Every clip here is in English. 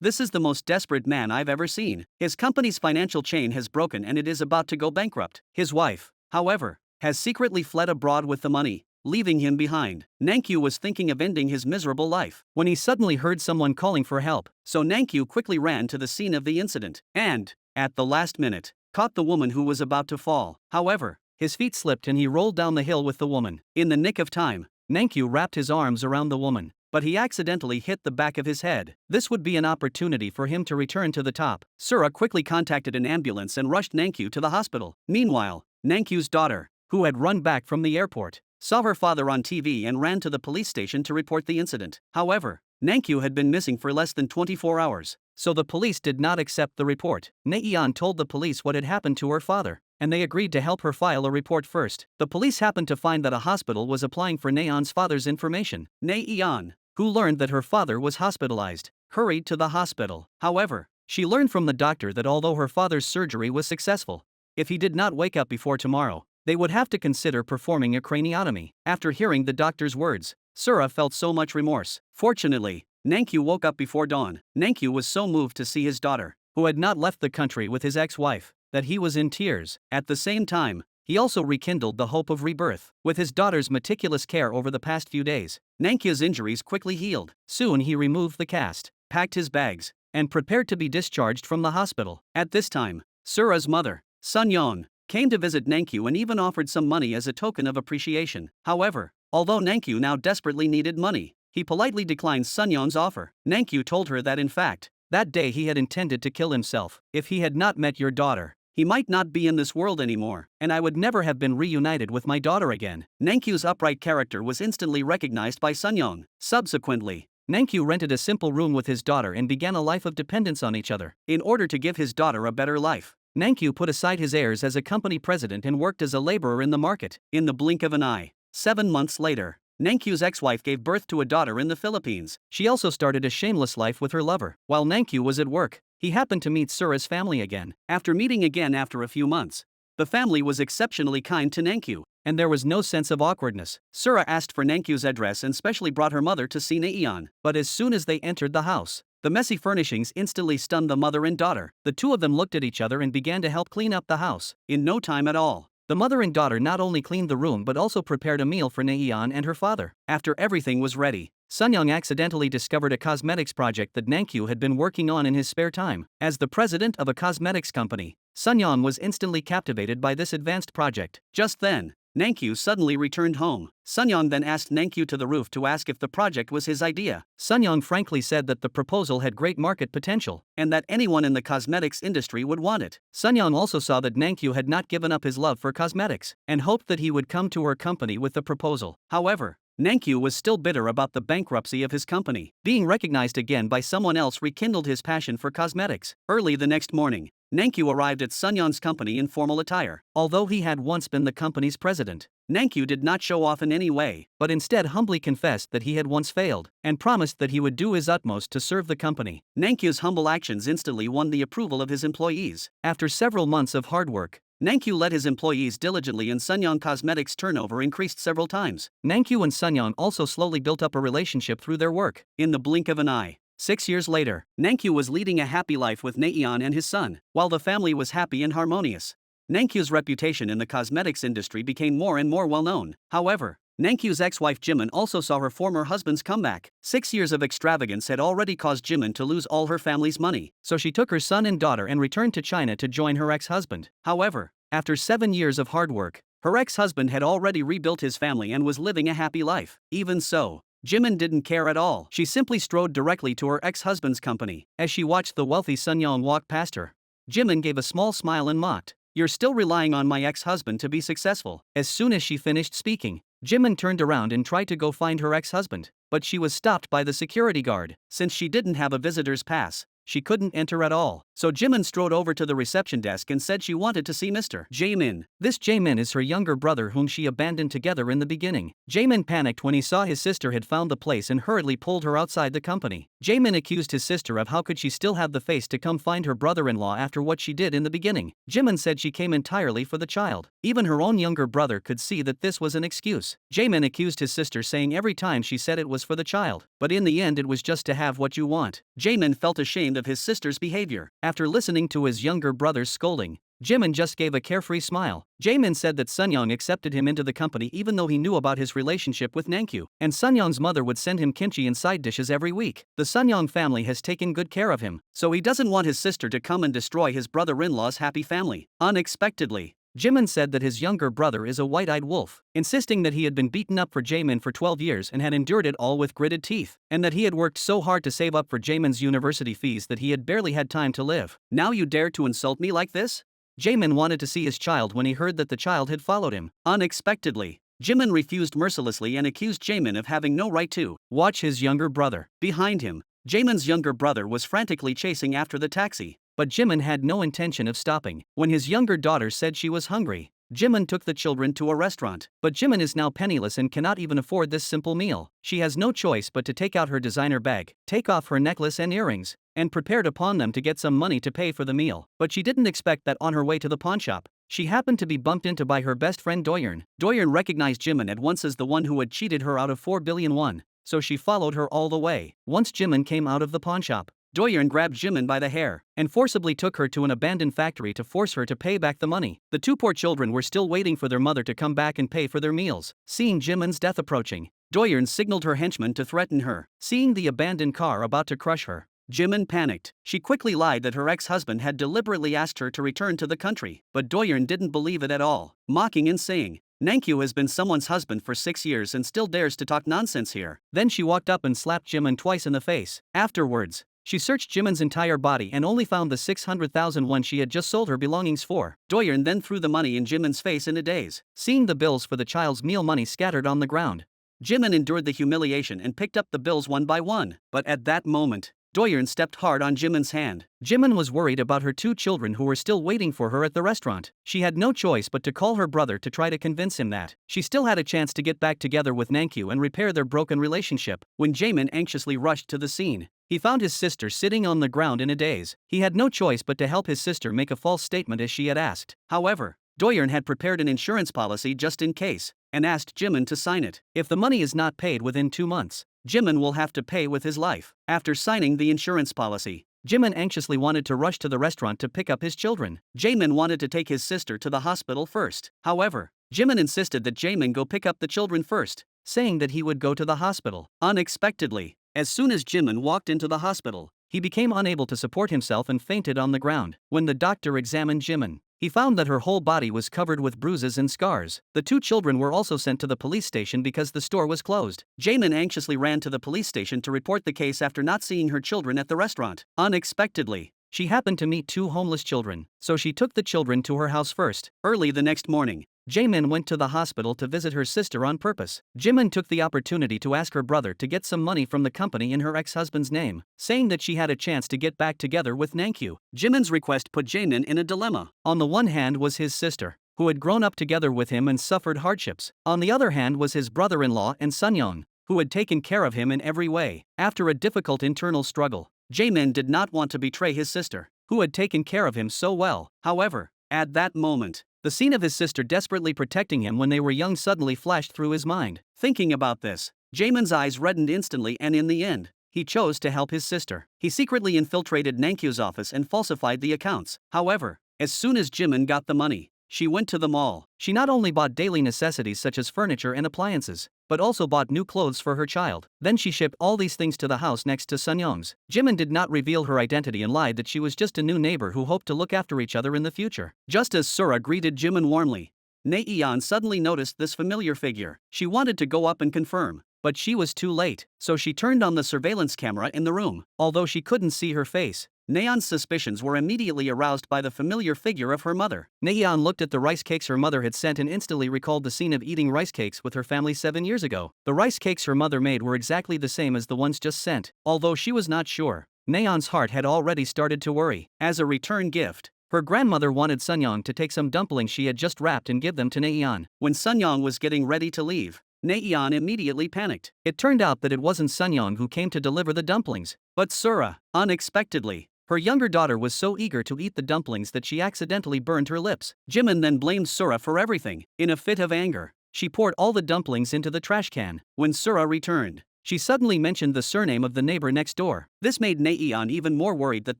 "This is the most desperate man I've ever seen. His company's financial chain has broken and it is about to go bankrupt. His wife, however, has secretly fled abroad with the money, leaving him behind." Nankyu was thinking of ending his miserable life when he suddenly heard someone calling for help. So Nankyu quickly ran to the scene of the incident and, at the last minute, caught the woman who was about to fall. However, his feet slipped and he rolled down the hill with the woman. In the nick of time, Nankyu wrapped his arms around the woman, but he accidentally hit the back of his head. This would be an opportunity for him to return to the top. Sura quickly contacted an ambulance and rushed Nankyu to the hospital. Meanwhile, Nankyu's daughter, who had run back from the airport, saw her father on TV and ran to the police station to report the incident. However, Nankyu had been missing for less than 24 hours, so the police did not accept the report. Naeon told the police what had happened to her father, and they agreed to help her file a report first. The police happened to find that a hospital was applying for Naeon's father's information. Naeon, who learned that her father was hospitalized, hurried to the hospital. However, she learned from the doctor that although her father's surgery was successful, if he did not wake up before tomorrow, they would have to consider performing a craniotomy. After hearing the doctor's words, Sura felt so much remorse. Fortunately, Nankyu woke up before dawn. Nankyu was so moved to see his daughter, who had not left the country with his ex-wife, that he was in tears. At the same time, he also rekindled the hope of rebirth. With his daughter's meticulous care over the past few days, Nankyu's injuries quickly healed. Soon he removed the cast, packed his bags, and prepared to be discharged from the hospital. At this time, Sura's mother, Sunyeon, came to visit Nankyu and even offered some money as a token of appreciation. However, although Nankyu now desperately needed money, he politely declined Sunyeon's offer. Nankyu told her that in fact, that day he had intended to kill himself. "If he had not met your daughter, he might not be in this world anymore, and I would never have been reunited with my daughter again." Nankyu's upright character was instantly recognized by Sunyeon. Subsequently, Nankyu rented a simple room with his daughter and began a life of dependence on each other. In order to give his daughter a better life, Nankyu put aside his heirs as a company president and worked as a laborer in the market. In the blink of an eye, 7 months later, Nankyu's ex-wife gave birth to a daughter in the Philippines. She also started a shameless life with her lover. While Nankyu was at work, he happened to meet Sura's family again. After meeting again after a few months, the family was exceptionally kind to Nankyu, and there was no sense of awkwardness. Sura asked for Nankyu's address and specially brought her mother to see Naeon. But as soon as they entered the house, the messy furnishings instantly stunned the mother and daughter. The two of them looked at each other and began to help clean up the house. In no time at all, the mother and daughter not only cleaned the room but also prepared a meal for Naeon and her father. After everything was ready, Sunyoung accidentally discovered a cosmetics project that Nankyu had been working on in his spare time. As the president of a cosmetics company, Sunyoung was instantly captivated by this advanced project. Just then, Nankyu suddenly returned home. Sunyoung then asked Nankyu to the roof to ask if the project was his idea. Sunyoung frankly said that the proposal had great market potential, and that anyone in the cosmetics industry would want it. Sunyoung also saw that Nankyu had not given up his love for cosmetics, and hoped that he would come to her company with the proposal. However, Nankyu was still bitter about the bankruptcy of his company. Being recognized again by someone else rekindled his passion for cosmetics. Early the next morning, Nankyu arrived at Sunyeon's company in formal attire. Although he had once been the company's president, Nankyu did not show off in any way, but instead humbly confessed that he had once failed, and promised that he would do his utmost to serve the company. Nankyu's humble actions instantly won the approval of his employees. After several months of hard work, Nankyu led his employees diligently and Sunyeon Cosmetics' turnover increased several times. Nankyu and Sunyeon also slowly built up a relationship through their work. In the blink of an eye, 6 years later, Nankyu was leading a happy life with Naeon and his son. While the family was happy and harmonious, Nankyu's reputation in the cosmetics industry became more and more well-known. However, Nankyu's ex-wife Jimin also saw her former husband's comeback. 6 years of extravagance had already caused Jimin to lose all her family's money, so she took her son and daughter and returned to China to join her ex-husband. However, after 7 years of hard work, her ex-husband had already rebuilt his family and was living a happy life. Even so, Jimin didn't care at all. She simply strode directly to her ex-husband's company. As she watched the wealthy Sunyeon walk past her, Jimin gave a small smile and mocked, "You're still relying on my ex-husband to be successful." As soon as she finished speaking, Jimin turned around and tried to go find her ex-husband, but she was stopped by the security guard. Since she didn't have a visitor's pass, she couldn't enter at all. So Jimin strode over to the reception desk and said she wanted to see Mr. Jaemin. This Jaemin is her younger brother whom she abandoned together in the beginning. Jaemin panicked when he saw his sister had found the place and hurriedly pulled her outside the company. Jaemin accused his sister of how could she still have the face to come find her brother-in-law after what she did in the beginning. Jimin said she came entirely for the child. Even her own younger brother could see that this was an excuse. Jaemin accused his sister, saying every time she said it was for the child, but in the end it was just to have what you want. Jaemin felt ashamed of his sister's behavior. After listening to his younger brother's scolding, Jimin just gave a carefree smile. Jaemin said that Sunyoung accepted him into the company even though he knew about his relationship with Nankyu, and Sunyoung's mother would send him kimchi and side dishes every week. The Sunyoung family has taken good care of him, so he doesn't want his sister to come and destroy his brother-in-law's happy family. Unexpectedly, Jimin said that his younger brother is a white-eyed wolf, insisting that he had been beaten up for Jaemin for 12 years and had endured it all with gritted teeth, and that he had worked so hard to save up for Jaemin's university fees that he had barely had time to live. Now you dare to insult me like this? Jaemin wanted to see his child when he heard that the child had followed him. Unexpectedly, Jimin refused mercilessly and accused Jaemin of having no right to watch his younger brother. Behind him, Jaemin's younger brother was frantically chasing after the taxi, but Jimin had no intention of stopping. When his younger daughter said she was hungry, Jimin took the children to a restaurant. But Jimin is now penniless and cannot even afford this simple meal. She has no choice but to take out her designer bag, take off her necklace and earrings, and prepare to pawn them to get some money to pay for the meal. But she didn't expect that on her way to the pawn shop, she happened to be bumped into by her best friend Doyeon. Doyeon recognized Jimin at once as the one who had cheated her out of 4 billion won, so she followed her all the way. Once Jimin came out of the pawn shop, Doyeon grabbed Jimin by the hair and forcibly took her to an abandoned factory to force her to pay back the money. The two poor children were still waiting for their mother to come back and pay for their meals. Seeing Jimin's death approaching, Doyeon signaled her henchmen to threaten her. Seeing the abandoned car about to crush her, Jimin panicked. She quickly lied that her ex-husband had deliberately asked her to return to the country, but Doyeon didn't believe it at all, mocking and saying, "Nankyu has been someone's husband for 6 years and still dares to talk nonsense here." Then she walked up and slapped Jimin twice in the face. Afterwards, she searched Jimin's entire body and only found the 600,000 won she had just sold her belongings for. Doyeon then threw the money in Jimin's face in a daze. Seeing the bills for the child's meal money scattered on the ground, Jimin endured the humiliation and picked up the bills one by one. But at that moment, Doyeon stepped hard on Jimin's hand. Jimin was worried about her two children who were still waiting for her at the restaurant. She had no choice but to call her brother to try to convince him that she still had a chance to get back together with Nankyu and repair their broken relationship. When Jaemin anxiously rushed to the scene, he found his sister sitting on the ground in a daze. He had no choice but to help his sister make a false statement as she had asked. However, Doyeon had prepared an insurance policy just in case, and asked Jimin to sign it. If the money is not paid within 2 months, Jimin will have to pay with his life. After signing the insurance policy, Jimin anxiously wanted to rush to the restaurant to pick up his children. Jaemin wanted to take his sister to the hospital first. However, Jimin insisted that Jaemin go pick up the children first, saying that he would go to the hospital. Unexpectedly, as soon as Jimin walked into the hospital, he became unable to support himself and fainted on the ground. When the doctor examined Jimin, he found that her whole body was covered with bruises and scars. The two children were also sent to the police station because the store was closed. Jaemin anxiously ran to the police station to report the case after not seeing her children at the restaurant. Unexpectedly, she happened to meet two homeless children, so she took the children to her house first. Early the next morning, Jaemin went to the hospital to visit her sister on purpose. Jimin took the opportunity to ask her brother to get some money from the company in her ex-husband's name, saying that she had a chance to get back together with Nankyu. Jimin's request put Jaemin in a dilemma. On the one hand was his sister, who had grown up together with him and suffered hardships. On the other hand was his brother-in-law and Sunyoung, who had taken care of him in every way. After a difficult internal struggle, Jaemin did not want to betray his sister, who had taken care of him so well. However, at that moment, the scene of his sister desperately protecting him when they were young suddenly flashed through his mind. Thinking about this, Jaemin's eyes reddened instantly and in the end, he chose to help his sister. He secretly infiltrated Nankyu's office and falsified the accounts. However, as soon as Jimin got the money, she went to the mall. She not only bought daily necessities such as furniture and appliances, but also bought new clothes for her child. Then she shipped all these things to the house next to Sunyoung's. Jimin did not reveal her identity and lied that she was just a new neighbor who hoped to look after each other in the future. Just as Sura greeted Jimin warmly, Naeyeon suddenly noticed this familiar figure. She wanted to go up and confirm, but she was too late, so she turned on the surveillance camera in the room. Although she couldn't see her face, Naeyeon's suspicions were immediately aroused by the familiar figure of her mother. Naeyeon looked at the rice cakes her mother had sent and instantly recalled the scene of eating rice cakes with her family 7 years ago. The rice cakes her mother made were exactly the same as the ones just sent. Although she was not sure, Nayeon's heart had already started to worry. As a return gift, her grandmother wanted Sunyoung to take some dumplings she had just wrapped and give them to Nayeon. When Sunyoung was getting ready to leave, Nayeon immediately panicked. It turned out that it wasn't Sunyoung who came to deliver the dumplings, but Sura. Unexpectedly, her younger daughter was so eager to eat the dumplings that she accidentally burned her lips. Jimin then blamed Sura for everything. In a fit of anger, she poured all the dumplings into the trash can. When Sura returned, she suddenly mentioned the surname of the neighbor next door. This made Nayeon even more worried that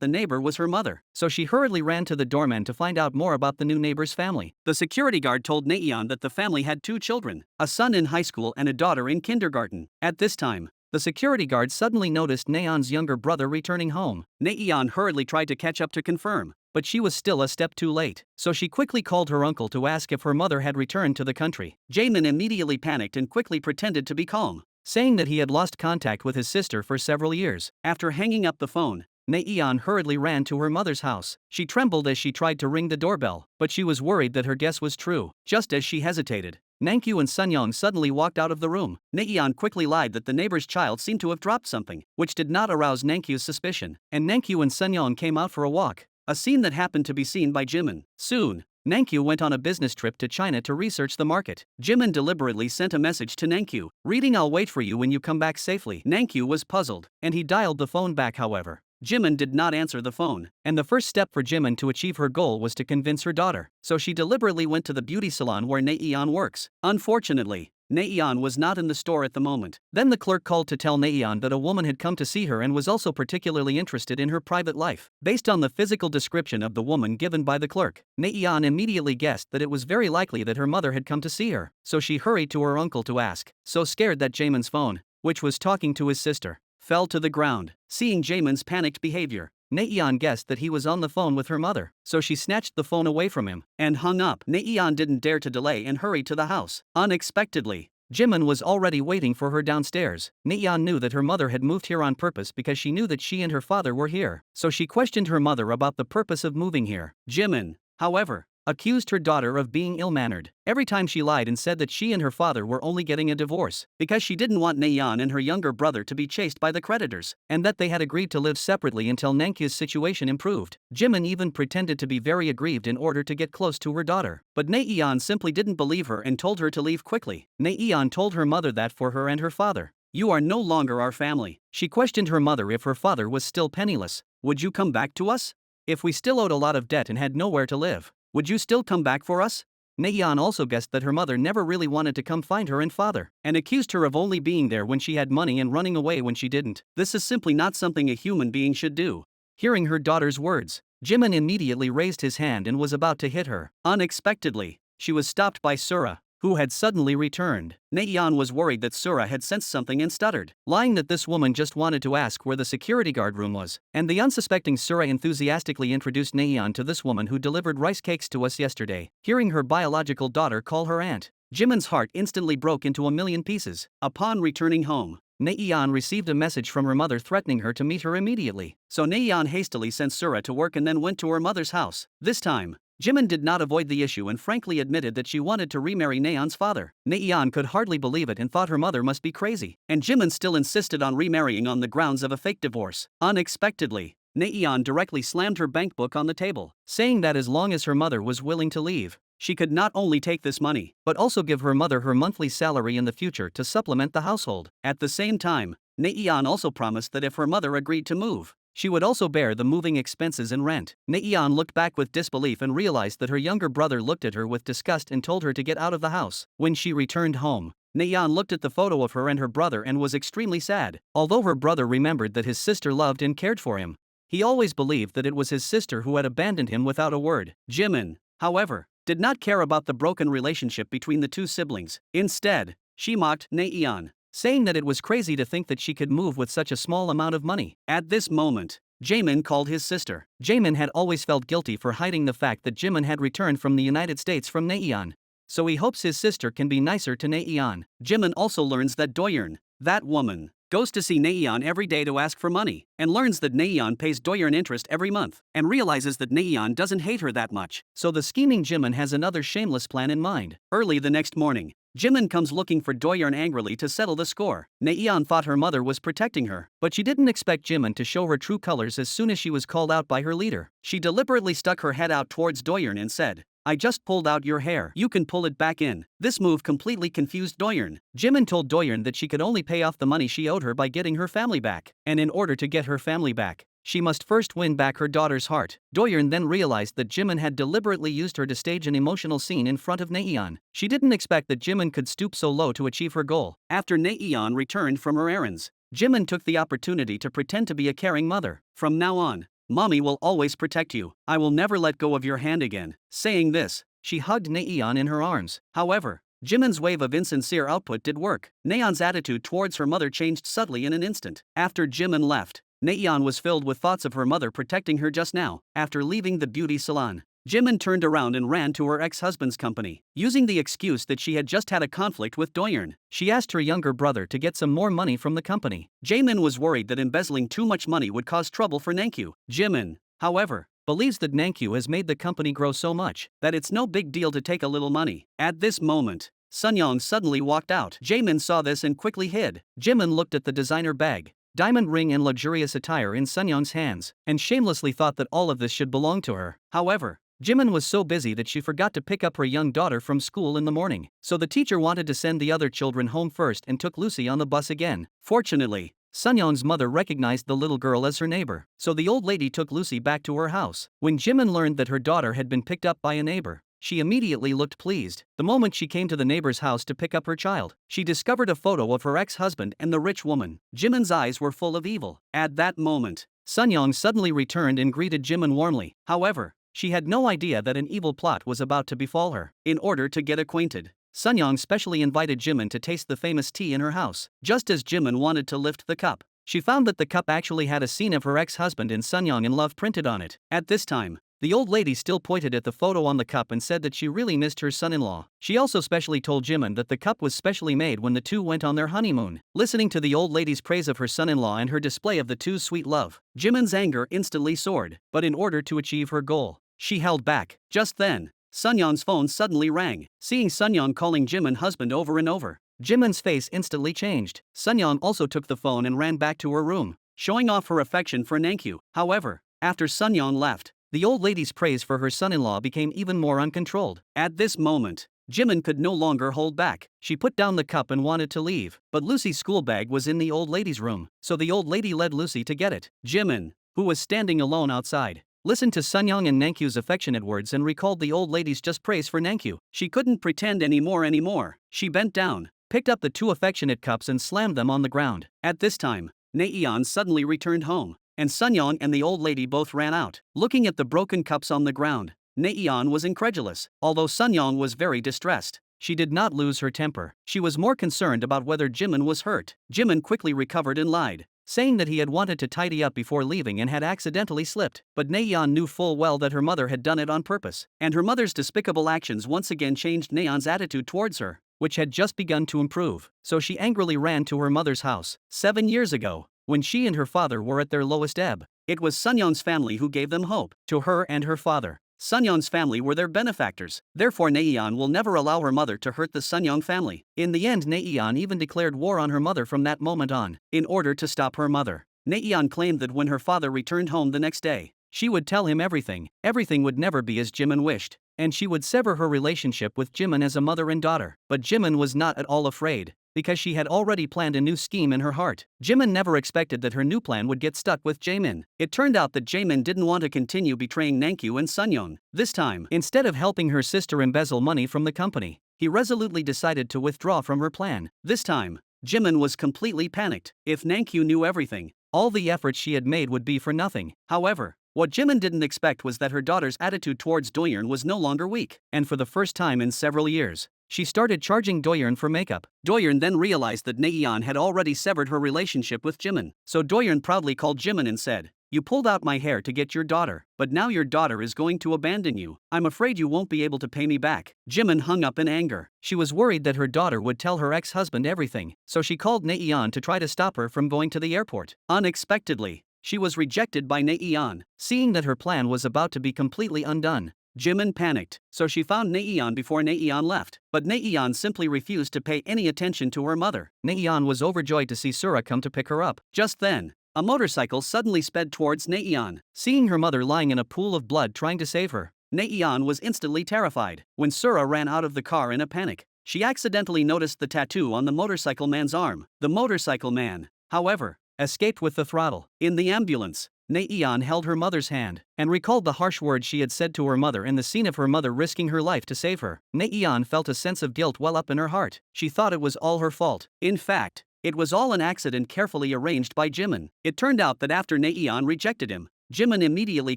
the neighbor was her mother, so she hurriedly ran to the doorman to find out more about the new neighbor's family. The security guard told Nayeon that the family had 2 children, a son in high school and a daughter in kindergarten. At this time, the security guard suddenly noticed Nayeon's younger brother returning home. Nayeon hurriedly tried to catch up to confirm, but she was still a step too late, so she quickly called her uncle to ask if her mother had returned to the country. Jamin immediately panicked and quickly pretended to be calm, saying that he had lost contact with his sister for several years. After hanging up the phone, Nayeon hurriedly ran to her mother's house. She trembled as she tried to ring the doorbell, but she was worried that her guess was true. Just as she hesitated, Nankyu and Sunyoung suddenly walked out of the room. Nayeon quickly lied that the neighbor's child seemed to have dropped something, which did not arouse Nankyu's suspicion, and Nankyu and Sunyoung came out for a walk, a scene that happened to be seen by Jimin. Soon, Nankyu went on a business trip to China to research the market. Jimin deliberately sent a message to Nankyu, reading, "I'll wait for you when you come back safely." Nankyu was puzzled, and he dialed the phone back. However, Jimin did not answer the phone, and the first step for Jimin to achieve her goal was to convince her daughter, so she deliberately went to the beauty salon where Nayeon works. Unfortunately, Nayeon was not in the store at the moment. Then the clerk called to tell Nayeon that a woman had come to see her and was also particularly interested in her private life. Based on the physical description of the woman given by the clerk, Nayeon immediately guessed that it was very likely that her mother had come to see her, so she hurried to her uncle to ask, so scared that Jamin's phone, which was talking to his sister, fell to the ground. Seeing Jamin's panicked behavior, Nayeon guessed that he was on the phone with her mother, so she snatched the phone away from him and hung up. Nayeon didn't dare to delay and hurried to the house. Unexpectedly, Jimin was already waiting for her downstairs. Nayeon knew that her mother had moved here on purpose because she knew that she and her father were here, so she questioned her mother about the purpose of moving here. Jimin, however, accused her daughter of being ill-mannered every time she lied and said that she and her father were only getting a divorce because she didn't want Nayeon and her younger brother to be chased by the creditors, and that they had agreed to live separately until Nankyu's situation improved. Jimin even pretended to be very aggrieved in order to get close to her daughter, but Nayeon simply didn't believe her and told her to leave quickly. Nayeon told her mother that for her and her father, "You are no longer our family." She questioned her mother if her father was still penniless. "Would you come back to us? If we still owed a lot of debt and had nowhere to live, would you still come back for us?" Nayeon also guessed that her mother never really wanted to come find her and father, and accused her of only being there when she had money and running away when she didn't. This is simply not something a human being should do. Hearing her daughter's words, Jimin immediately raised his hand and was about to hit her. Unexpectedly, she was stopped by Sura, who had suddenly returned. Nayeon was worried that Sura had sensed something and stuttered, lying that this woman just wanted to ask where the security guard room was, and the unsuspecting Sura enthusiastically introduced Nayeon to this woman who delivered rice cakes to us yesterday. Hearing her biological daughter call her aunt, Jimin's heart instantly broke into a million pieces. Upon returning home, Nayeon received a message from her mother threatening her to meet her immediately, so Nayeon hastily sent Sura to work and then went to her mother's house. This time, Jimin did not avoid the issue and frankly admitted that she wanted to remarry Nayeon's father. Nayeon could hardly believe it and thought her mother must be crazy, and Jimin still insisted on remarrying on the grounds of a fake divorce. Unexpectedly, Nayeon directly slammed her bank book on the table, saying that as long as her mother was willing to leave, she could not only take this money, but also give her mother her monthly salary in the future to supplement the household. At the same time, Nayeon also promised that if her mother agreed to move, she would also bear the moving expenses and rent. Nayeon looked back with disbelief and realized that her younger brother looked at her with disgust and told her to get out of the house. When she returned home, Nayeon looked at the photo of her and her brother and was extremely sad. Although her brother remembered that his sister loved and cared for him, he always believed that it was his sister who had abandoned him without a word. Jimin, however, did not care about the broken relationship between the two siblings. Instead, she mocked Nayeon, saying that it was crazy to think that she could move with such a small amount of money. At this moment, Jamin called his sister. Jamin had always felt guilty for hiding the fact that Jimin had returned from the United States from Nayeon, so he hopes his sister can be nicer to Nayeon. Jimin also learns that Doyeon, that woman, goes to see Nayeon every day to ask for money, and learns that Nayeon pays Doyeon interest every month, and realizes that Nayeon doesn't hate her that much. So the scheming Jimin has another shameless plan in mind. Early the next morning, Jimin comes looking for Doyeon angrily to settle the score. Naeon thought her mother was protecting her, but she didn't expect Jimin to show her true colors as soon as she was called out by her leader. She deliberately stuck her head out towards Doyeon and said, "I just pulled out your hair. You can pull it back in." This move completely confused Doyeon. Jimin told Doyeon that she could only pay off the money she owed her by getting her family back, and in order to get her family back, she must first win back her daughter's heart. Doyeon then realized that Jimin had deliberately used her to stage an emotional scene in front of Naeon. She didn't expect that Jimin could stoop so low to achieve her goal. After Naeon returned from her errands, Jimin took the opportunity to pretend to be a caring mother. "From now on, Mommy will always protect you. I will never let go of your hand again." Saying this, she hugged Naeon in her arms. However, Jimin's wave of insincere output did work. Naeon's attitude towards her mother changed subtly in an instant. After Jimin left, Naeon was filled with thoughts of her mother protecting her just now. After leaving the beauty salon, Jimin turned around and ran to her ex-husband's company. Using the excuse that she had just had a conflict with Doyeon, she asked her younger brother to get some more money from the company. Jaemin was worried that embezzling too much money would cause trouble for Nankyu. Jimin, however, believes that Nankyu has made the company grow so much that it's no big deal to take a little money. At this moment, Sunyong suddenly walked out. Jaemin saw this and quickly hid. Jimin looked at the designer bag, diamond ring and luxurious attire in Sunyong's hands, and shamelessly thought that all of this should belong to her. However, Jimin was so busy that she forgot to pick up her young daughter from school in the morning, so the teacher wanted to send the other children home first and took Lucy on the bus again. Fortunately, Sunyong's mother recognized the little girl as her neighbor, so the old lady took Lucy back to her house. When Jimin learned that her daughter had been picked up by a neighbor, she immediately looked pleased. The moment she came to the neighbor's house to pick up her child, she discovered a photo of her ex-husband and the rich woman. Jimin's eyes were full of evil. At that moment, Sunyong suddenly returned and greeted Jimin warmly. However, she had no idea that an evil plot was about to befall her. In order to get acquainted, Sunyong specially invited Jimin to taste the famous tea in her house. Just as Jimin wanted to lift the cup, she found that the cup actually had a scene of her ex-husband and Sunyong in love printed on it. At this time, the old lady still pointed at the photo on the cup and said that she really missed her son-in-law. She also specially told Jimin that the cup was specially made when the two went on their honeymoon. Listening to the old lady's praise of her son-in-law and her display of the two's sweet love, Jimin's anger instantly soared. But in order to achieve her goal, she held back. Just then, Sunyong's phone suddenly rang. Seeing Sunyong calling Jimin husband over and over, Jimin's face instantly changed. Sunyong also took the phone and ran back to her room, showing off her affection for Nankyu. However, after Sunyong left, the old lady's praise for her son-in-law became even more uncontrolled. At this moment, Jimin could no longer hold back. She put down the cup and wanted to leave, but Lucy's school bag was in the old lady's room, so the old lady led Lucy to get it. Jimin, who was standing alone outside, listened to Sunyong and Nankyu's affectionate words and recalled the old lady's just praise for Nankyu. She couldn't pretend anymore. She bent down, picked up the two affectionate cups and slammed them on the ground. At this time, Naeon suddenly returned home, and Sunyong and the old lady both ran out. Looking at the broken cups on the ground, Naeon was incredulous. Although Sunyong was very distressed, she did not lose her temper. She was more concerned about whether Jimin was hurt. Jimin quickly recovered and lied, saying that he had wanted to tidy up before leaving and had accidentally slipped. But Naeon knew full well that her mother had done it on purpose, and her mother's despicable actions once again changed Naeon's attitude towards her, which had just begun to improve. So she angrily ran to her mother's house. 7 years ago, when she and her father were at their lowest ebb, it was Sunyong's family who gave them hope. To her and her father, Sunyong's family were their benefactors. Therefore Naeon will never allow her mother to hurt the Sunyong family. In the end, Naeon even declared war on her mother from that moment on. In order to stop her mother, Naeon claimed that when her father returned home the next day, she would tell him everything. Everything would never be as Jimin wished, and she would sever her relationship with Jimin as a mother and daughter. But Jimin was not at all afraid, because she had already planned a new scheme in her heart. Jimin never expected that her new plan would get stuck with Jaemin. It turned out that Jaemin didn't want to continue betraying Nankyu and Sunyong. This time, instead of helping her sister embezzle money from the company, he resolutely decided to withdraw from her plan. This time, Jimin was completely panicked. If Nankyu knew everything, all the efforts she had made would be for nothing. However, what Jimin didn't expect was that her daughter's attitude towards Doyeon was no longer weak, and for the first time in several years, she started charging Doyeon for makeup. Doyeon then realized that Naeon had already severed her relationship with Jimin, so Doyeon proudly called Jimin and said, "You pulled out my hair to get your daughter, but now your daughter is going to abandon you. I'm afraid you won't be able to pay me back." Jimin hung up in anger. She was worried that her daughter would tell her ex-husband everything, so she called Naeon to try to stop her from going to the airport. Unexpectedly, she was rejected by Naeon. Seeing that her plan was about to be completely undone, Jimin panicked, so she found Naeon before Naeon left, but Naeon simply refused to pay any attention to her mother. Naeon was overjoyed to see Sura come to pick her up. Just then, a motorcycle suddenly sped towards Naeon. Seeing her mother lying in a pool of blood trying to save her, Naeon was instantly terrified. When Sura ran out of the car in a panic, she accidentally noticed the tattoo on the motorcycle man's arm. The motorcycle man, however, escaped with the throttle. In the ambulance, Naeon held her mother's hand and recalled the harsh words she had said to her mother in the scene of her mother risking her life to save her. Naeon felt a sense of guilt well up in her heart. She thought it was all her fault. In fact, it was all an accident carefully arranged by Jimin. It turned out that after Naeon rejected him, Jimin immediately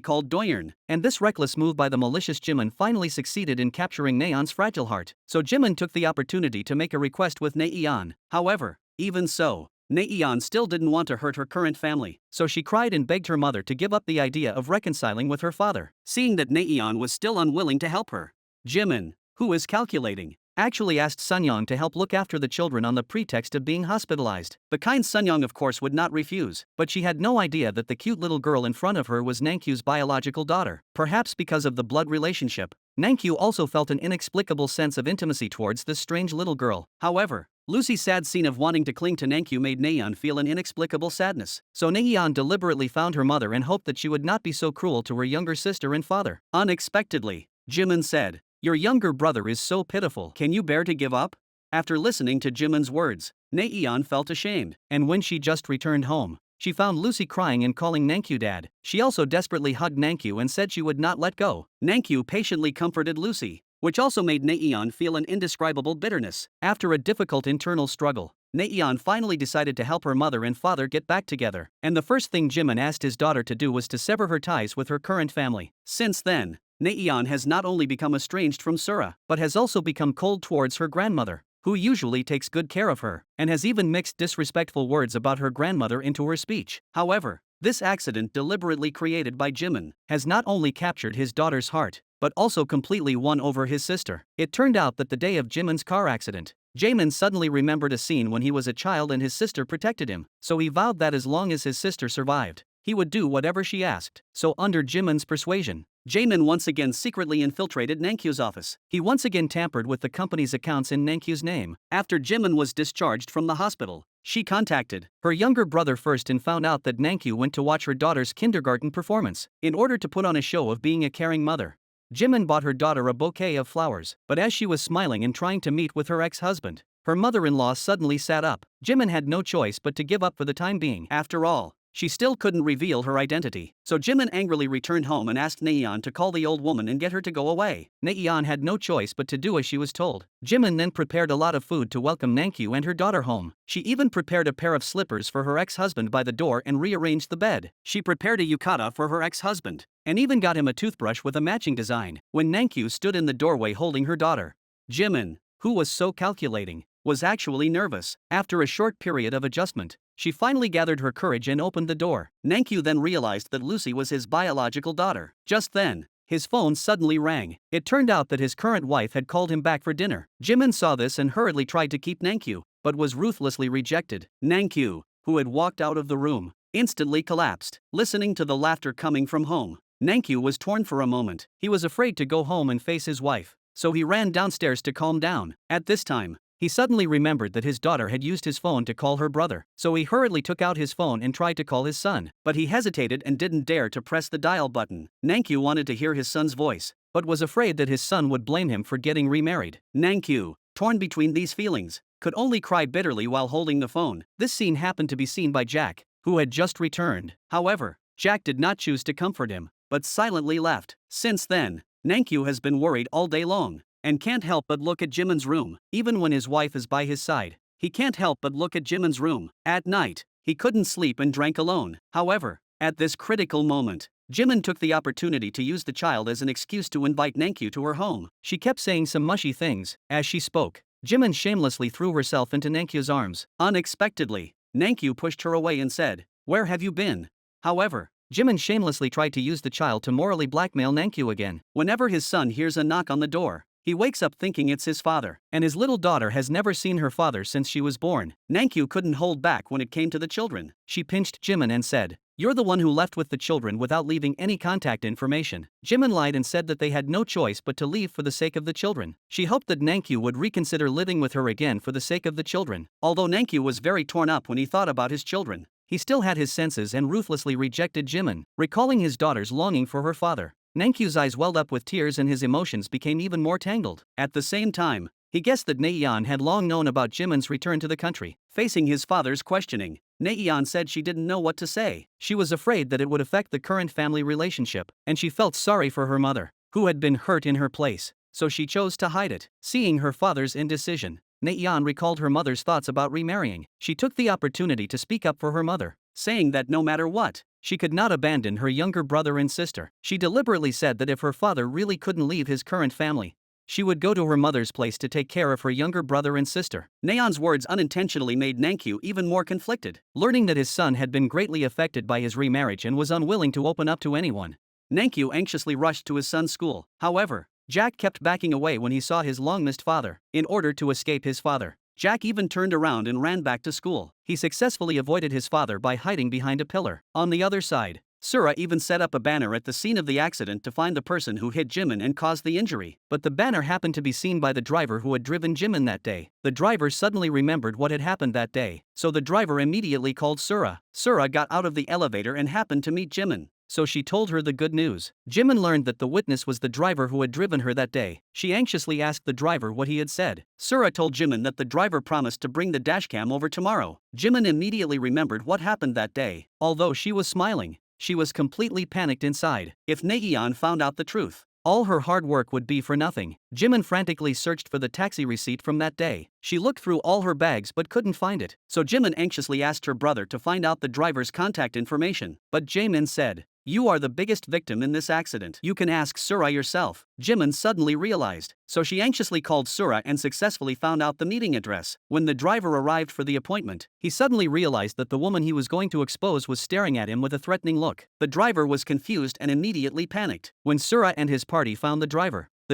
called Doyeon, and this reckless move by the malicious Jimin finally succeeded in capturing Naeon's fragile heart. So Jimin took the opportunity to make a request with Naeon. However, even so, Naeon still didn't want to hurt her current family, so she cried and begged her mother to give up the idea of reconciling with her father. Seeing that Naeon was still unwilling to help her, Jimin, who is calculating, actually asked Sunyoung to help look after the children on the pretext of being hospitalized. The kind Sunyoung of course would not refuse, but she had no idea that the cute little girl in front of her was Nankyu's biological daughter. Perhaps because of the blood relationship, Nankyu also felt an inexplicable sense of intimacy towards this strange little girl. However, Lucy's sad scene of wanting to cling to Nankyu made Naeon feel an inexplicable sadness. So Naeon deliberately found her mother and hoped that she would not be so cruel to her younger sister and father. Unexpectedly, Jimin said, "Your younger brother is so pitiful. Can you bear to give up?" After listening to Jimin's words, Naeon felt ashamed, and when she just returned home, she found Lucy crying and calling Nankyu dad. She also desperately hugged Nankyu and said she would not let go. Nankyu patiently comforted Lucy, which also made Naeon feel an indescribable bitterness. After a difficult internal struggle, Naeon finally decided to help her mother and father get back together, and the first thing Jimin asked his daughter to do was to sever her ties with her current family. Since then, Naeon has not only become estranged from Sura, but has also become cold towards her grandmother, who usually takes good care of her, and has even mixed disrespectful words about her grandmother into her speech. However, this accident deliberately created by Jimin has not only captured his daughter's heart, but also completely won over his sister. It turned out that the day of Jimin's car accident, Jamin suddenly remembered a scene when he was a child and his sister protected him, so he vowed that as long as his sister survived, he would do whatever she asked. So under Jimin's persuasion, Jamin once again secretly infiltrated Nankyu's office. He once again tampered with the company's accounts in Nankyu's name. After Jimin was discharged from the hospital, she contacted her younger brother first and found out that Nankyu went to watch her daughter's kindergarten performance. In order to put on a show of being a caring mother, Jimin bought her daughter a bouquet of flowers, but as she was smiling and trying to meet with her ex-husband, her mother-in-law suddenly sat up. Jimin had no choice but to give up for the time being. After all, she still couldn't reveal her identity, so Jimin angrily returned home and asked Naeon to call the old woman and get her to go away. Naeon had no choice but to do as she was told. Jimin then prepared a lot of food to welcome Nankyu and her daughter home. She even prepared a pair of slippers for her ex-husband by the door and rearranged the bed. She prepared a yukata for her ex-husband, and even got him a toothbrush with a matching design. When Nankyu stood in the doorway holding her daughter, Jimin, who was so calculating, was actually nervous. After a short period of adjustment, she finally gathered her courage and opened the door. Nankyu then realized that Lucy was his biological daughter. Just then, his phone suddenly rang. It turned out that his current wife had called him back for dinner. Jimin saw this and hurriedly tried to keep Nankyu, but was ruthlessly rejected. Nankyu, who had walked out of the room, instantly collapsed. Listening to the laughter coming from home, Nankyu was torn for a moment. He was afraid to go home and face his wife, so he ran downstairs to calm down. At this time, he suddenly remembered that his daughter had used his phone to call her brother, so he hurriedly took out his phone and tried to call his son, but he hesitated and didn't dare to press the dial button. Nankyu wanted to hear his son's voice, but was afraid that his son would blame him for getting remarried. Nankyu, torn between these feelings, could only cry bitterly while holding the phone. This scene happened to be seen by Jack, who had just returned. However, Jack did not choose to comfort him, but silently left. Since then, Nankyu has been worried all day long, and can't help but look at Jimin's room. Even when his wife is by his side, he can't help but look at Jimin's room. At night, he couldn't sleep and drank alone. However, at this critical moment, Jimin took the opportunity to use the child as an excuse to invite Nankyu to her home. She kept saying some mushy things. As she spoke, Jimin shamelessly threw herself into Nankyu's arms. Unexpectedly, Nankyu pushed her away and said, "Where have you been?" However, Jimin shamelessly tried to use the child to morally blackmail Nankyu again. Whenever his son hears a knock on the door, he wakes up thinking it's his father, and his little daughter has never seen her father since she was born. Nankyu couldn't hold back when it came to the children. She pinched Jimin and said, You're the one who left with the children without leaving any contact information. Jimin lied and said that they had no choice but to leave for the sake of the children. She hoped that Nankyu would reconsider living with her again for the sake of the children. Although Nankyu was very torn up when he thought about his children, he still had his senses and ruthlessly rejected Jimin, recalling his daughter's longing for her father. Nankyu's eyes welled up with tears and his emotions became even more tangled. At the same time, he guessed that Naeon had long known about Jimin's return to the country. Facing his father's questioning, Naeon said she didn't know what to say. She was afraid that it would affect the current family relationship, and she felt sorry for her mother, who had been hurt in her place, so she chose to hide it. Seeing her father's indecision, Naeon recalled her mother's thoughts about remarrying. She took the opportunity to speak up for her mother, saying that no matter what, she could not abandon her younger brother and sister. She deliberately said that if her father really couldn't leave his current family, she would go to her mother's place to take care of her younger brother and sister. Naeon's words unintentionally made Nankyu even more conflicted. Learning that his son had been greatly affected by his remarriage and was unwilling to open up to anyone, Nankyu anxiously rushed to his son's school. However, Jack kept backing away when he saw his long-missed father. In order to escape his father, Jack even turned around and ran back to school. He successfully avoided his father by hiding behind a pillar. On the other side, Sura even set up a banner at the scene of the accident to find the person who hit Jimin and caused the injury. But the banner happened to be seen by the driver who had driven Jimin that day. The driver suddenly remembered what had happened that day, so the driver immediately called Sura. Sura got out of the elevator and happened to meet Jimin, so she told her the good news. Jimin learned that the witness was the driver who had driven her that day. She anxiously asked the driver what he had said. Sura told Jimin that the driver promised to bring the dashcam over tomorrow. Jimin immediately remembered what happened that day. Although she was smiling, she was completely panicked inside. If Naeon found out the truth, all her hard work would be for nothing. Jimin frantically searched for the taxi receipt from that day. She looked through all her bags but couldn't find it. So Jimin anxiously asked her brother to find out the driver's contact information. But Jaemin said, "You are the biggest victim in this accident. You can ask Sura yourself." Jimin suddenly realized, so she anxiously called Sura and successfully found out the meeting address. When the driver arrived for the appointment, he suddenly realized that the woman he was going to expose was staring at him with a threatening look. The driver was confused and immediately panicked. When Sura and his party found the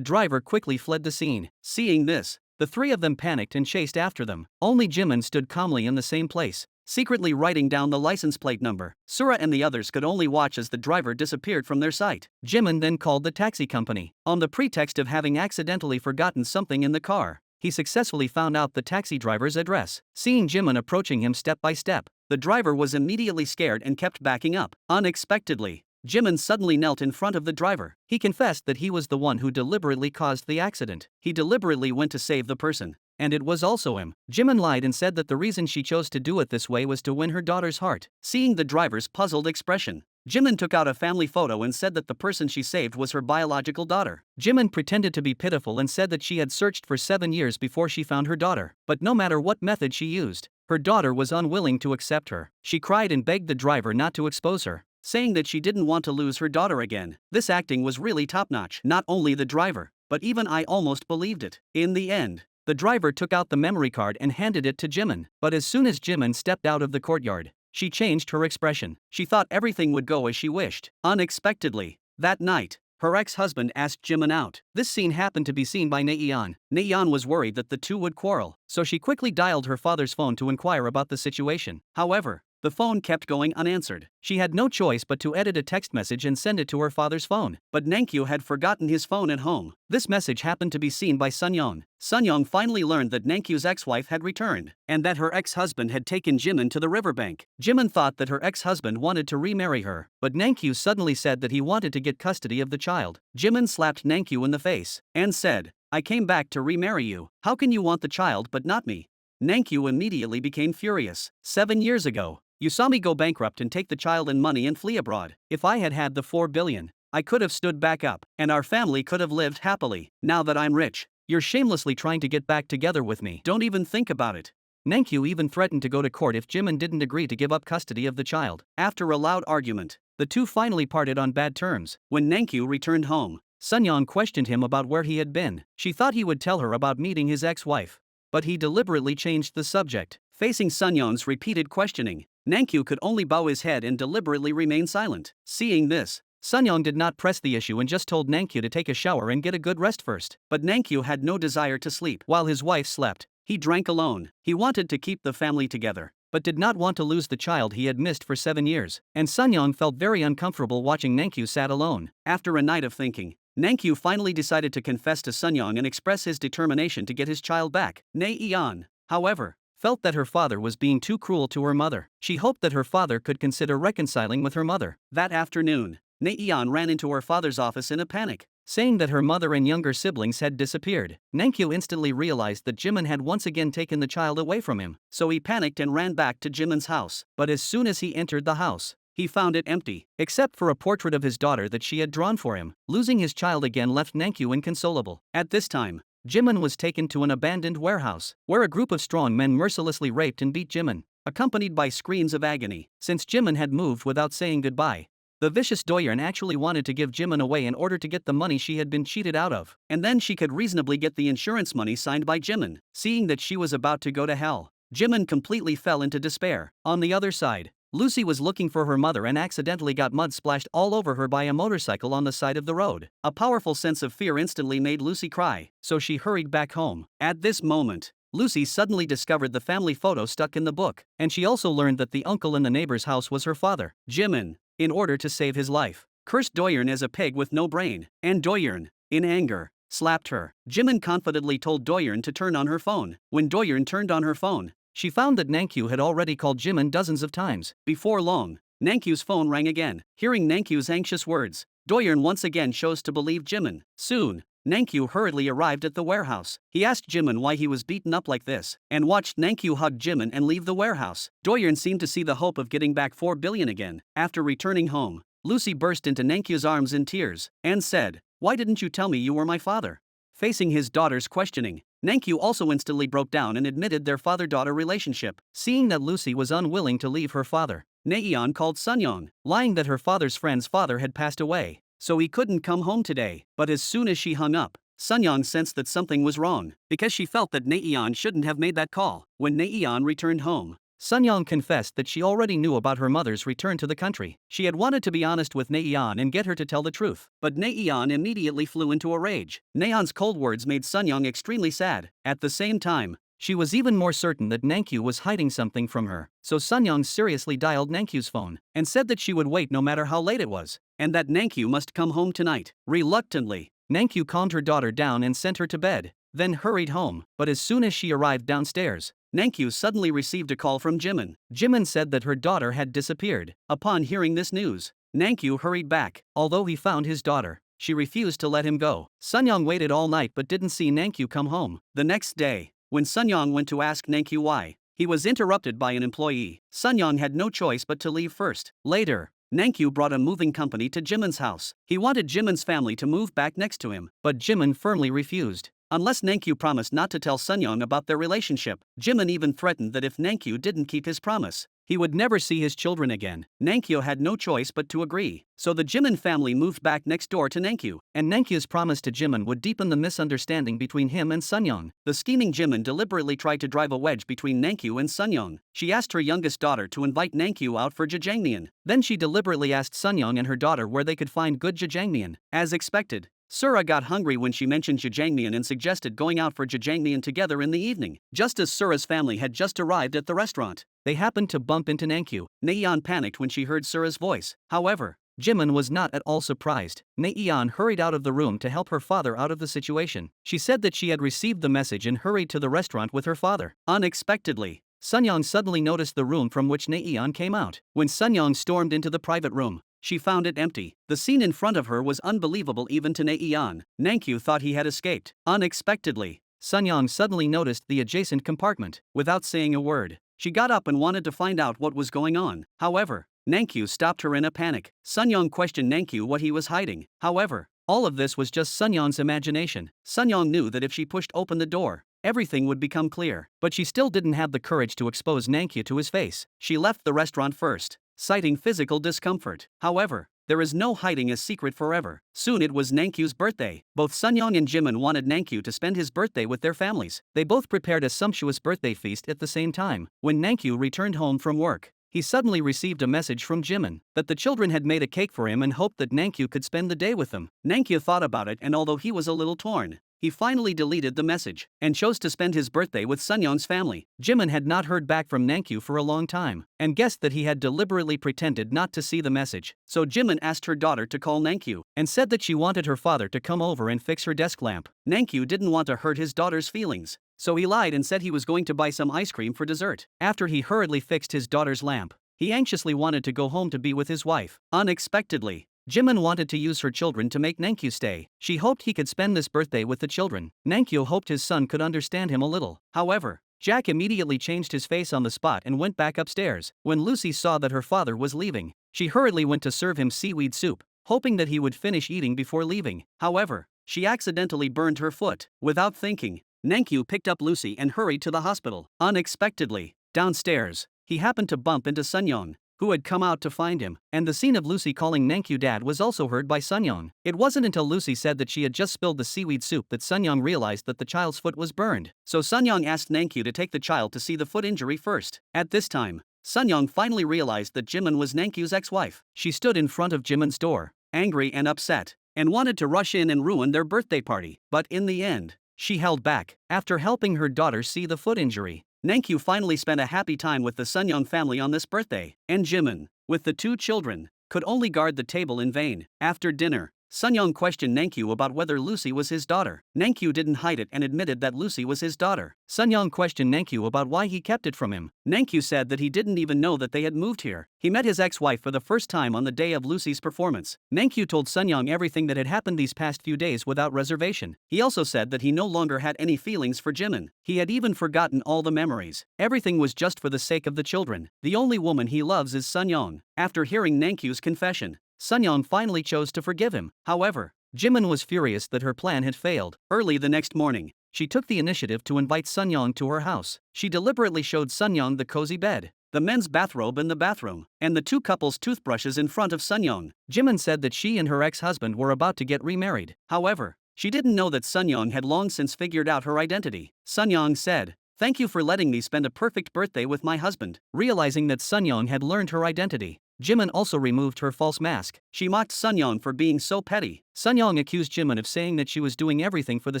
driver quickly fled the scene. Seeing this, the three of them panicked and chased after them. Only Jimin stood calmly in the same place, secretly writing down the license plate number. Sura and the others could only watch as the driver disappeared from their sight. Jimin then called the taxi company. On the pretext of having accidentally forgotten something in the car, he successfully found out the taxi driver's address. Seeing Jimin approaching him step by step, the driver was immediately scared and kept backing up. Unexpectedly, Jimin suddenly knelt in front of the driver. He confessed that he was the one who deliberately caused the accident. He deliberately went to save the person, and it was also him. Jimin lied and said that the reason she chose to do it this way was to win her daughter's heart. Seeing the driver's puzzled expression, Jimin took out a family photo and said that the person she saved was her biological daughter. Jimin pretended to be pitiful and said that she had searched for 7 years before she found her daughter. But no matter what method she used, her daughter was unwilling to accept her. She cried and begged the driver not to expose her, saying that she didn't want to lose her daughter again. This acting was really top-notch. Not only the driver, but even I almost believed it. In the end, the driver took out the memory card and handed it to Jimin. But as soon as Jimin stepped out of the courtyard, she changed her expression. She thought everything would go as she wished. Unexpectedly, that night, her ex-husband asked Jimin out. This scene happened to be seen by Naeon. Naeon was worried that the two would quarrel, so she quickly dialed her father's phone to inquire about the situation. However, the phone kept going unanswered. She had no choice but to edit a text message and send it to her father's phone. But Nankyu had forgotten his phone at home. This message happened to be seen by Sunyoung. Sunyoung finally learned that Nankyu's ex-wife had returned, and that her ex-husband had taken Jimin to the riverbank. Jimin thought that her ex-husband wanted to remarry her, but Nankyu suddenly said that he wanted to get custody of the child. Jimin slapped Nankyu in the face, and said, "I came back to remarry you. How can you want the child but not me?" Nankyu immediately became furious. 7 years ago, you saw me go bankrupt and take the child and money and flee abroad. If I had had the 4 billion, I could have stood back up, and our family could have lived happily. Now that I'm rich, you're shamelessly trying to get back together with me. Don't even think about it. Nankyu even threatened to go to court if Jimin didn't agree to give up custody of the child. After a loud argument, the two finally parted on bad terms. When Nankyu returned home, Sunyoung questioned him about where he had been. She thought he would tell her about meeting his ex-wife, but he deliberately changed the subject. Facing Sunyoung's repeated questioning, Nankyu could only bow his head and deliberately remain silent. Seeing this, Sunyoung did not press the issue and just told Nankyu to take a shower and get a good rest first. But Nankyu had no desire to sleep. While his wife slept, he drank alone. He wanted to keep the family together. but did not want to lose the child he had missed for 7 years, and Sunyong felt very uncomfortable watching Nankyu sat alone. After a night of thinking, Nankyu finally decided to confess to Sunyong and express his determination to get his child back. Naeon, however, felt that her father was being too cruel to her mother. She hoped that her father could consider reconciling with her mother. That afternoon, Naeon ran into her father's office in a panic, saying that her mother and younger siblings had disappeared. Nankyu instantly realized that Jimin had once again taken the child away from him, so he panicked and ran back to Jimin's house. But as soon as he entered the house, he found it empty, except for a portrait of his daughter that she had drawn for him. Losing his child again left Nankyu inconsolable. At this time, Jimin was taken to an abandoned warehouse, where a group of strong men mercilessly raped and beat Jimin, accompanied by screams of agony. Since Jimin had moved without saying goodbye, the vicious Doyeon actually wanted to give Jimin away in order to get the money she had been cheated out of, and then she could reasonably get the insurance money signed by Jimin. Seeing that she was about to go to hell, Jimin completely fell into despair. On the other side, Lucy was looking for her mother and accidentally got mud splashed all over her by a motorcycle on the side of the road. A powerful sense of fear instantly made Lucy cry, so she hurried back home. At this moment, Lucy suddenly discovered the family photo stuck in the book, and she also learned that the uncle in the neighbor's house was her father. Jimin, in order to save his life, cursed Doyeon as a pig with no brain, and Doyeon, in anger, slapped her. Jimin confidently told Doyeon to turn on her phone. When Doyeon turned on her phone, she found that Nankyu had already called Jimin dozens of times. Before long, Nankyu's phone rang again. Hearing Nankyu's anxious words, Doyeon once again chose to believe Jimin. Soon, Nankyu hurriedly arrived at the warehouse. He asked Jimin why he was beaten up like this, and watched Nankyu hug Jimin and leave the warehouse. Doyeon seemed to see the hope of getting back 4 billion again. After returning home, Lucy burst into Nankyu's arms in tears, and said, "Why didn't you tell me you were my father?" Facing his daughter's questioning, Nankyu also instantly broke down and admitted their father-daughter relationship. Seeing that Lucy was unwilling to leave her father, Naeon called Sunyong, lying that her father's friend's father had passed away, so he couldn't come home today. But as soon as she hung up, Sunyong sensed that something was wrong, because she felt that Naeon shouldn't have made that call. When Naeon returned home, Sunyong confessed that she already knew about her mother's return to the country. She had wanted to be honest with Naeon and get her to tell the truth, but Naeon immediately flew into a rage. Naeon's cold words made Sunyong extremely sad. At the same time, she was even more certain that Nankyu was hiding something from her, so Sunyong seriously dialed Nankyu's phone and said that she would wait no matter how late it was, and that Nankyu must come home tonight. Reluctantly, Nankyu calmed her daughter down and sent her to bed, then hurried home. But as soon as she arrived downstairs, Nankyu suddenly received a call from Jimin. Jimin said that her daughter had disappeared. Upon hearing this news, Nankyu hurried back. Although he found his daughter, she refused to let him go. Sunyong waited all night but didn't see Nankyu come home. The next day, when Sunyong went to ask Nankyu why, he was interrupted by an employee. Sunyong had no choice but to leave first. Later, Nankyu brought a moving company to Jimin's house. He wanted Jimin's family to move back next to him, but Jimin firmly refused, unless Nankyu promised not to tell Sunyong about their relationship. Jimin even threatened that if Nankyu didn't keep his promise, he would never see his children again. Nankyu had no choice but to agree, so the Jimin family moved back next door to Nankyu, and Nankyu's promise to Jimin would deepen the misunderstanding between him and Sunyong. The scheming Jimin deliberately tried to drive a wedge between Nankyu and Sunyong. She asked her youngest daughter to invite Nankyu out for jjajangmyeon. Then she deliberately asked Sunyong and her daughter where they could find good jjajangmyeon. As expected, Sura got hungry when she mentioned jjajangmyeon and suggested going out for jjajangmyeon together in the evening. Just as Sura's family had just arrived at the restaurant, they happened to bump into Nankyu. Naeon panicked when she heard Sura's voice. However, Jimin was not at all surprised. Naeon hurried out of the room to help her father out of the situation. She said that she had received the message and hurried to the restaurant with her father. Unexpectedly, Sunyong suddenly noticed the room from which Naeon came out. When Sunyong stormed into the private room, she found it empty. The scene in front of her was unbelievable even to Naeon. Nankyu thought he had escaped. Unexpectedly, Sunyong suddenly noticed the adjacent compartment. Without saying a word, she got up and wanted to find out what was going on. However, Nankyu stopped her in a panic. Sunyong questioned Nankyu what he was hiding. However, all of this was just Sunyong's imagination. Sunyong knew that if she pushed open the door, everything would become clear. But she still didn't have the courage to expose Nankyu to his face. She left the restaurant first, citing physical discomfort. However, there is no hiding a secret forever. Soon it was Nankyu's birthday. Both Sunyong and Jimin wanted Nankyu to spend his birthday with their families. They both prepared a sumptuous birthday feast at the same time. When Nankyu returned home from work, he suddenly received a message from Jimin that the children had made a cake for him and hoped that Nankyu could spend the day with them. Nankyu thought about it, and although he was a little torn, he finally deleted the message and chose to spend his birthday with Sunyoung's family. Jimin had not heard back from Nankyu for a long time and guessed that he had deliberately pretended not to see the message. So Jimin asked her daughter to call Nankyu and said that she wanted her father to come over and fix her desk lamp. Nankyu didn't want to hurt his daughter's feelings, so he lied and said he was going to buy some ice cream for dessert. After he hurriedly fixed his daughter's lamp, he anxiously wanted to go home to be with his wife. Unexpectedly, Jimin wanted to use her children to make Nankyu stay. She hoped he could spend this birthday with the children. Nankyu hoped his son could understand him a little. However, Jack immediately changed his face on the spot and went back upstairs. When Lucy saw that her father was leaving, she hurriedly went to serve him seaweed soup, hoping that he would finish eating before leaving. However, she accidentally burned her foot. Without thinking, Nankyu picked up Lucy and hurried to the hospital. Unexpectedly, downstairs, he happened to bump into Sunyoung, who had come out to find him, and the scene of Lucy calling Nankyu dad was also heard by Sunyoung. It wasn't until Lucy said that she had just spilled the seaweed soup that Sunyoung realized that the child's foot was burned. So Sunyoung asked Nankyu to take the child to see the foot injury first. At this time, Sunyoung finally realized that Jimin was Nankyu's ex-wife. She stood in front of Jimin's door, angry and upset, and wanted to rush in and ruin their birthday party. But in the end, she held back. After helping her daughter see the foot injury, Nankyu finally spent a happy time with the Sunyoung family on this birthday, and Jimin, with the two children, could only guard the table in vain. After dinner, Sunyoung questioned Nankyu about whether Lucy was his daughter. Nankyu didn't hide it and admitted that Lucy was his daughter. Sunyoung questioned Nankyu about why he kept it from him. Nankyu said that he didn't even know that they had moved here. He met his ex-wife for the first time on the day of Lucy's performance. Nankyu told Sunyoung everything that had happened these past few days without reservation. He also said that he no longer had any feelings for Jimin. He had even forgotten all the memories. Everything was just for the sake of the children. The only woman he loves is Sunyoung. After hearing Nankyu's confession, Sunyoung finally chose to forgive him. However, Jimin was furious that her plan had failed. Early the next morning, she took the initiative to invite Sunyoung to her house. She deliberately showed Sunyoung the cozy bed, the men's bathrobe in the bathroom, and the two couples' toothbrushes in front of Sunyoung. Jimin said that she and her ex-husband were about to get remarried. However, she didn't know that Sunyoung had long since figured out her identity. Sunyoung said, "Thank you for letting me spend a perfect birthday with my husband." Realizing that Sunyoung had learned her identity, Jimin also removed her false mask. She mocked Sunyoung for being so petty. Sunyoung accused Jimin of saying that she was doing everything for the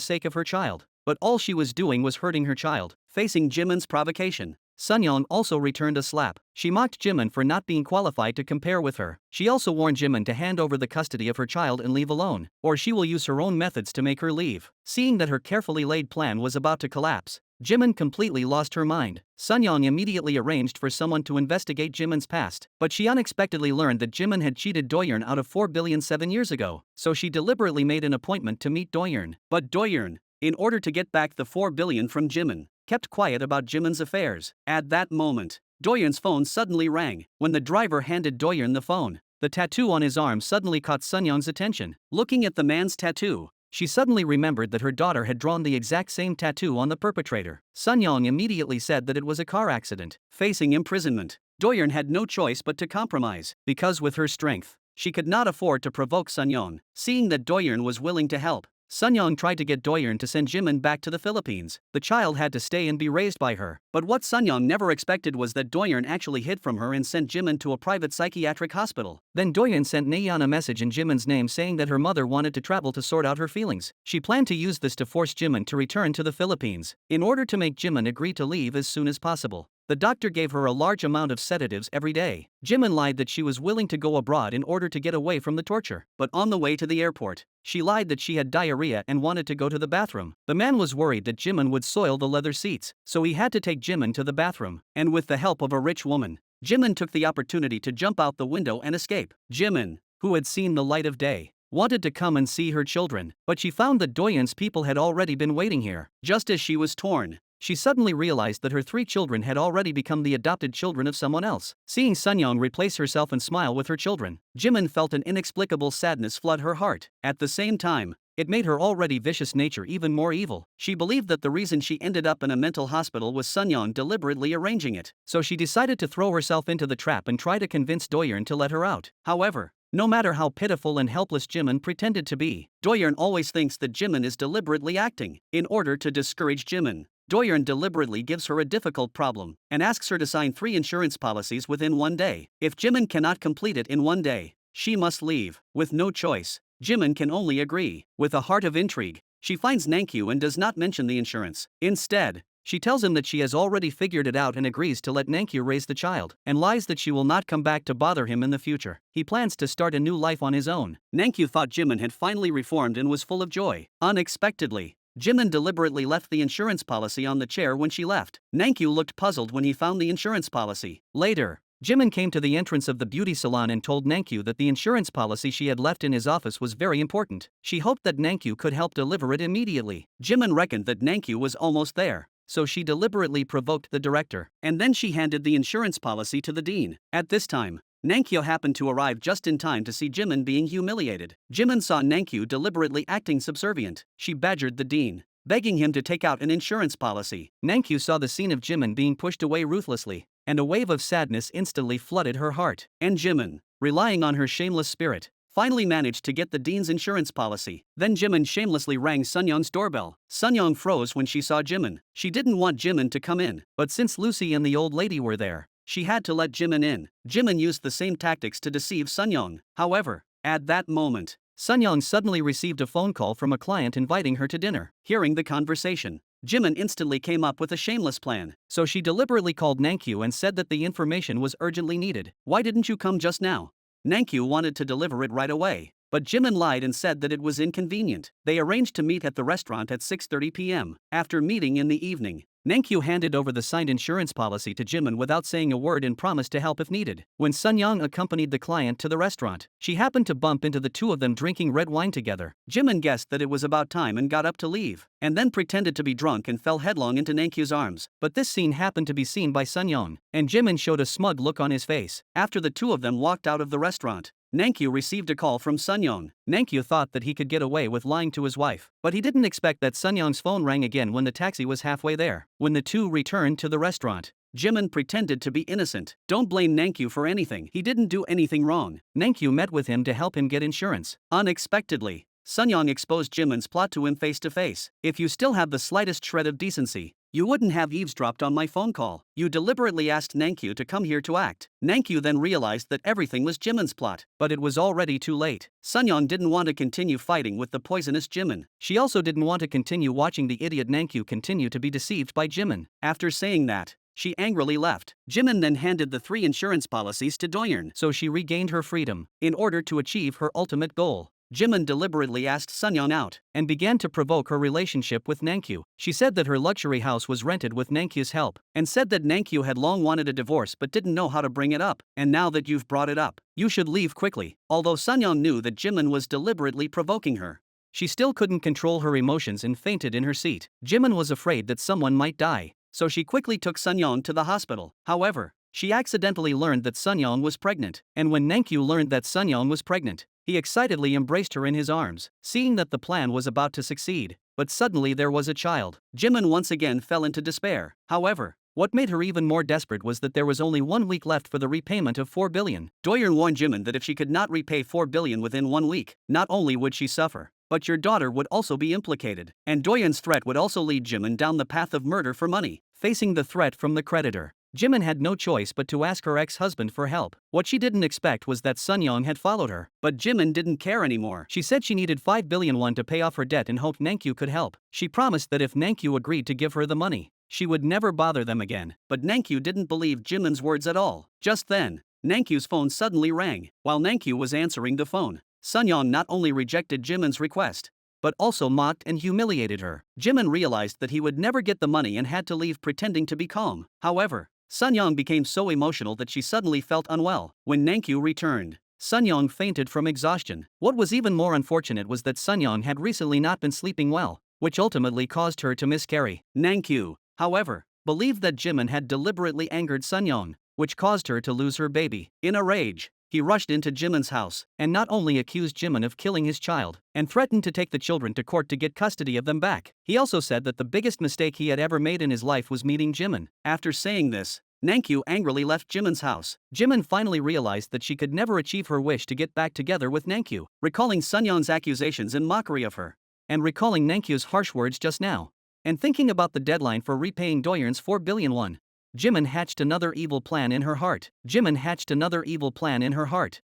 sake of her child, but all she was doing was hurting her child. Facing Jimin's provocation, Sunyoung also returned a slap. She mocked Jimin for not being qualified to compare with her. She also warned Jimin to hand over the custody of her child and leave alone, or she will use her own methods to make her leave. Seeing that her carefully laid plan was about to collapse, Jimin completely lost her mind. Sunyoung immediately arranged for someone to investigate Jimin's past, but she unexpectedly learned that Jimin had cheated Doyeon out of 4 billion 7 years ago, so she deliberately made an appointment to meet Doyeon. But Doyeon, in order to get back the 4 billion from Jimin, kept quiet about Jimin's affairs. At that moment, Doyeon's phone suddenly rang. When the driver handed Doyeon the phone, the tattoo on his arm suddenly caught Sunyoung's attention. Looking at the man's tattoo, she suddenly remembered that her daughter had drawn the exact same tattoo on the perpetrator. Sunyoung immediately said that it was a car accident. Facing imprisonment, Doyeon had no choice but to compromise, because with her strength, she could not afford to provoke Sunyoung. Seeing that Doyeon was willing to help, Sunyoung tried to get Doyeon to send Jimin back to the Philippines. The child had to stay and be raised by her. But what Sunyoung never expected was that Doyeon actually hid from her and sent Jimin to a private psychiatric hospital. Then Doyeon sent Nayeon a message in Jimin's name saying that her mother wanted to travel to sort out her feelings. She planned to use this to force Jimin to return to the Philippines, in order to make Jimin agree to leave as soon as possible. The doctor gave her a large amount of sedatives every day. Jimin lied that she was willing to go abroad in order to get away from the torture. But on the way to the airport, she lied that she had diarrhea and wanted to go to the bathroom. The man was worried that Jimin would soil the leather seats, so he had to take Jimin to the bathroom. And with the help of a rich woman, Jimin took the opportunity to jump out the window and escape. Jimin, who had seen the light of day, wanted to come and see her children, but she found that Doyeon's people had already been waiting here. Just as she was torn, she suddenly realized that her 3 children had already become the adopted children of someone else. Seeing Sunyoung replace herself and smile with her children, Jimin felt an inexplicable sadness flood her heart. At the same time, it made her already vicious nature even more evil. She believed that the reason she ended up in a mental hospital was Sunyoung deliberately arranging it, so she decided to throw herself into the trap and try to convince Doyeon to let her out. However, no matter how pitiful and helpless Jimin pretended to be, Doyeon always thinks that Jimin is deliberately acting. In order to discourage Jimin, Doyeon deliberately gives her a difficult problem and asks her to sign 3 insurance policies within 1 day. If Jimin cannot complete it in 1 day, she must leave. With no choice, Jimin can only agree. With a heart of intrigue, She finds Nankyu and does not mention the insurance. Instead, she tells him that she has already figured it out and agrees to let Nankyu raise the child, and lies that she will not come back to bother him in the future. He plans to start a new life on his own. Nankyu thought Jimin had finally reformed and was full of joy. Unexpectedly, Jimin deliberately left the insurance policy on the chair when she left. Nankyu looked puzzled when he found the insurance policy. Later, Jimin came to the entrance of the beauty salon and told Nankyu that the insurance policy she had left in his office was very important. She hoped that Nankyu could help deliver it immediately. Jimin reckoned that Nankyu was almost there, so she deliberately provoked the director, and then she handed the insurance policy to the dean. At this time, Nankyu happened to arrive just in time to see Jimin being humiliated. Jimin saw Nankyu deliberately acting subservient. She badgered the dean, begging him to take out an insurance policy. Nankyu saw the scene of Jimin being pushed away ruthlessly, and a wave of sadness instantly flooded her heart. And Jimin, relying on her shameless spirit, finally managed to get the dean's insurance policy. Then Jimin shamelessly rang Sunyoung's doorbell. Sunyoung froze when she saw Jimin. She didn't want Jimin to come in, but since Lucy and the old lady were there, she had to let Jimin in. Jimin used the same tactics to deceive Sunyoung. However, at that moment, Sunyoung suddenly received a phone call from a client inviting her to dinner. Hearing the conversation, Jimin instantly came up with a shameless plan. So she deliberately called Nankyu and said that the information was urgently needed. "Why didn't you come just now?" Nankyu wanted to deliver it right away, but Jimin lied and said that it was inconvenient. They arranged to meet at the restaurant at 6:30 p.m. After meeting in the evening, Nankyu handed over the signed insurance policy to Jimin without saying a word and promised to help if needed. When Sunyoung accompanied the client to the restaurant, she happened to bump into the two of them drinking red wine together. Jimin guessed that it was about time and got up to leave, and then pretended to be drunk and fell headlong into Nankyu's arms. But this scene happened to be seen by Sunyoung, and Jimin showed a smug look on his face. After the two of them walked out of the restaurant, Nankyu received a call from Sunyoung. Nankyu thought that he could get away with lying to his wife, but he didn't expect that Sunyoung's phone rang again when the taxi was halfway there. When the two returned to the restaurant, Jimin pretended to be innocent. "Don't blame Nankyu for anything. He didn't do anything wrong." Nankyu met with him to help him get insurance. Unexpectedly, Sunyoung exposed Jimin's plot to him face to face. "If you still have the slightest shred of decency, you wouldn't have eavesdropped on my phone call. You deliberately asked Nankyu to come here to act." Nankyu then realized that everything was Jimin's plot, but it was already too late. Sunyoung didn't want to continue fighting with the poisonous Jimin. She also didn't want to continue watching the idiot Nankyu continue to be deceived by Jimin. After saying that, she angrily left. Jimin then handed the 3 insurance policies to Doyeon, so she regained her freedom. In order to achieve her ultimate goal, Jimin deliberately asked Sunyoung out, and began to provoke her relationship with Nankyu. She said that her luxury house was rented with Nankyu's help, and said that Nankyu had long wanted a divorce but didn't know how to bring it up. "And now that you've brought it up, you should leave quickly." Although Sunyoung knew that Jimin was deliberately provoking her, she still couldn't control her emotions and fainted in her seat. Jimin was afraid that someone might die, so she quickly took Sunyoung to the hospital. However, she accidentally learned that Sunyoung was pregnant, and when Nankyu learned that Sunyoung was pregnant, he excitedly embraced her in his arms, seeing that the plan was about to succeed. But suddenly there was a child. Jimin once again fell into despair. However, what made her even more desperate was that there was only 1 week left for the repayment of 4 billion. Doyeon warned Jimin that if she could not repay 4 billion within 1 week, not only would she suffer, but your daughter would also be implicated. And Doyeon's threat would also lead Jimin down the path of murder for money. Facing the threat from the creditor, Jimin had no choice but to ask her ex-husband for help. What she didn't expect was that Sunyoung had followed her. But Jimin didn't care anymore. She said she needed 5 billion won to pay off her debt and hoped Nankyu could help. She promised that if Nankyu agreed to give her the money, she would never bother them again. But Nankyu didn't believe Jimin's words at all. Just then, Nankyu's phone suddenly rang. While Nankyu was answering the phone, Sunyoung not only rejected Jimin's request, but also mocked and humiliated her. Jimin realized that he would never get the money and had to leave pretending to be calm. However, Sunyoung became so emotional that she suddenly felt unwell. When Nankyu returned, Sunyoung fainted from exhaustion. What was even more unfortunate was that Sunyoung had recently not been sleeping well, which ultimately caused her to miscarry. Nankyu, however, believed that Jimin had deliberately angered Sunyoung, which caused her to lose her baby. In a rage, he rushed into Jimin's house, and not only accused Jimin of killing his child, and threatened to take the children to court to get custody of them back. He also said that the biggest mistake he had ever made in his life was meeting Jimin. After saying this, Nankyu angrily left Jimin's house. Jimin finally realized that she could never achieve her wish to get back together with Nankyu, recalling Sunyoung's accusations and mockery of her, and recalling Nankyu's harsh words just now, and thinking about the deadline for repaying Doyeon's 4 billion won. Jimin hatched another evil plan in her heart.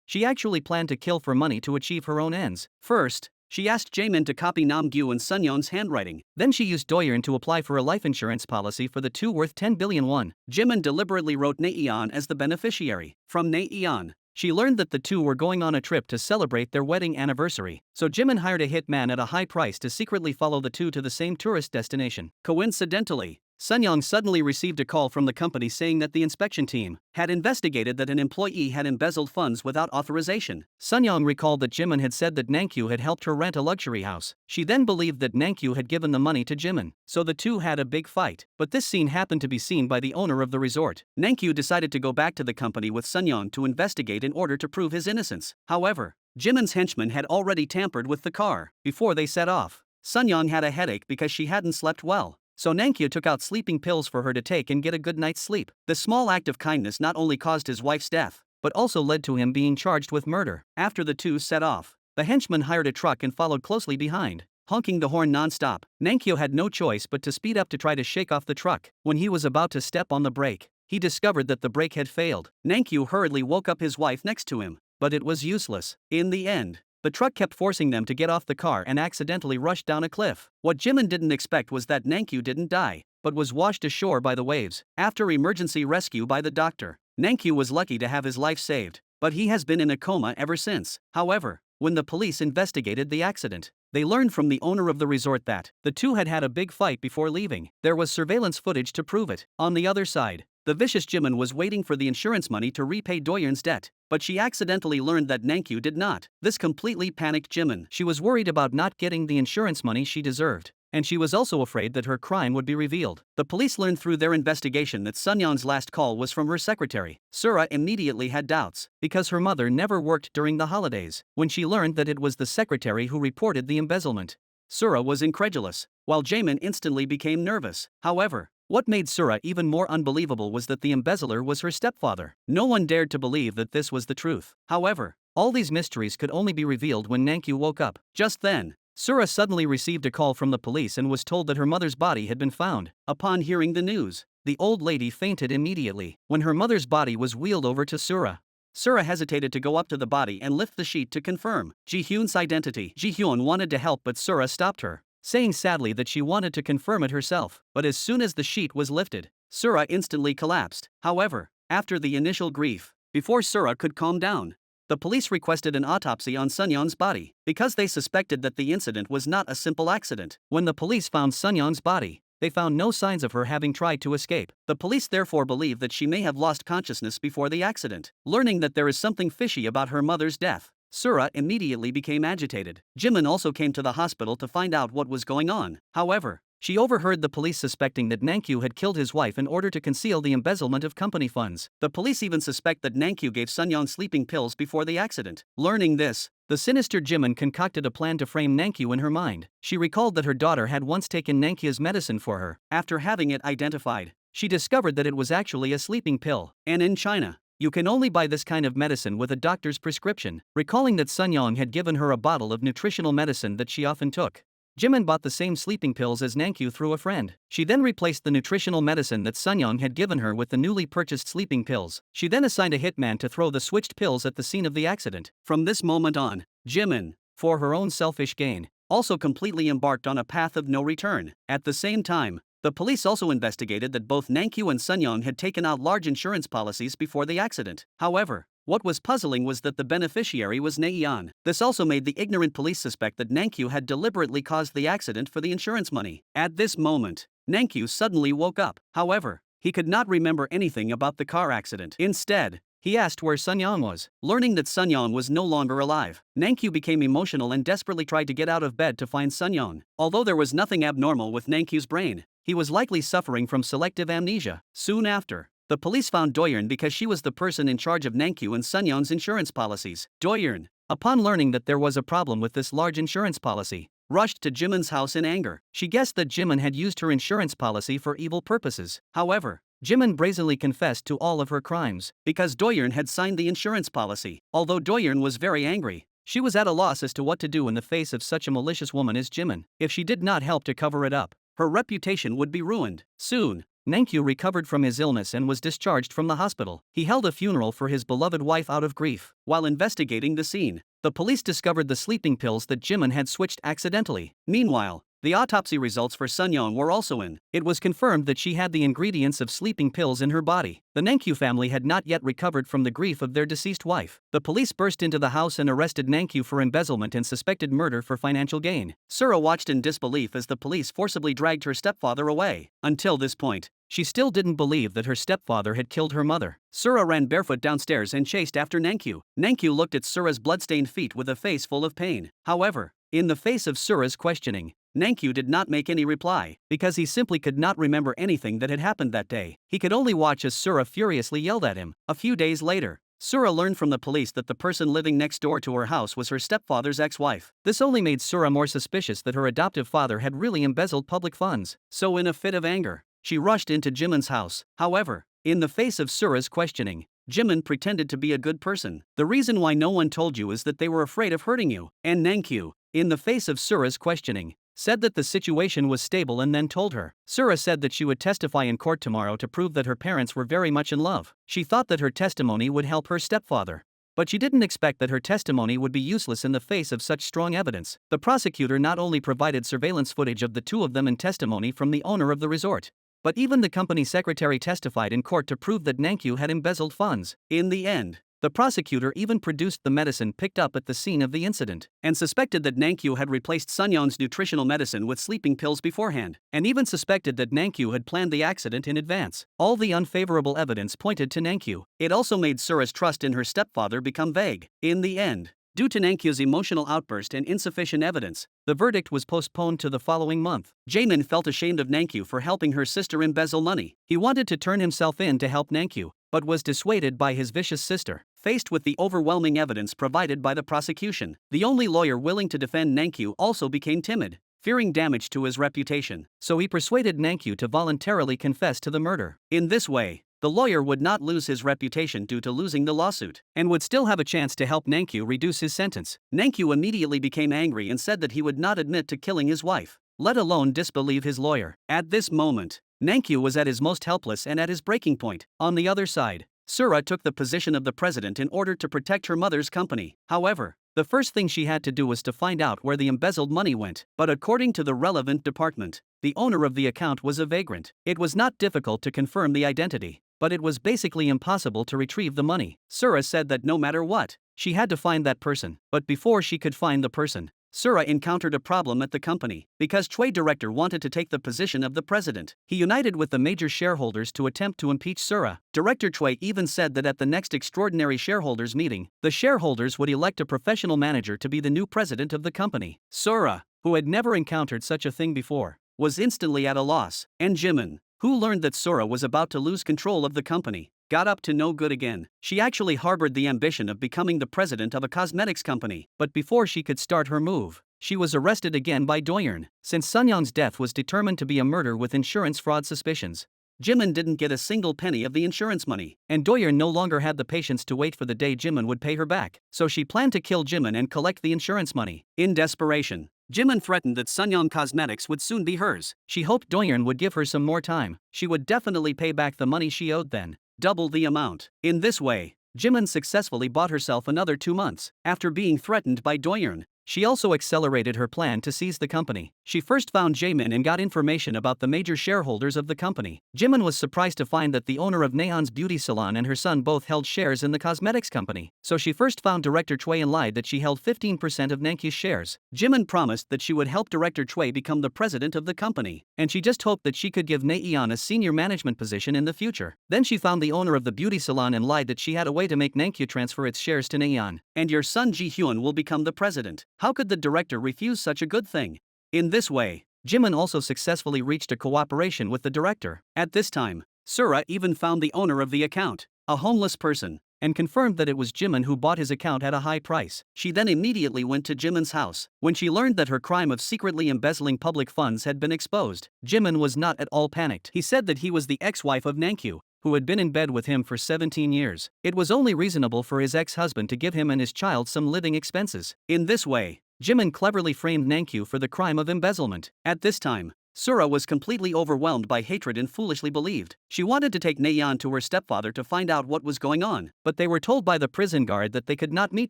She actually planned to kill for money to achieve her own ends. First, She asked Jaemin to copy Namgyu and Sunyeon's handwriting. Then she used Doyeon to apply for a life insurance policy for the two worth 10 billion won. Jaemin deliberately wrote Naeon as the beneficiary. From Naeon, she learned that the two were going on a trip to celebrate their wedding anniversary, so Jimin hired a hitman at a high price to secretly follow the two to the same tourist destination. Coincidentally, Sunyoung suddenly received a call from the company saying that the inspection team had investigated that an employee had embezzled funds without authorization. Sunyoung recalled that Jimin had said that Nankyu had helped her rent a luxury house. She then believed that Nankyu had given the money to Jimin, so the two had a big fight. But this scene happened to be seen by the owner of the resort. Nankyu decided to go back to the company with Sunyoung to investigate in order to prove his innocence. However, Jimin's henchmen had already tampered with the car before they set off. Sunyoung had a headache because she hadn't slept well. So Nankyu took out sleeping pills for her to take and get a good night's sleep. The small act of kindness not only caused his wife's death, but also led to him being charged with murder. After the two set off, the henchman hired a truck and followed closely behind, honking the horn non-stop. Nankyu had no choice but to speed up to try to shake off the truck. When he was about to step on the brake, he discovered that the brake had failed. Nankyu hurriedly woke up his wife next to him, but it was useless. In the end, the truck kept forcing them to get off the car and accidentally rushed down a cliff. What Jimin didn't expect was that Nankyu didn't die, but was washed ashore by the waves. After emergency rescue by the doctor, Nankyu was lucky to have his life saved, but he has been in a coma ever since. However, when the police investigated the accident, they learned from the owner of the resort that the two had had a big fight before leaving. There was surveillance footage to prove it. On the other side, the vicious Jimin was waiting for the insurance money to repay Doyeon's debt, but she accidentally learned that Nankyu did not. This completely panicked Jimin. She was worried about not getting the insurance money she deserved, and she was also afraid that her crime would be revealed. The police learned through their investigation that Sunyeon's last call was from her secretary. Sura immediately had doubts, because her mother never worked during the holidays. When she learned that it was the secretary who reported the embezzlement, Sura was incredulous, while Jaemin instantly became nervous. However, what made Sura even more unbelievable was that the embezzler was her stepfather. No one dared to believe that this was the truth. However, all these mysteries could only be revealed when Nankyu woke up. Just then, Sura suddenly received a call from the police and was told that her mother's body had been found. Upon hearing the news, the old lady fainted immediately. When her mother's body was wheeled over to Sura, Sura hesitated to go up to the body and lift the sheet to confirm Ji-hyun's identity. Ji-hyun wanted to help, but Sura stopped her, saying sadly that she wanted to confirm it herself. But as soon as the sheet was lifted, Sura instantly collapsed. However, after the initial grief, before Sura could calm down, the police requested an autopsy on Sunyeon's body, because they suspected that the incident was not a simple accident. When the police found Sunyeon's body, they found no signs of her having tried to escape. The police therefore believe that she may have lost consciousness before the accident. Learning that there is something fishy about her mother's death, Sura immediately became agitated. Jimin also came to the hospital to find out what was going on. However, she overheard the police suspecting that Nankyu had killed his wife in order to conceal the embezzlement of company funds. The police even suspect that Nankyu gave Sunyeon sleeping pills before the accident. Learning this, the sinister Jimin concocted a plan to frame Nankyu in her mind. She recalled that her daughter had once taken Nankyu's medicine for her. After having it identified, she discovered that it was actually a sleeping pill. And in China, you can only buy this kind of medicine with a doctor's prescription. Recalling that Sunyeon had given her a bottle of nutritional medicine that she often took, Jimin bought the same sleeping pills as Nankyu through a friend. She then replaced the nutritional medicine that Sunyeon had given her with the newly purchased sleeping pills. She then assigned a hitman to throw the switched pills at the scene of the accident. From this moment on, Jimin, for her own selfish gain, also completely embarked on a path of no return. At the same time, the police also investigated that both Nankyu and Sunyeon had taken out large insurance policies before the accident. However, what was puzzling was that the beneficiary was Naeon. This also made the ignorant police suspect that Nankyu had deliberately caused the accident for the insurance money. At this moment, Nankyu suddenly woke up. However, he could not remember anything about the car accident. Instead, he asked where Sunyeon was. Learning that Sunyeon was no longer alive, Nankyu became emotional and desperately tried to get out of bed to find Sunyeon. Although there was nothing abnormal with Nankyu's brain, he was likely suffering from selective amnesia. Soon after, the police found Doyeon because she was the person in charge of Nankyu and Sunyeon's insurance policies. Doyeon, upon learning that there was a problem with this large insurance policy, rushed to Jimin's house in anger. She guessed that Jimin had used her insurance policy for evil purposes. However, Jimin brazenly confessed to all of her crimes, because Doyeon had signed the insurance policy. Although Doyeon was very angry, she was at a loss as to what to do in the face of such a malicious woman as Jimin. If she did not help to cover it up, her reputation would be ruined. Soon, Nankyu recovered from his illness and was discharged from the hospital. He held a funeral for his beloved wife out of grief. While investigating the scene, the police discovered the sleeping pills that Jimin had switched accidentally. Meanwhile, the autopsy results for Sunyeon were also in. It was confirmed that she had the ingredients of sleeping pills in her body. The Nankyu family had not yet recovered from the grief of their deceased wife. The police burst into the house and arrested Nankyu for embezzlement and suspected murder for financial gain. Sura watched in disbelief as the police forcibly dragged her stepfather away. Until this point, she still didn't believe that her stepfather had killed her mother. Sura ran barefoot downstairs and chased after Nankyu. Nankyu looked at Sura's bloodstained feet with a face full of pain. However, in the face of Sura's questioning, Nankyu did not make any reply, because he simply could not remember anything that had happened that day. He could only watch as Sura furiously yelled at him. A few days later, Sura learned from the police that the person living next door to her house was her stepfather's ex-wife. This only made Sura more suspicious that her adoptive father had really embezzled public funds. So in a fit of anger, she rushed into Jimin's house. However, in the face of Sura's questioning, Jimin pretended to be a good person. The reason why no one told you is that they were afraid of hurting you. And Nankyu, in the face of Sura's questioning, said that the situation was stable and then told her. Sura said that she would testify in court tomorrow to prove that her parents were very much in love. She thought that her testimony would help her stepfather, but she didn't expect that her testimony would be useless in the face of such strong evidence. The prosecutor not only provided surveillance footage of the two of them and testimony from the owner of the resort, but even the company secretary testified in court to prove that Nankyu had embezzled funds. In the end, the prosecutor even produced the medicine picked up at the scene of the incident, and suspected that Nankyu had replaced Sunyeon's nutritional medicine with sleeping pills beforehand, and even suspected that Nankyu had planned the accident in advance. All the unfavorable evidence pointed to Nankyu. It also made Sura's trust in her stepfather become vague. In the end, due to Nankyu's emotional outburst and insufficient evidence, the verdict was postponed to the following month. Jaemin felt ashamed of Nankyu for helping her sister embezzle money. He wanted to turn himself in to help Nankyu, but was dissuaded by his vicious sister. Faced with the overwhelming evidence provided by the prosecution, the only lawyer willing to defend Nankyu also became timid, fearing damage to his reputation. So he persuaded Nankyu to voluntarily confess to the murder. In this way, the lawyer would not lose his reputation due to losing the lawsuit, and would still have a chance to help Nankyu reduce his sentence. Nankyu immediately became angry and said that he would not admit to killing his wife, let alone disbelieve his lawyer. At this moment, Nankyu was at his most helpless and at his breaking point. On the other side, Sura took the position of the president in order to protect her mother's company. However, the first thing she had to do was to find out where the embezzled money went. But according to the relevant department, the owner of the account was a vagrant. It was not difficult to confirm the identity, but it was basically impossible to retrieve the money. Sura said that no matter what, she had to find that person. But before she could find the person, Sura encountered a problem at the company, because Choi director wanted to take the position of the president. He united with the major shareholders to attempt to impeach Sura. Director Choi even said that at the next extraordinary shareholders meeting, the shareholders would elect a professional manager to be the new president of the company. Sura, who had never encountered such a thing before, was instantly at a loss, and Jimin, who learned that Sura was about to lose control of the company, got up to no good again. She actually harbored the ambition of becoming the president of a cosmetics company, but before she could start her move, she was arrested again by Doyeon. Since Sunyeon's death was determined to be a murder with insurance fraud suspicions, Jimin didn't get a single penny of the insurance money, and Doyeon no longer had the patience to wait for the day Jimin would pay her back, so she planned to kill Jimin and collect the insurance money. In desperation, Jimin threatened that Sunyeon Cosmetics would soon be hers. She hoped Doyeon would give her some more time. She would definitely pay back the money she owed then, double the amount. In this way, Jimin successfully bought herself another 2 months. After being threatened by Doyeon, she also accelerated her plan to seize the company. She first found Jaemin and got information about the major shareholders of the company. Jimin was surprised to find that the owner of Naeon's beauty salon and her son both held shares in the cosmetics company. So she first found Director Choi and lied that she held 15% of Nankyu's shares. Jimin promised that she would help Director Choi become the president of the company, and she just hoped that she could give Naeon a senior management position in the future. Then she found the owner of the beauty salon and lied that she had a way to make Nankyu transfer its shares to Naeon. And your son Ji-hyun will become the president. How could the director refuse such a good thing? In this way, Jimin also successfully reached a cooperation with the director. At this time, Sura even found the owner of the account, a homeless person, and confirmed that it was Jimin who bought his account at a high price. She then immediately went to Jimin's house. When she learned that her crime of secretly embezzling public funds had been exposed, Jimin was not at all panicked. He said that he was the ex-wife of Nankyu, who had been in bed with him for 17 years. It was only reasonable for his ex-husband to give him and his child some living expenses. In this way, Jimin cleverly framed Nankyu for the crime of embezzlement. At this time, Sura was completely overwhelmed by hatred and foolishly believed she wanted to take Naeon to her stepfather to find out what was going on, but they were told by the prison guard that they could not meet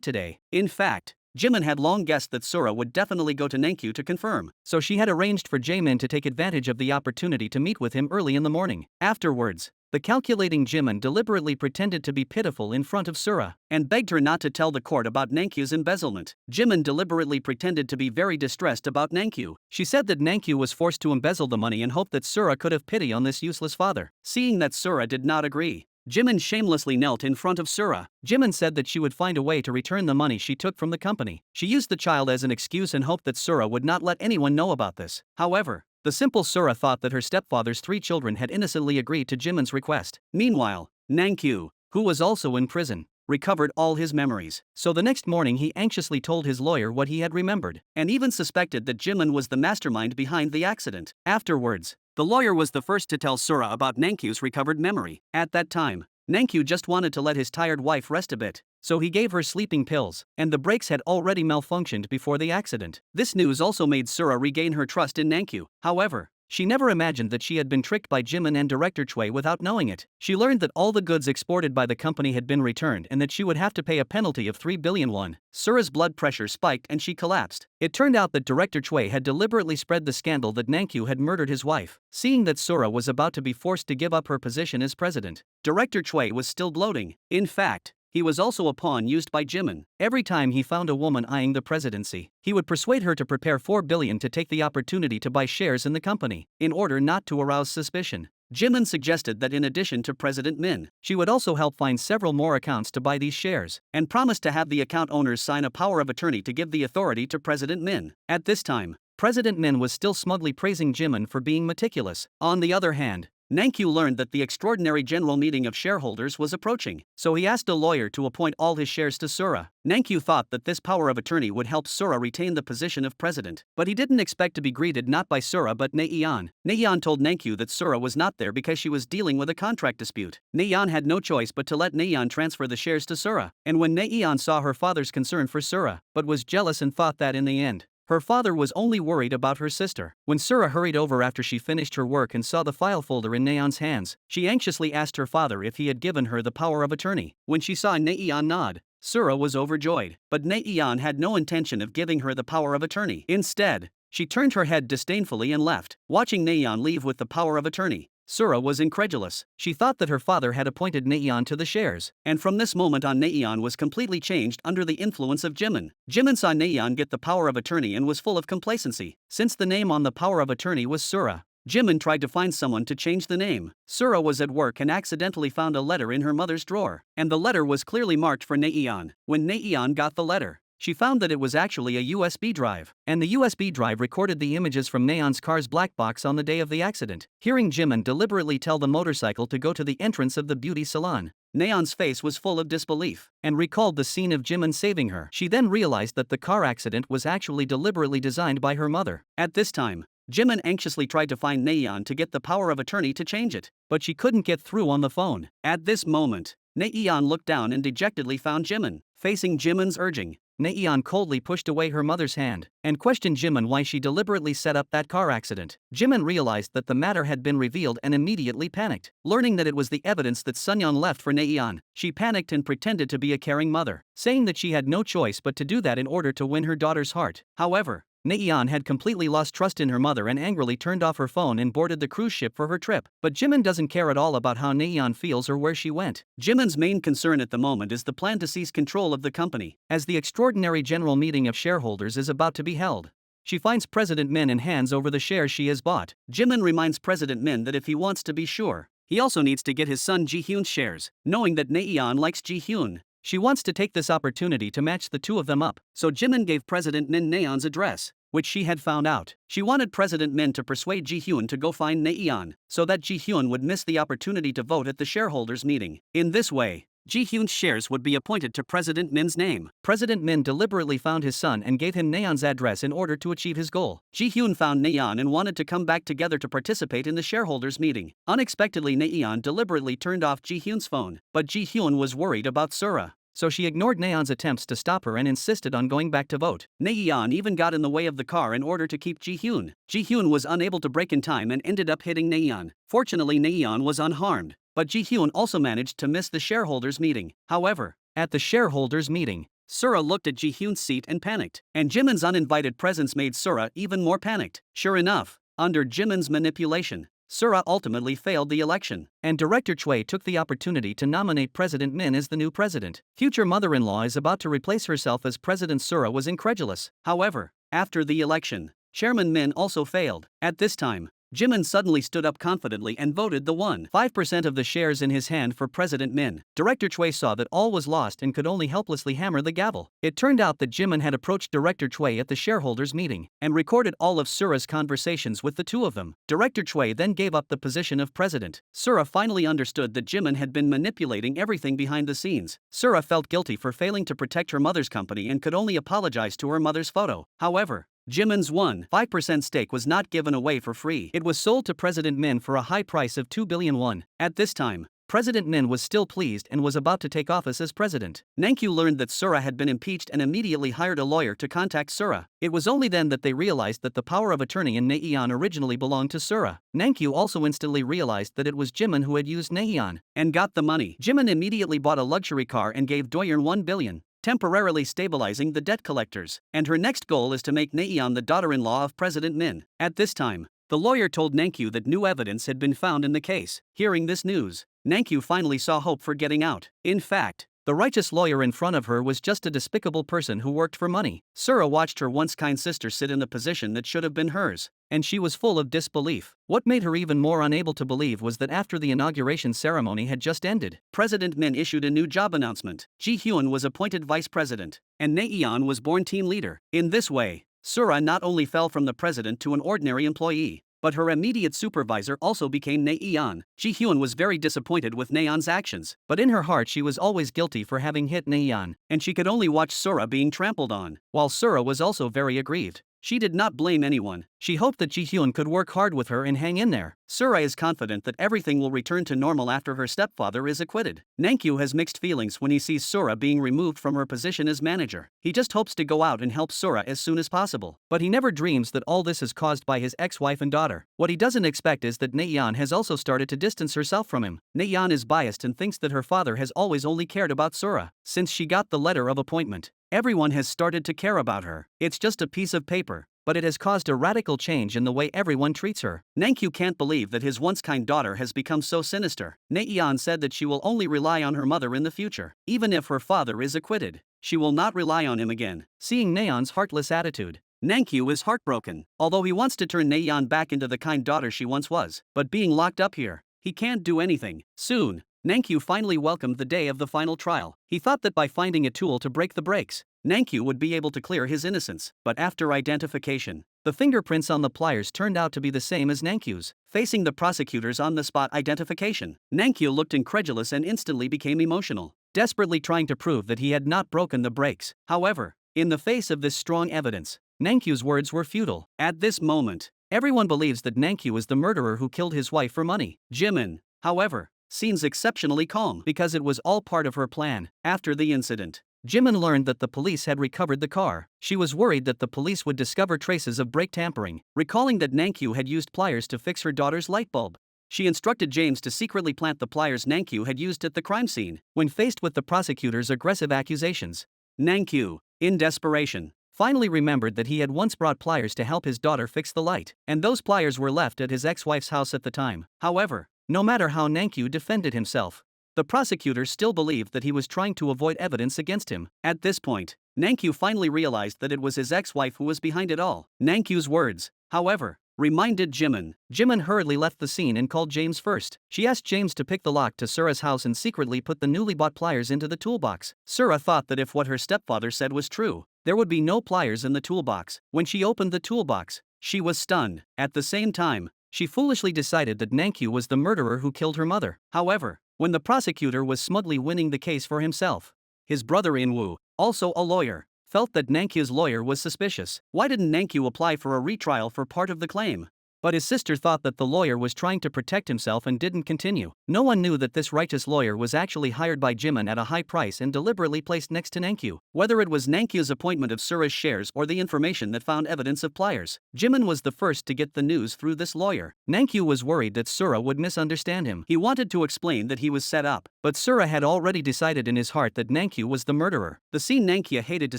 today. In fact, Jimin had long guessed that Sura would definitely go to Nankyu to confirm, so she had arranged for Jaemin to take advantage of the opportunity to meet with him early in the morning. Afterwards, the calculating Jimin deliberately pretended to be pitiful in front of Sura and begged her not to tell the court about Nankyu's embezzlement. Jimin deliberately pretended to be very distressed about Nankyu. She said that Nankyu was forced to embezzle the money and hoped that Sura could have pity on this useless father. Seeing that Sura did not agree, Jimin shamelessly knelt in front of Sura. Jimin said that she would find a way to return the money she took from the company. She used the child as an excuse and hoped that Sura would not let anyone know about this. However, the simple Sura thought that her stepfather's 3 children had innocently agreed to Jimin's request. Meanwhile, Nankyu, who was also in prison, recovered all his memories. So the next morning he anxiously told his lawyer what he had remembered, and even suspected that Jimin was the mastermind behind the accident. Afterwards, the lawyer was the first to tell Sura about Nankyu's recovered memory. At that time, Nankyu just wanted to let his tired wife rest a bit, so he gave her sleeping pills, and the brakes had already malfunctioned before the accident. This news also made Sura regain her trust in Nankyu. However, she never imagined that she had been tricked by Jimin and Director Choi without knowing it. She learned that all the goods exported by the company had been returned and that she would have to pay a penalty of 3 billion won. Sura's blood pressure spiked and she collapsed. It turned out that Director Choi had deliberately spread the scandal that Nankyu had murdered his wife. Seeing that Sura was about to be forced to give up her position as president, Director Choi was still bloating. In fact, he was also a pawn used by Jimin. Every time he found a woman eyeing the presidency, he would persuade her to prepare 4 billion to take the opportunity to buy shares in the company, in order not to arouse suspicion. Jimin suggested that in addition to President Min, she would also help find several more accounts to buy these shares, and promised to have the account owners sign a power of attorney to give the authority to President Min. At this time, President Min was still smugly praising Jimin for being meticulous. On the other hand, Nankyu learned that the extraordinary general meeting of shareholders was approaching, so he asked a lawyer to appoint all his shares to Sura. Nankyu thought that this power of attorney would help Sura retain the position of president, but he didn't expect to be greeted not by Sura but Naeon. Naeon told Nankyu that Sura was not there because she was dealing with a contract dispute. Naeon had no choice but to let Naeon transfer the shares to Sura, and when Naeon saw her father's concern for Sura, but was jealous and thought that in the end, her father was only worried about her sister. When Sura hurried over after she finished her work and saw the file folder in Naeon's hands, she anxiously asked her father if he had given her the power of attorney. When she saw Naeon nod, Sura was overjoyed, but Naeon had no intention of giving her the power of attorney. Instead, she turned her head disdainfully and left. Watching Naeon leave with the power of attorney, Sura was incredulous. She thought that her father had appointed Naeon to the shares, and from this moment on Naeon was completely changed under the influence of Jimin. Jimin saw Naeon get the power of attorney and was full of complacency. Since the name on the power of attorney was Sura, Jimin tried to find someone to change the name. Sura was at work and accidentally found a letter in her mother's drawer, and the letter was clearly marked for Naeon. When Naeon got the letter, she found that it was actually a USB drive, and the USB drive recorded the images from Naeon's car's black box on the day of the accident. Hearing Jimin deliberately tell the motorcycle to go to the entrance of the beauty salon, Naeon's face was full of disbelief, and recalled the scene of Jimin saving her. She then realized that the car accident was actually deliberately designed by her mother. At this time, Jimin anxiously tried to find Naeon to get the power of attorney to change it, but she couldn't get through on the phone. At this moment, Naeon looked down and dejectedly found Jimin. Facing Jimin's urging, Naeon coldly pushed away her mother's hand and questioned Jimin why she deliberately set up that car accident. Jimin realized that the matter had been revealed and immediately panicked. Learning that it was the evidence that Sunyeon left for Naeon, she panicked and pretended to be a caring mother, saying that she had no choice but to do that in order to win her daughter's heart. However, Naeon had completely lost trust in her mother and angrily turned off her phone and boarded the cruise ship for her trip. But Jimin doesn't care at all about how Naeon feels or where she went. Jimin's main concern at the moment is the plan to seize control of the company, as the extraordinary general meeting of shareholders is about to be held. She finds President Min and hands over the shares she has bought. Jimin reminds President Min that if he wants to be sure, he also needs to get his son Ji-hyun's shares, knowing that Naeon likes Ji-hyun. She wants to take this opportunity to match the two of them up, so Jimin gave President Min Naeon's address, which she had found out. She wanted President Min to persuade Ji-hyun to go find Naeon, so that Ji-hyun would miss the opportunity to vote at the shareholders' meeting. In this way, Ji-hyun's shares would be appointed to President Min's name. President Min deliberately found his son and gave him Naeon's address in order to achieve his goal. Ji-hyun found Naeon and wanted to come back together to participate in the shareholders' meeting. Unexpectedly, Naeon deliberately turned off Ji-hyun's phone, but Ji-hyun was worried about Sura, so she ignored Naeon's attempts to stop her and insisted on going back to vote. Naeon even got in the way of the car in order to keep Ji-hyun. Ji-hyun was unable to brake in time and ended up hitting Naeon. Fortunately, Naeon was unharmed, but Ji-hyun also managed to miss the shareholders' meeting. However, at the shareholders' meeting, Sura looked at Ji-hyun's seat and panicked, and Jimin's uninvited presence made Sura even more panicked. Sure enough, under Jimin's manipulation, Sura ultimately failed the election, and Director Choi took the opportunity to nominate President Min as the new president. Future mother-in-law is about to replace herself as president. Sura was incredulous. However, after the election, Chairman Min also failed. At this time, Jimin suddenly stood up confidently and voted the 1.5% of the shares in his hand for President Min. Director Choi saw that all was lost and could only helplessly hammer the gavel. It turned out that Jimin had approached Director Choi at the shareholders' meeting and recorded all of Sura's conversations with the two of them. Director Choi then gave up the position of president. Sura finally understood that Jimin had been manipulating everything behind the scenes. Sura felt guilty for failing to protect her mother's company and could only apologize to her mother's photo. However, Jimin's 1.5% stake was not given away for free. It was sold to President Min for a high price of 2 billion won. At this time, President Min was still pleased and was about to take office as president. Nankyu learned that Sura had been impeached and immediately hired a lawyer to contact Sura. It was only then that they realized that the power of attorney in Naeon originally belonged to Sura. Nankyu also instantly realized that it was Jimin who had used Naeon and got the money. Jimin immediately bought a luxury car and gave Doyeon 1 billion. Temporarily stabilizing the debt collectors, and her next goal is to make Naeon the daughter-in-law of President Min. At this time, the lawyer told Nankyu that new evidence had been found in the case. Hearing this news, Nankyu finally saw hope for getting out. In fact, the righteous lawyer in front of her was just a despicable person who worked for money. Sura watched her once kind sister sit in a position that should have been hers, and she was full of disbelief. What made her even more unable to believe was that after the inauguration ceremony had just ended, President Min issued a new job announcement. Ji-hyun was appointed vice president, and Naeon was born team leader. In this way, Sura not only fell from the president to an ordinary employee, but her immediate supervisor also became Naeon. Ji-hyun was very disappointed with Naeon's actions, but in her heart she was always guilty for having hit Naeon, and she could only watch Sura being trampled on. While Sura was also very aggrieved, she did not blame anyone. She hoped that Ji-hyun could work hard with her and hang in there. Sura is confident that everything will return to normal after her stepfather is acquitted. Nankyu has mixed feelings when he sees Sura being removed from her position as manager. He just hopes to go out and help Sura as soon as possible. But he never dreams that all this is caused by his ex-wife and daughter. What he doesn't expect is that Naeon has also started to distance herself from him. Naeon is biased and thinks that her father has always only cared about Sura. Since she got the letter of appointment, everyone has started to care about her. It's just a piece of paper, but it has caused a radical change in the way everyone treats her. Nankyu can't believe that his once kind daughter has become so sinister. Naeon said that she will only rely on her mother in the future. Even if her father is acquitted, she will not rely on him again. Seeing Naeon's heartless attitude, Nankyu is heartbroken. Although he wants to turn Naeon back into the kind daughter she once was, but being locked up here, he can't do anything. Soon, Nankyu finally welcomed the day of the final trial. He thought that by finding a tool to break the brakes, Nankyu would be able to clear his innocence. But after identification, the fingerprints on the pliers turned out to be the same as Nankyu's. Facing the prosecutor's on-the-spot identification, Nankyu looked incredulous and instantly became emotional, desperately trying to prove that he had not broken the brakes. However, in the face of this strong evidence, Nankyu's words were futile. At this moment, everyone believes that Nankyu is the murderer who killed his wife for money. Jimin, however, seems exceptionally calm because it was all part of her plan. After the incident, Jimin learned that the police had recovered the car. She was worried that the police would discover traces of brake tampering. Recalling that Nankyu had used pliers to fix her daughter's light bulb, she instructed James to secretly plant the pliers Nankyu had used at the crime scene. When faced with the prosecutor's aggressive accusations, Nankyu, in desperation, finally remembered that he had once brought pliers to help his daughter fix the light, and those pliers were left at his ex-wife's house at the time. However, no matter how Nankyu defended himself, the prosecutor still believed that he was trying to avoid evidence against him. At this point, Nankyu finally realized that it was his ex-wife who was behind it all. Nankyu's words, however, reminded Jimin. Jimin hurriedly left the scene and called James first. She asked James to pick the lock to Sura's house and secretly put the newly bought pliers into the toolbox. Sura thought that if what her stepfather said was true, there would be no pliers in the toolbox. When she opened the toolbox, she was stunned. At the same time, she foolishly decided that Nankyu was the murderer who killed her mother. However, when the prosecutor was smugly winning the case for himself, his brother In-woo, also a lawyer, felt that Nankyu's lawyer was suspicious. Why didn't Nankyu apply for a retrial for part of the claim? But his sister thought that the lawyer was trying to protect himself and didn't continue. No one knew that this righteous lawyer was actually hired by Jimin at a high price and deliberately placed next to Nankyu. Whether it was Nankyu's appointment of Sura's shares or the information that found evidence of pliers, Jimin was the first to get the news through this lawyer. Nankyu was worried that Sura would misunderstand him. He wanted to explain that he was set up, but Sura had already decided in his heart that Nankyu was the murderer. The scene Nankyu hated to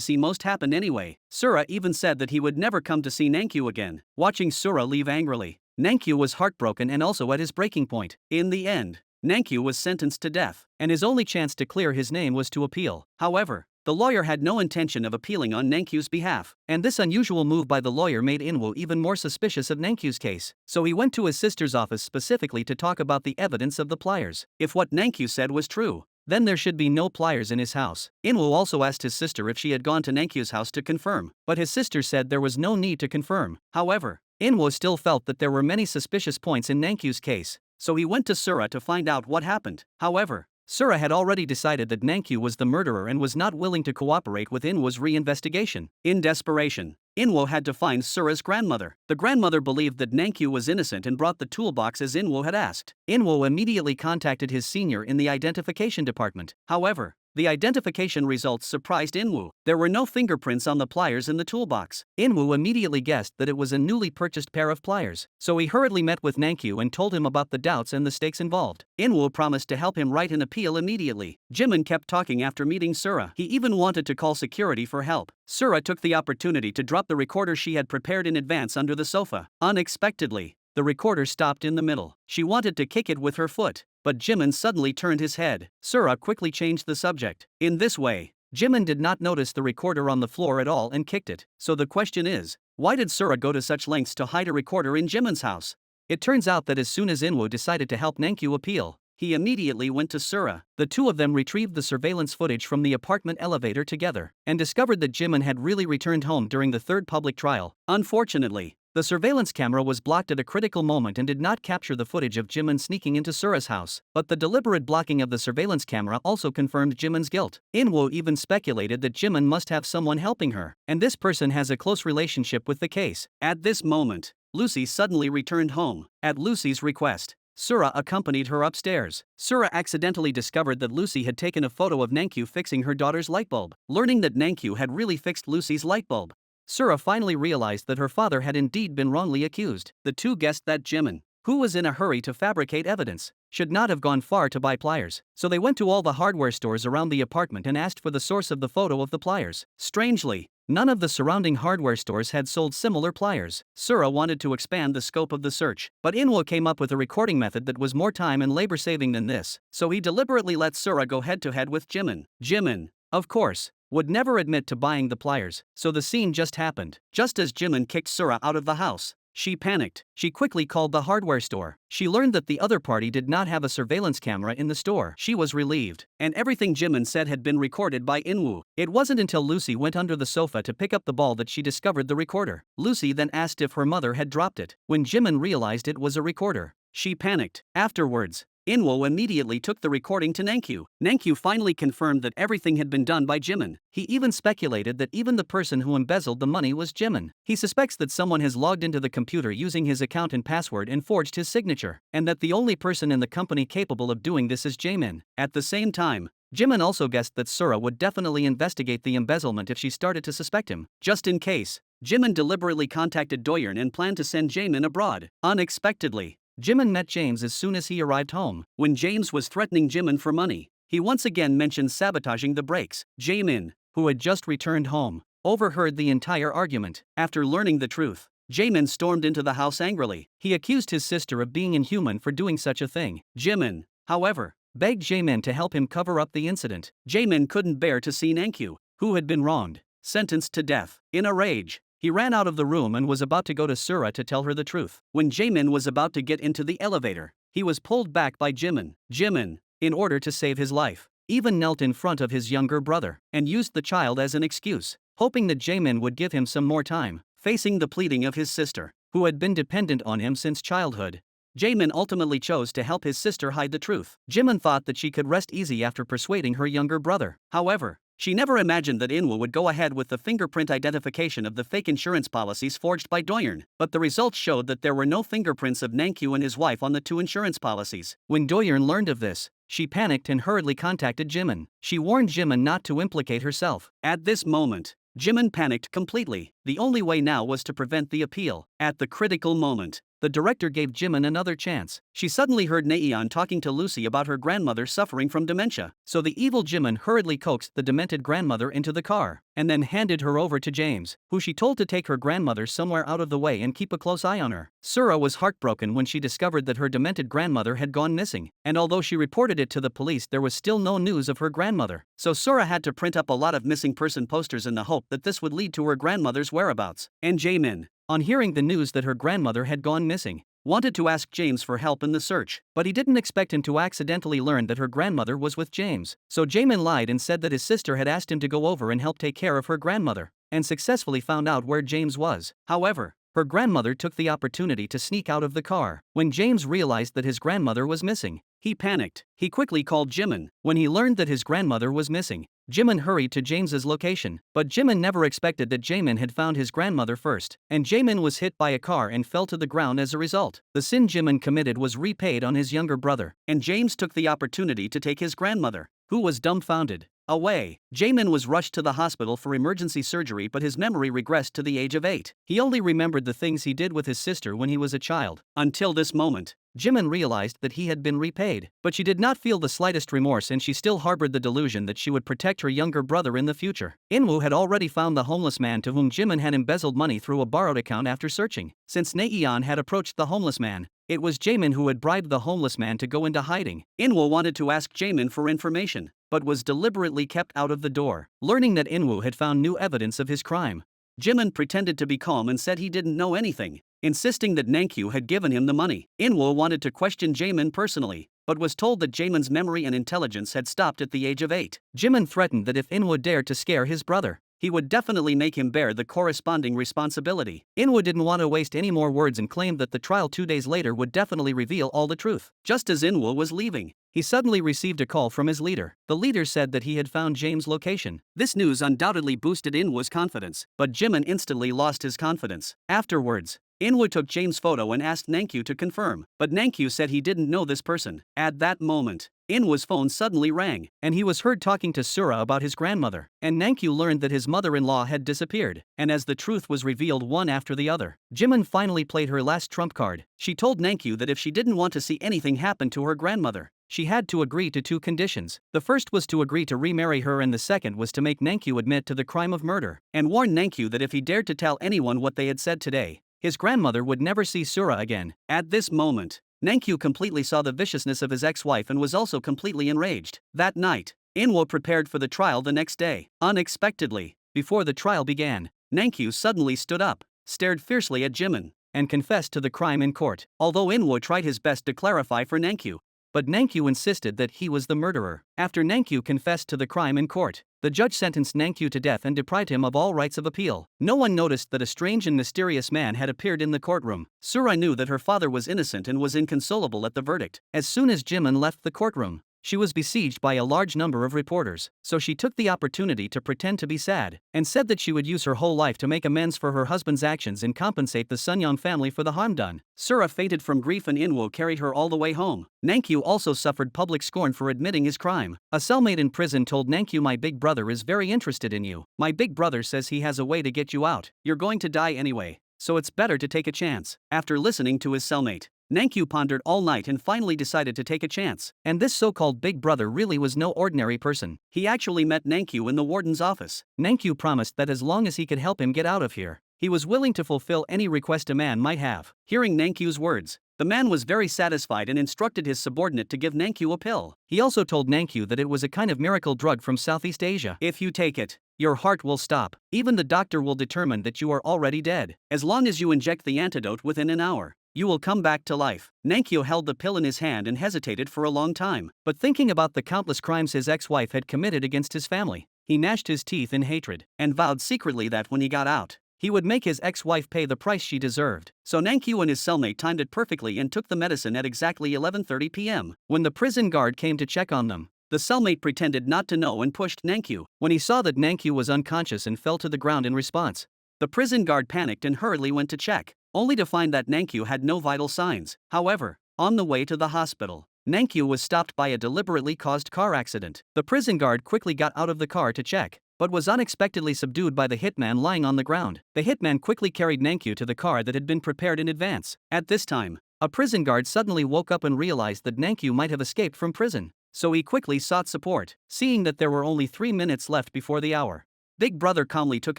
see most happened anyway. Sura even said that he would never come to see Nankyu again. Watching Sura leave angrily, Nankyu was heartbroken and also at his breaking point. In the end, Nankyu was sentenced to death, and his only chance to clear his name was to appeal. However, the lawyer had no intention of appealing on Nankyu's behalf, and this unusual move by the lawyer made Inwoo even more suspicious of Nankyu's case. So he went to his sister's office specifically to talk about the evidence of the pliers. If what Nankyu said was true, then there should be no pliers in his house. Inwoo also asked his sister if she had gone to Nankyu's house to confirm, but his sister said there was no need to confirm. However, Inwoo still felt that there were many suspicious points in Nankyu's case, so he went to Sura to find out what happened. However, Sura had already decided that Nankyu was the murderer and was not willing to cooperate with Inwoo's re-investigation. In desperation, Inwoo had to find Sura's grandmother. The grandmother believed that Nankyu was innocent and brought the toolbox as Inwoo had asked. Inwoo immediately contacted his senior in the identification department. However, the identification results surprised Inwoo. There were no fingerprints on the pliers in the toolbox. Inwoo immediately guessed that it was a newly purchased pair of pliers, so he hurriedly met with Nankyu and told him about the doubts and the stakes involved. Inwoo promised to help him write an appeal immediately. Jimin kept talking after meeting Sura. He even wanted to call security for help. Sura took the opportunity to drop the recorder she had prepared in advance under the sofa. Unexpectedly, the recorder stopped in the middle. She wanted to kick it with her foot, but Jimin suddenly turned his head. Sura quickly changed the subject. In this way, Jimin did not notice the recorder on the floor at all and kicked it. So the question is, why did Sura go to such lengths to hide a recorder in Jimin's house? It turns out that as soon as Inwoo decided to help Nankyu appeal, he immediately went to Sura. The two of them retrieved the surveillance footage from the apartment elevator together, and discovered that Jimin had really returned home during the third public trial. Unfortunately, the surveillance camera was blocked at a critical moment and did not capture the footage of Jimin sneaking into Sura's house, but the deliberate blocking of the surveillance camera also confirmed Jimin's guilt. Inwoo even speculated that Jimin must have someone helping her, and this person has a close relationship with the case. At this moment, Lucy suddenly returned home. At Lucy's request, Sura accompanied her upstairs. Sura accidentally discovered that Lucy had taken a photo of Nankyu fixing her daughter's light bulb. Learning that Nankyu had really fixed Lucy's light bulb, Sura finally realized that her father had indeed been wrongly accused. The two guessed that Jimin, who was in a hurry to fabricate evidence, should not have gone far to buy pliers. So they went to all the hardware stores around the apartment and asked for the source of the photo of the pliers. Strangely, none of the surrounding hardware stores had sold similar pliers. Sura wanted to expand the scope of the search, but Inwoo came up with a recording method that was more time and labor-saving than this, so he deliberately let Sura go head-to-head with Jimin. Jimin, of course, would never admit to buying the pliers, so the scene just happened. Just as Jimin kicked Sura out of the house, she panicked. She quickly called the hardware store. She learned that the other party did not have a surveillance camera in the store. She was relieved, and everything Jimin said had been recorded by Inwoo. It wasn't until Lucy went under the sofa to pick up the ball that she discovered the recorder. Lucy then asked if her mother had dropped it. When Jimin realized it was a recorder, she panicked. Afterwards, Inwoo immediately took the recording to Nankyu. Nankyu finally confirmed that everything had been done by Jimin. He even speculated that even the person who embezzled the money was Jimin. He suspects that someone has logged into the computer using his account and password and forged his signature, and that the only person in the company capable of doing this is Jaemin. At the same time, Jimin also guessed that Sura would definitely investigate the embezzlement if she started to suspect him. Just in case, Jimin deliberately contacted Doyeon and planned to send Jaemin abroad. Unexpectedly, Jimin met James as soon as he arrived home. When James was threatening Jimin for money, he once again mentioned sabotaging the brakes. Jaemin, who had just returned home, overheard the entire argument. After learning the truth, Jaemin stormed into the house angrily. He accused his sister of being inhuman for doing such a thing. Jimin, however, begged Jaemin to help him cover up the incident. Jaemin couldn't bear to see Nankyu, who had been wronged, sentenced to death. In a rage, he ran out of the room and was about to go to Sura to tell her the truth. When Jaemin was about to get into the elevator, he was pulled back by Jimin. Jimin, in order to save his life, even knelt in front of his younger brother and used the child as an excuse, hoping that Jaemin would give him some more time. Facing the pleading of his sister, who had been dependent on him since childhood, Jaemin ultimately chose to help his sister hide the truth. Jimin thought that she could rest easy after persuading her younger brother. However, She never imagined that Inwoo would go ahead with the fingerprint identification of the fake insurance policies forged by Doyeon, but the results showed that there were no fingerprints of Nankyu and his wife on the two insurance policies. When Doyeon learned of this, she panicked and hurriedly contacted Jimin. She warned Jimin not to implicate herself. At this moment, Jimin panicked completely. The only way now was to prevent the appeal. At the critical moment, the director gave Jimin another chance. She suddenly heard Naeon talking to Lucy about her grandmother suffering from dementia. So the evil Jimin hurriedly coaxed the demented grandmother into the car, and then handed her over to James, who she told to take her grandmother somewhere out of the way and keep a close eye on her. Sura was heartbroken when she discovered that her demented grandmother had gone missing, and although she reported it to the police, there was still no news of her grandmother. So Sura had to print up a lot of missing person posters in the hope that this would lead to her grandmother's whereabouts. And Jaemin, on hearing the news that her grandmother had gone missing, wanted to ask James for help in the search, but he didn't expect him to accidentally learn that her grandmother was with James. So Jaemin lied and said that his sister had asked him to go over and help take care of her grandmother, and successfully found out where James was. However, her grandmother took the opportunity to sneak out of the car. When James realized that his grandmother was missing, he panicked. He quickly called Jimin. When he learned that his grandmother was missing, Jimin hurried to James's location, but Jimin never expected that Jaemin had found his grandmother first, and Jaemin was hit by a car and fell to the ground as a result. The sin Jimin committed was repaid on his younger brother, and James took the opportunity to take his grandmother, who was dumbfounded, away. Jaemin was rushed to the hospital for emergency surgery, but his memory regressed to the age of 8. He only remembered the things he did with his sister when he was a child. Until this moment, Jimin realized that he had been repaid, but she did not feel the slightest remorse, and she still harbored the delusion that she would protect her younger brother in the future. Inwoo had already found the homeless man to whom Jimin had embezzled money through a borrowed account after searching. Since Naeon had approached the homeless man, it was Jaemin who had bribed the homeless man to go into hiding. Inwoo wanted to ask Jaemin for information, but was deliberately kept out of the door. Learning that Inwoo had found new evidence of his crime, Jimin pretended to be calm and said he didn't know anything, insisting that Nankyu had given him the money. Inwoo wanted to question Jaemin personally, but was told that Jaemin's memory and intelligence had stopped at the age of 8. Jimin threatened that if Inwoo dared to scare his brother, he would definitely make him bear the corresponding responsibility. Inwoo didn't want to waste any more words and claimed that the trial 2 days later would definitely reveal all the truth. Just as Inwoo was leaving, he suddenly received a call from his leader. The leader said that he had found James' location. This news undoubtedly boosted Inwoo's confidence, but Jimin instantly lost his confidence. Afterwards, Inwoo took James' photo and asked Nankyu to confirm, but Nankyu said he didn't know this person. At that moment, Inwoo's phone suddenly rang, and he was heard talking to Sura about his grandmother, and Nankyu learned that his mother-in-law had disappeared, and as the truth was revealed one after the other, Jimin finally played her last trump card. She told Nankyu that if she didn't want to see anything happen to her grandmother, she had to agree to 2 conditions. The first was to agree to remarry her, and the second was to make Nankyu admit to the crime of murder, and warn Nankyu that if he dared to tell anyone what they had said today, his grandmother would never see Sura again. At this moment, Nankyu completely saw the viciousness of his ex-wife and was also completely enraged. That night, Inwoo prepared for the trial the next day. Unexpectedly, before the trial began, Nankyu suddenly stood up, stared fiercely at Jimin, and confessed to the crime in court. Although Inwoo tried his best to clarify for Nankyu, but Nankyu insisted that he was the murderer. After Nankyu confessed to the crime in court, the judge sentenced Nankyu to death and deprived him of all rights of appeal. No one noticed that a strange and mysterious man had appeared in the courtroom. Sura knew that her father was innocent and was inconsolable at the verdict. As soon as Jimin left the courtroom, she was besieged by a large number of reporters, so she took the opportunity to pretend to be sad, and said that she would use her whole life to make amends for her husband's actions and compensate the Sunyoung family for the harm done. Sura fainted from grief and Inwoo carried her all the way home. Nankyu also suffered public scorn for admitting his crime. A cellmate in prison told Nankyu, "My big brother is very interested in you. My big brother says he has a way to get you out. You're going to die anyway, so it's better to take a chance." After listening to his cellmate, Nankyu pondered all night and finally decided to take a chance. And this so-called big brother really was no ordinary person. He actually met Nankyu in the warden's office. Nankyu promised that as long as he could help him get out of here, he was willing to fulfill any request a man might have. Hearing Nankyu's words, the man was very satisfied and instructed his subordinate to give Nankyu a pill. He also told Nankyu that it was a kind of miracle drug from Southeast Asia. If you take it, your heart will stop. Even the doctor will determine that you are already dead. As long as you inject the antidote within an hour, you will come back to life. Nankyu held the pill in his hand and hesitated for a long time. But thinking about the countless crimes his ex-wife had committed against his family, he gnashed his teeth in hatred, and vowed secretly that when he got out, he would make his ex-wife pay the price she deserved. So Nankyu and his cellmate timed it perfectly and took the medicine at exactly 11:30 p.m. When the prison guard came to check on them, The cellmate pretended not to know and pushed Nankyu. When he saw that Nankyu was unconscious and fell to the ground in response, the prison guard panicked and hurriedly went to check, only to find that Nankyu had no vital signs. However, on the way to the hospital, Nankyu was stopped by a deliberately caused car accident. The prison guard quickly got out of the car to check, but was unexpectedly subdued by the hitman lying on the ground. The hitman quickly carried Nankyu to the car that had been prepared in advance. At this time, a prison guard suddenly woke up and realized that Nankyu might have escaped from prison, so he quickly sought support. Seeing that there were only 3 minutes left before the hour, Big Brother calmly took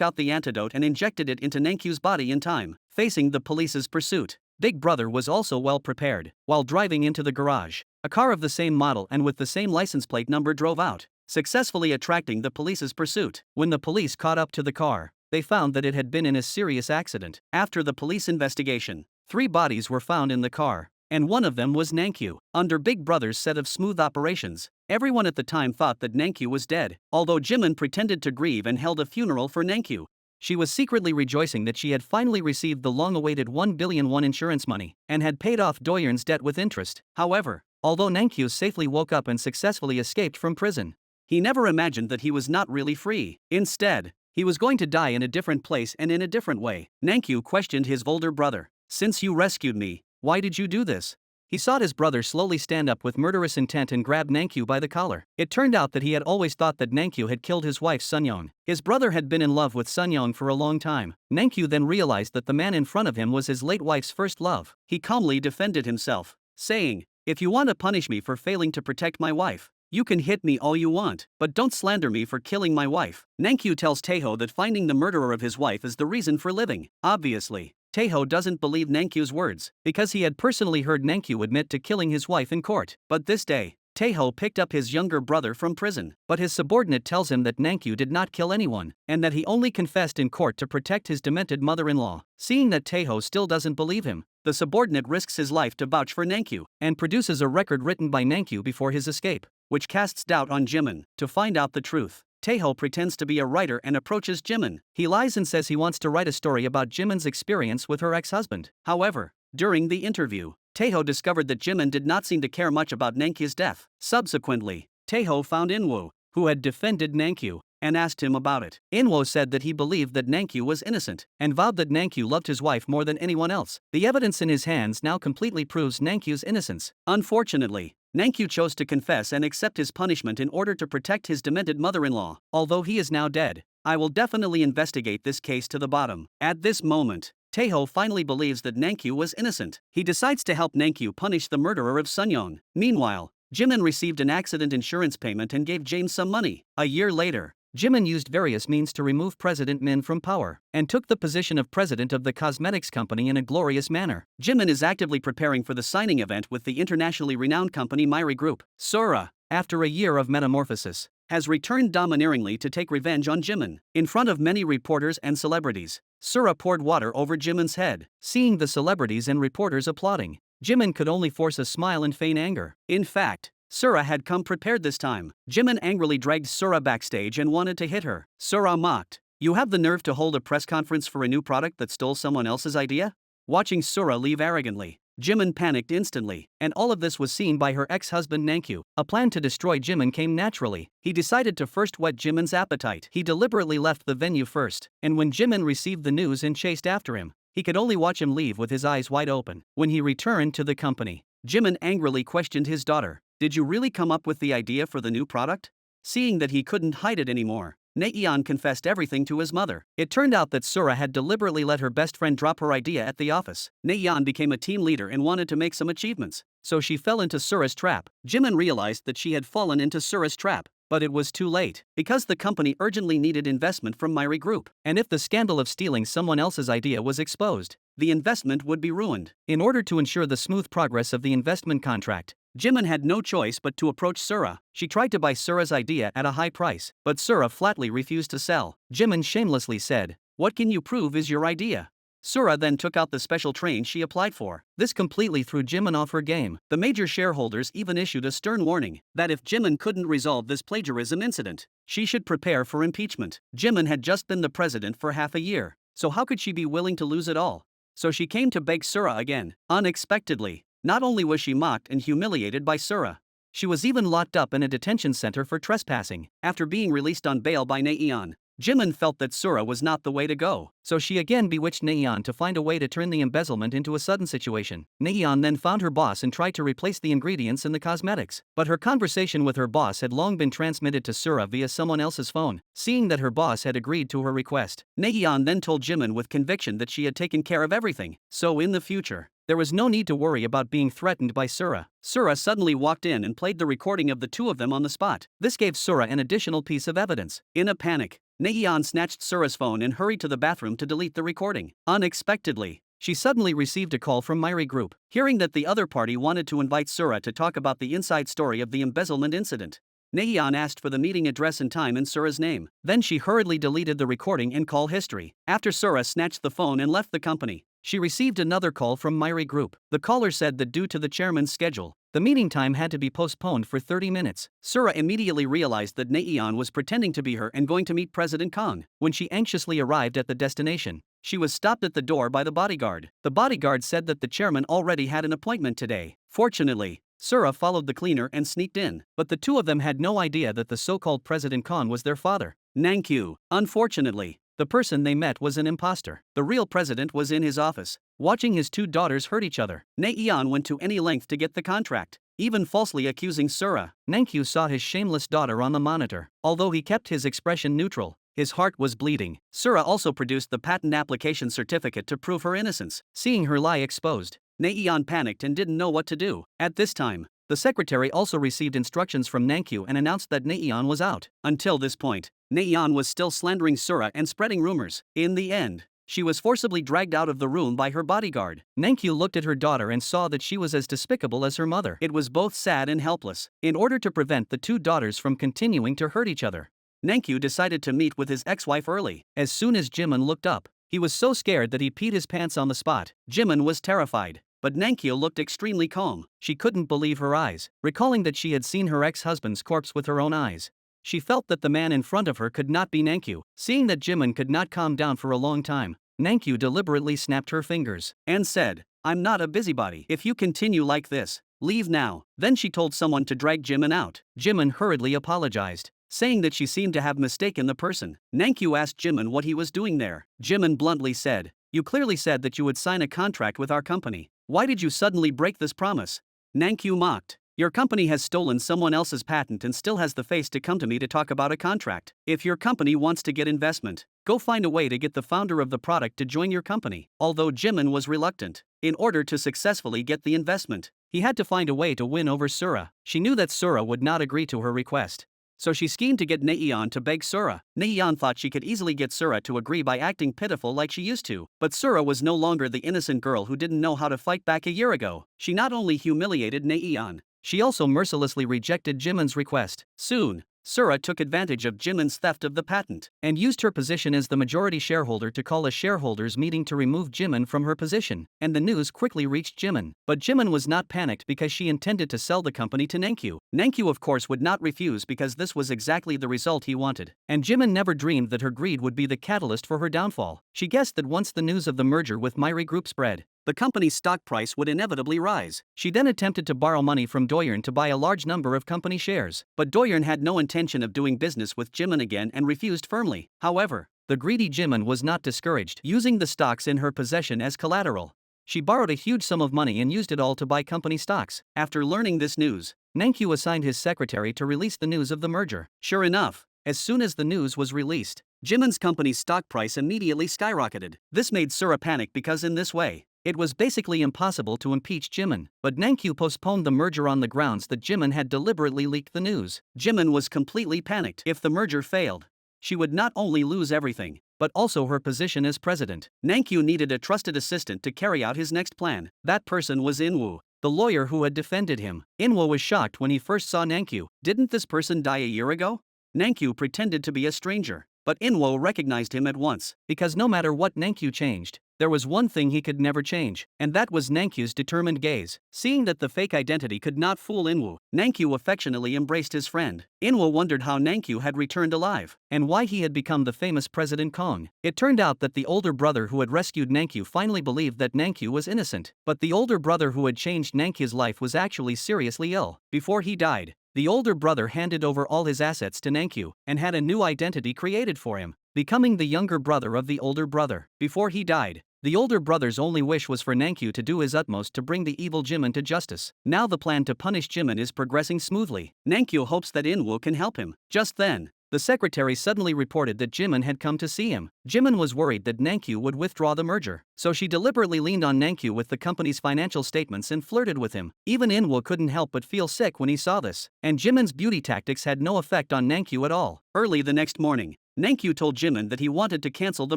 out the antidote and injected it into Nankyu's body in time. Facing the police's pursuit, Big Brother was also well prepared. While driving into the garage, a car of the same model and with the same license plate number drove out, successfully attracting the police's pursuit. When the police caught up to the car, they found that it had been in a serious accident. After the police investigation, 3 bodies were found in the car, and one of them was Nankyu. Under Big Brother's set of smooth operations, everyone at the time thought that Nankyu was dead. Although Jimin pretended to grieve and held a funeral for Nankyu, she was secretly rejoicing that she had finally received the long-awaited 1 billion won insurance money and had paid off Doyeon's debt with interest. However, although Nankyu safely woke up and successfully escaped from prison, he never imagined that he was not really free. Instead, he was going to die in a different place and in a different way. Nankyu questioned his older brother. "Since you rescued me, why did you do this?" He saw his brother slowly stand up with murderous intent and grab Nankyu by the collar. It turned out that he had always thought that Nankyu had killed his wife Sunyoung. His brother had been in love with Sunyoung for a long time. Nankyu then realized that the man in front of him was his late wife's first love. He calmly defended himself, saying, "If you want to punish me for failing to protect my wife, you can hit me all you want, but don't slander me for killing my wife." Nankyu tells Taeho that finding the murderer of his wife is the reason for living. Obviously, Taeho doesn't believe Nankyu's words, because he had personally heard Nankyu admit to killing his wife in court. But this day, Taeho picked up his younger brother from prison, but his subordinate tells him that Nankyu did not kill anyone, and that he only confessed in court to protect his demented mother-in-law. Seeing that Taeho still doesn't believe him, the subordinate risks his life to vouch for Nankyu, and produces a record written by Nankyu before his escape, which casts doubt on Jimin. To find out the truth, Taeho pretends to be a writer and approaches Jimin. He lies and says he wants to write a story about Jimin's experience with her ex-husband. However, during the interview, Taeho discovered that Jimin did not seem to care much about Nankyu's death. Subsequently, Taeho found Inwoo, who had defended Nankyu, and asked him about it. Inwoo said that he believed that Nankyu was innocent, and vowed that Nankyu loved his wife more than anyone else. The evidence in his hands now completely proves Nankyu's innocence. Unfortunately, Nankyu chose to confess and accept his punishment in order to protect his demented mother-in-law. Although he is now dead, I will definitely investigate this case to the bottom. At this moment, Taeho finally believes that Nankyu was innocent. He decides to help Nankyu punish the murderer of Sunyoung. Meanwhile, Jimin received an accident insurance payment and gave James some money. A year later, Jimin used various means to remove President Min from power, and took the position of president of the cosmetics company in a glorious manner. Jimin is actively preparing for the signing event with the internationally renowned company Myri Group. Sora, after a year of metamorphosis, has returned domineeringly to take revenge on Jimin. In front of many reporters and celebrities, Sora poured water over Jimin's head. Seeing the celebrities and reporters applauding, Jimin could only force a smile and feign anger. In fact, Sora had come prepared this time. Jimin angrily dragged Sora backstage and wanted to hit her. Sora mocked, "You have the nerve to hold a press conference for a new product that stole someone else's idea?" Watching Sora leave arrogantly, Jimin panicked instantly, and all of this was seen by her ex-husband Nankyu. A plan to destroy Jimin came naturally. He decided to first whet Jimin's appetite. He deliberately left the venue first, and when Jimin received the news and chased after him, he could only watch him leave with his eyes wide open. When he returned to the company, Jimin angrily questioned his daughter, "Did you really come up with the idea for the new product?" Seeing that he couldn't hide it anymore, Naeon confessed everything to his mother. It turned out that Sora had deliberately let her best friend drop her idea at the office. Naeon became a team leader and wanted to make some achievements, so she fell into Sora's trap. Jimin realized that she had fallen into Sora's trap, but it was too late, because the company urgently needed investment from Myri Group, and if the scandal of stealing someone else's idea was exposed, the investment would be ruined. In order to ensure the smooth progress of the investment contract, Jimin had no choice but to approach Sora. She tried to buy Sora's idea at a high price, but Sora flatly refused to sell. Jimin shamelessly said, "What can you prove is your idea?" Sora then took out the special train she applied for. This completely threw Jimin off her game. The major shareholders even issued a stern warning that if Jimin couldn't resolve this plagiarism incident, she should prepare for impeachment. Jimin had just been the president for half a year, so how could she be willing to lose it all? So she came to beg Sora again. Unexpectedly, not only was she mocked and humiliated by Sora, She was even locked up in a detention center for trespassing. After being released on bail by Naeon, Jimin felt that Sura was not the way to go, so she again bewitched Naeon to find a way to turn the embezzlement into a sudden situation. Naeon then found her boss and tried to replace the ingredients in the cosmetics, but her conversation with her boss had long been transmitted to Sura via someone else's phone. Seeing that her boss had agreed to her request, Naeon then told Jimin with conviction that she had taken care of everything, so in the future, there was no need to worry about being threatened by Sura. Sura suddenly walked in and played the recording of the two of them on the spot. This gave Sura an additional piece of evidence. In a panic, Naeon snatched Sura's phone and hurried to the bathroom to delete the recording. Unexpectedly, she suddenly received a call from Myri Group. Hearing that the other party wanted to invite Sura to talk about the inside story of the embezzlement incident, Naeon asked for the meeting address and time in Sura's name. Then she hurriedly deleted the recording and call history. After Sura snatched the phone and left the company, she received another call from Myri Group. The caller said that due to the chairman's schedule, the meeting time had to be postponed for 30 minutes. Sura immediately realized that Naeon was pretending to be her and going to meet President Kong. When she anxiously arrived at the destination, she was stopped at the door by the bodyguard. The bodyguard said that the chairman already had an appointment today. Fortunately, Sura followed the cleaner and sneaked in, but the two of them had no idea that the so-called President Kong was their father, Nankyu. Unfortunately, the person they met was an imposter. The real president was in his office, watching his two daughters hurt each other. Naeon went to any length to get the contract, even falsely accusing Sura. Nankyu saw his shameless daughter on the monitor. Although he kept his expression neutral, his heart was bleeding. Sura also produced the patent application certificate to prove her innocence. Seeing her lie exposed, Naeon panicked and didn't know what to do. At this time, the secretary also received instructions from Nankyu and announced that Naeon was out. Until this point, Naeon was still slandering Sura and spreading rumors. In the end, she was forcibly dragged out of the room by her bodyguard. Nankyu looked at her daughter and saw that she was as despicable as her mother. It was both sad and helpless. In order to prevent the two daughters from continuing to hurt each other, Nankyu decided to meet with his ex-wife early. As soon as Jimin looked up, he was so scared that he peed his pants on the spot. Jimin was terrified, but Nankyu looked extremely calm. She couldn't believe her eyes, recalling that she had seen her ex-husband's corpse with her own eyes. She felt that the man in front of her could not be Nankyu. Seeing that Jimin could not calm down for a long time, Nankyu deliberately snapped her fingers and said, "I'm not a busybody. If you continue like this, leave now." Then she told someone to drag Jimin out. Jimin hurriedly apologized, saying that she seemed to have mistaken the person. Nankyu asked Jimin what he was doing there. Jimin bluntly said, "You clearly said that you would sign a contract with our company. Why did you suddenly break this promise?" Nankyu mocked, "Your company has stolen someone else's patent and still has the face to come to me to talk about a contract. If your company wants to get investment, go find a way to get the founder of the product to join your company." Although Jimin was reluctant, in order to successfully get the investment, he had to find a way to win over Sura. She knew that Sura would not agree to her request, so she schemed to get Naeon to beg Sura. Naeon thought she could easily get Sura to agree by acting pitiful like she used to, but Sura was no longer the innocent girl who didn't know how to fight back a year ago. She not only humiliated Naeon, she also mercilessly rejected Jimin's request. Soon, Sura took advantage of Jimin's theft of the patent and used her position as the majority shareholder to call a shareholders meeting to remove Jimin from her position, and the news quickly reached Jimin. But Jimin was not panicked because she intended to sell the company to Nankyu. Nankyu of course would not refuse because this was exactly the result he wanted, and Jimin never dreamed that her greed would be the catalyst for her downfall. She guessed that once the news of the merger with Myri Group spread, the company's stock price would inevitably rise. She then attempted to borrow money from Doyeon to buy a large number of company shares, but Doyeon had no intention of doing business with Jimin again and refused firmly. However, the greedy Jimin was not discouraged. Using the stocks in her possession as collateral, she borrowed a huge sum of money and used it all to buy company stocks. After learning this news, Nankyu assigned his secretary to release the news of the merger. Sure enough, as soon as the news was released, Jimin's company's stock price immediately skyrocketed. This made Sura panic because in this way, it was basically impossible to impeach Jimin, but Nankyu postponed the merger on the grounds that Jimin had deliberately leaked the news. Jimin was completely panicked. If the merger failed, she would not only lose everything, but also her position as president. Nankyu needed a trusted assistant to carry out his next plan. That person was Inwoo, the lawyer who had defended him. Inwoo was shocked when he first saw Nankyu. Didn't this person die a year ago? Nankyu pretended to be a stranger, but Inwoo recognized him at once, because no matter what Nankyu changed, there was one thing he could never change, and that was Nankyu's determined gaze. Seeing that the fake identity could not fool Inwoo, Nankyu affectionately embraced his friend. Inwoo wondered how Nankyu had returned alive, and why he had become the famous President Kong. It turned out that the older brother who had rescued Nankyu finally believed that Nankyu was innocent, but the older brother who had changed Nankyu's life was actually seriously ill. Before he died, the older brother handed over all his assets to Nankyu and had a new identity created for him, becoming the younger brother of the older brother. Before he died, the older brother's only wish was for Nankyu to do his utmost to bring the evil Jimin to justice. Now the plan to punish Jimin is progressing smoothly. Nankyu hopes that Inwoo can help him. Just then, the secretary suddenly reported that Jimin had come to see him. Jimin was worried that Nankyu would withdraw the merger, so she deliberately leaned on Nankyu with the company's financial statements and flirted with him. Even Inwoo couldn't help but feel sick when he saw this, and Jimin's beauty tactics had no effect on Nankyu at all. Early the next morning, Nankyu told Jimin that he wanted to cancel the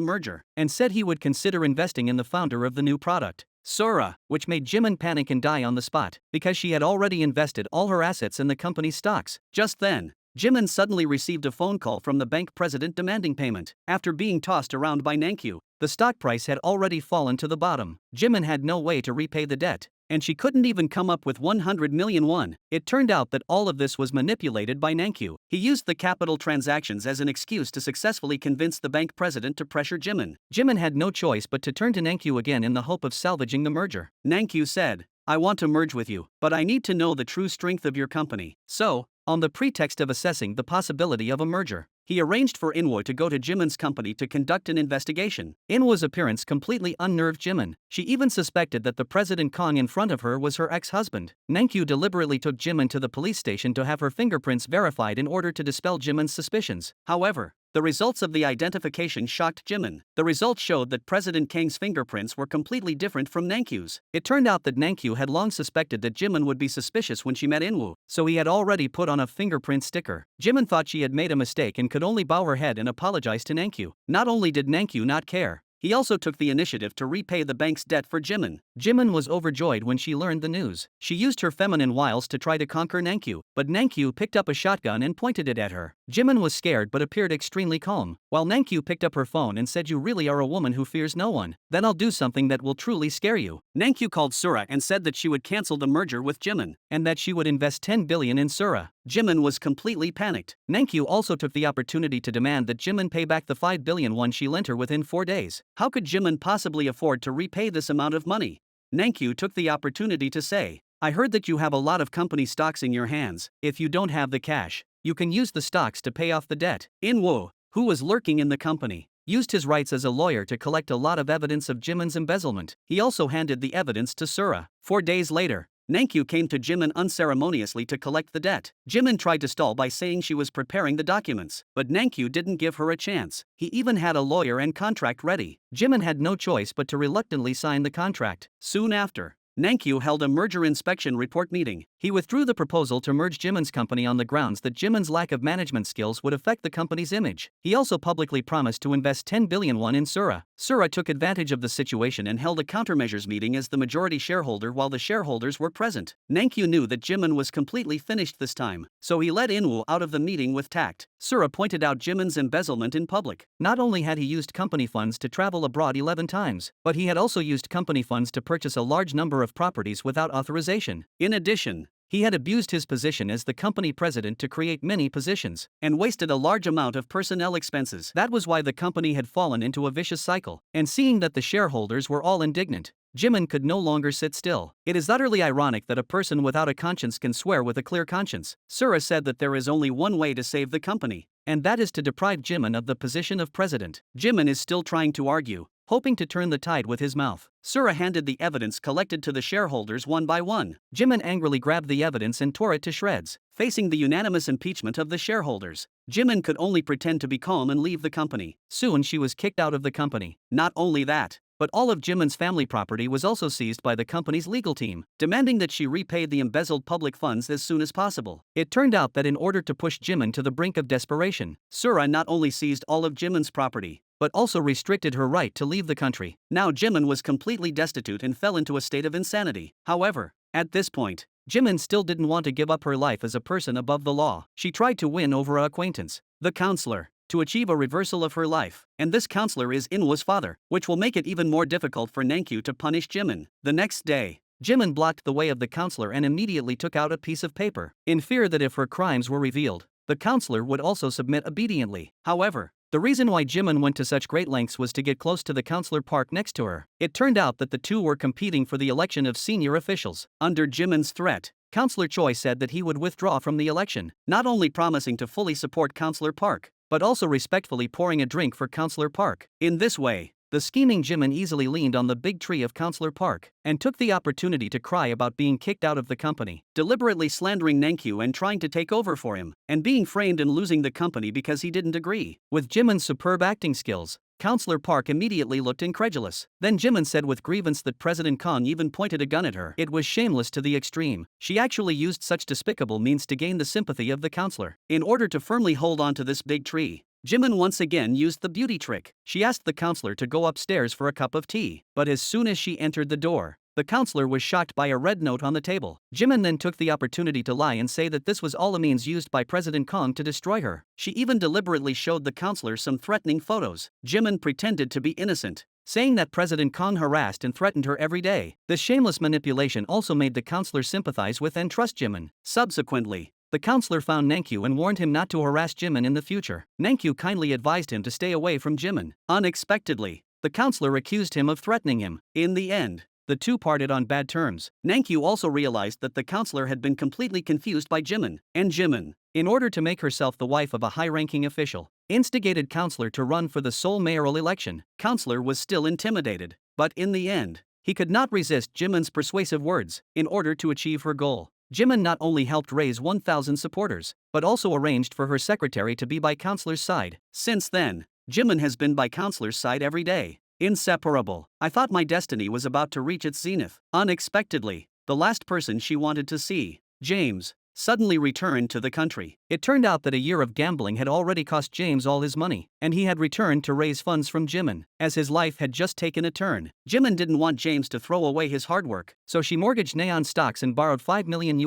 merger, and said he would consider investing in the founder of the new product, Sora, which made Jimin panic and die on the spot, because she had already invested all her assets in the company's stocks. Just then, Jimin suddenly received a phone call from the bank president demanding payment. After being tossed around by Nankyu, the stock price had already fallen to the bottom. Jimin had no way to repay the debt, and she couldn't even come up with 100 million won. It turned out that all of this was manipulated by Nankyu. He used the capital transactions as an excuse to successfully convince the bank president to pressure Jimin. Jimin had no choice but to turn to Nankyu again in the hope of salvaging the merger. Nankyu said, "I want to merge with you, but I need to know the true strength of your company." So, on the pretext of assessing the possibility of a merger, he arranged for Inwoo to go to Jimin's company to conduct an investigation. Inwoo's appearance completely unnerved Jimin. She even suspected that the President Kong in front of her was her ex-husband. Nankyu deliberately took Jimin to the police station to have her fingerprints verified in order to dispel Jimin's suspicions. However, the results of the identification shocked Jimin. The results showed that President Kang's fingerprints were completely different from Nankyu's. It turned out that Nankyu had long suspected that Jimin would be suspicious when she met Inwoo, so he had already put on a fingerprint sticker. Jimin thought she had made a mistake and could only bow her head and apologize to Nankyu. Not only did Nankyu not care, he also took the initiative to repay the bank's debt for Jimin. Jimin was overjoyed when she learned the news. She used her feminine wiles to try to conquer Nankyu, but Nankyu picked up a shotgun and pointed it at her. Jimin was scared but appeared extremely calm, while Nankyu picked up her phone and said, "You really are a woman who fears no one. Then I'll do something that will truly scare you." Nankyu called Sura and said that she would cancel the merger with Jimin, and that she would invest 10 billion in Sura. Jimin was completely panicked. Nankyu also took the opportunity to demand that Jimin pay back the 5 billion won she lent her within 4 days. How could Jimin possibly afford to repay this amount of money? Nankyu took the opportunity to say, "I heard that you have a lot of company stocks in your hands. If you don't have the cash, you can use the stocks to pay off the debt." Inwoo, who was lurking in the company, used his rights as a lawyer to collect a lot of evidence of Jimin's embezzlement. He also handed the evidence to Sura. 4 days later, Nankyu came to Jimin unceremoniously to collect the debt. Jimin tried to stall by saying she was preparing the documents, but Nankyu didn't give her a chance. He even had a lawyer and contract ready. Jimin had no choice but to reluctantly sign the contract. Soon after, Nankyu held a merger inspection report meeting. He withdrew the proposal to merge Jimin's company on the grounds that Jimin's lack of management skills would affect the company's image. He also publicly promised to invest 10 billion won in Sura. Sura took advantage of the situation and held a countermeasures meeting as the majority shareholder while the shareholders were present. Nankyu knew that Jimin was completely finished this time, so he let Inwoo out of the meeting with tact. Sura pointed out Jimin's embezzlement in public. Not only had he used company funds to travel abroad 11 times, but he had also used company funds to purchase a large number of properties without authorization. In addition, he had abused his position as the company president to create many positions, and wasted a large amount of personnel expenses. That was why the company had fallen into a vicious cycle. And seeing that the shareholders were all indignant, Jimin could no longer sit still. It is utterly ironic that a person without a conscience can swear with a clear conscience. Sura said that there is only one way to save the company, and that is to deprive Jimin of the position of president. Jimin is still trying to argue, hoping to turn the tide with his mouth. Sura handed the evidence collected to the shareholders one by one. Jimin angrily grabbed the evidence and tore it to shreds. Facing the unanimous impeachment of the shareholders, Jimin could only pretend to be calm and leave the company. Soon she was kicked out of the company. Not only that, but all of Jimin's family property was also seized by the company's legal team, demanding that she repay the embezzled public funds as soon as possible. It turned out that in order to push Jimin to the brink of desperation, Sura not only seized all of Jimin's property, but also restricted her right to leave the country. Now Jimin was completely destitute and fell into a state of insanity. However, at this point, Jimin still didn't want to give up her life as a person above the law. She tried to win over an acquaintance, the counselor. to achieve a reversal of her life, and this counselor is Inwoo's father, which will make it even more difficult for Nankyu to punish Jimin. The next day, Jimin blocked the way of the counselor and immediately took out a piece of paper, in fear that if her crimes were revealed, the counselor would also submit obediently. However, the reason why Jimin went to such great lengths was to get close to the counselor parked next to her. It turned out that the two were competing for the election of senior officials. Under Jimin's threat, Counselor Choi said that he would withdraw from the election, not only promising to fully support Counselor Park, but also respectfully pouring a drink for Counselor Park. In this way, the scheming Jimin easily leaned on the big tree of Counselor Park and took the opportunity to cry about being kicked out of the company, deliberately slandering Nankyu and trying to take over for him, and being framed and losing the company because he didn't agree. With Jimin's superb acting skills, Counselor Park immediately looked incredulous. Then Jimin said with grievance that President Kang even pointed a gun at her. It was shameless to the extreme. She actually used such despicable means to gain the sympathy of the counselor. In order to firmly hold on to this big tree, Jimin once again used the beauty trick. She asked the counselor to go upstairs for a cup of tea, but as soon as she entered the door, the counselor was shocked by a red note on the table. Jimin then took the opportunity to lie and say that this was all a means used by President Kang to destroy her. She even deliberately showed the counselor some threatening photos. Jimin pretended to be innocent, saying that President Kang harassed and threatened her every day. This shameless manipulation also made the counselor sympathize with and trust Jimin. Subsequently, the counselor found Nankyu and warned him not to harass Jimin in the future. Nankyu kindly advised him to stay away from Jimin. Unexpectedly, the counselor accused him of threatening him. In the end, the two parted on bad terms. Nankyu also realized that the counselor had been completely confused by Jimin, and Jimin, in order to make herself the wife of a high-ranking official, instigated counselor to run for the Seoul mayoral election. Counselor was still intimidated, but in the end, he could not resist Jimin's persuasive words. In order to achieve her goal, Jimin not only helped raise 1,000 supporters, but also arranged for her secretary to be by counselor's side. Since then, Jimin has been by counselor's side every day. Inseparable. I thought my destiny was about to reach its zenith. Unexpectedly, the last person she wanted to see, James, suddenly returned to the country. It turned out that a year of gambling had already cost James all his money, and he had returned to raise funds from Jimin, as his life had just taken a turn. Jimin didn't want James to throw away his hard work, so she mortgaged Neon stocks and borrowed $5 million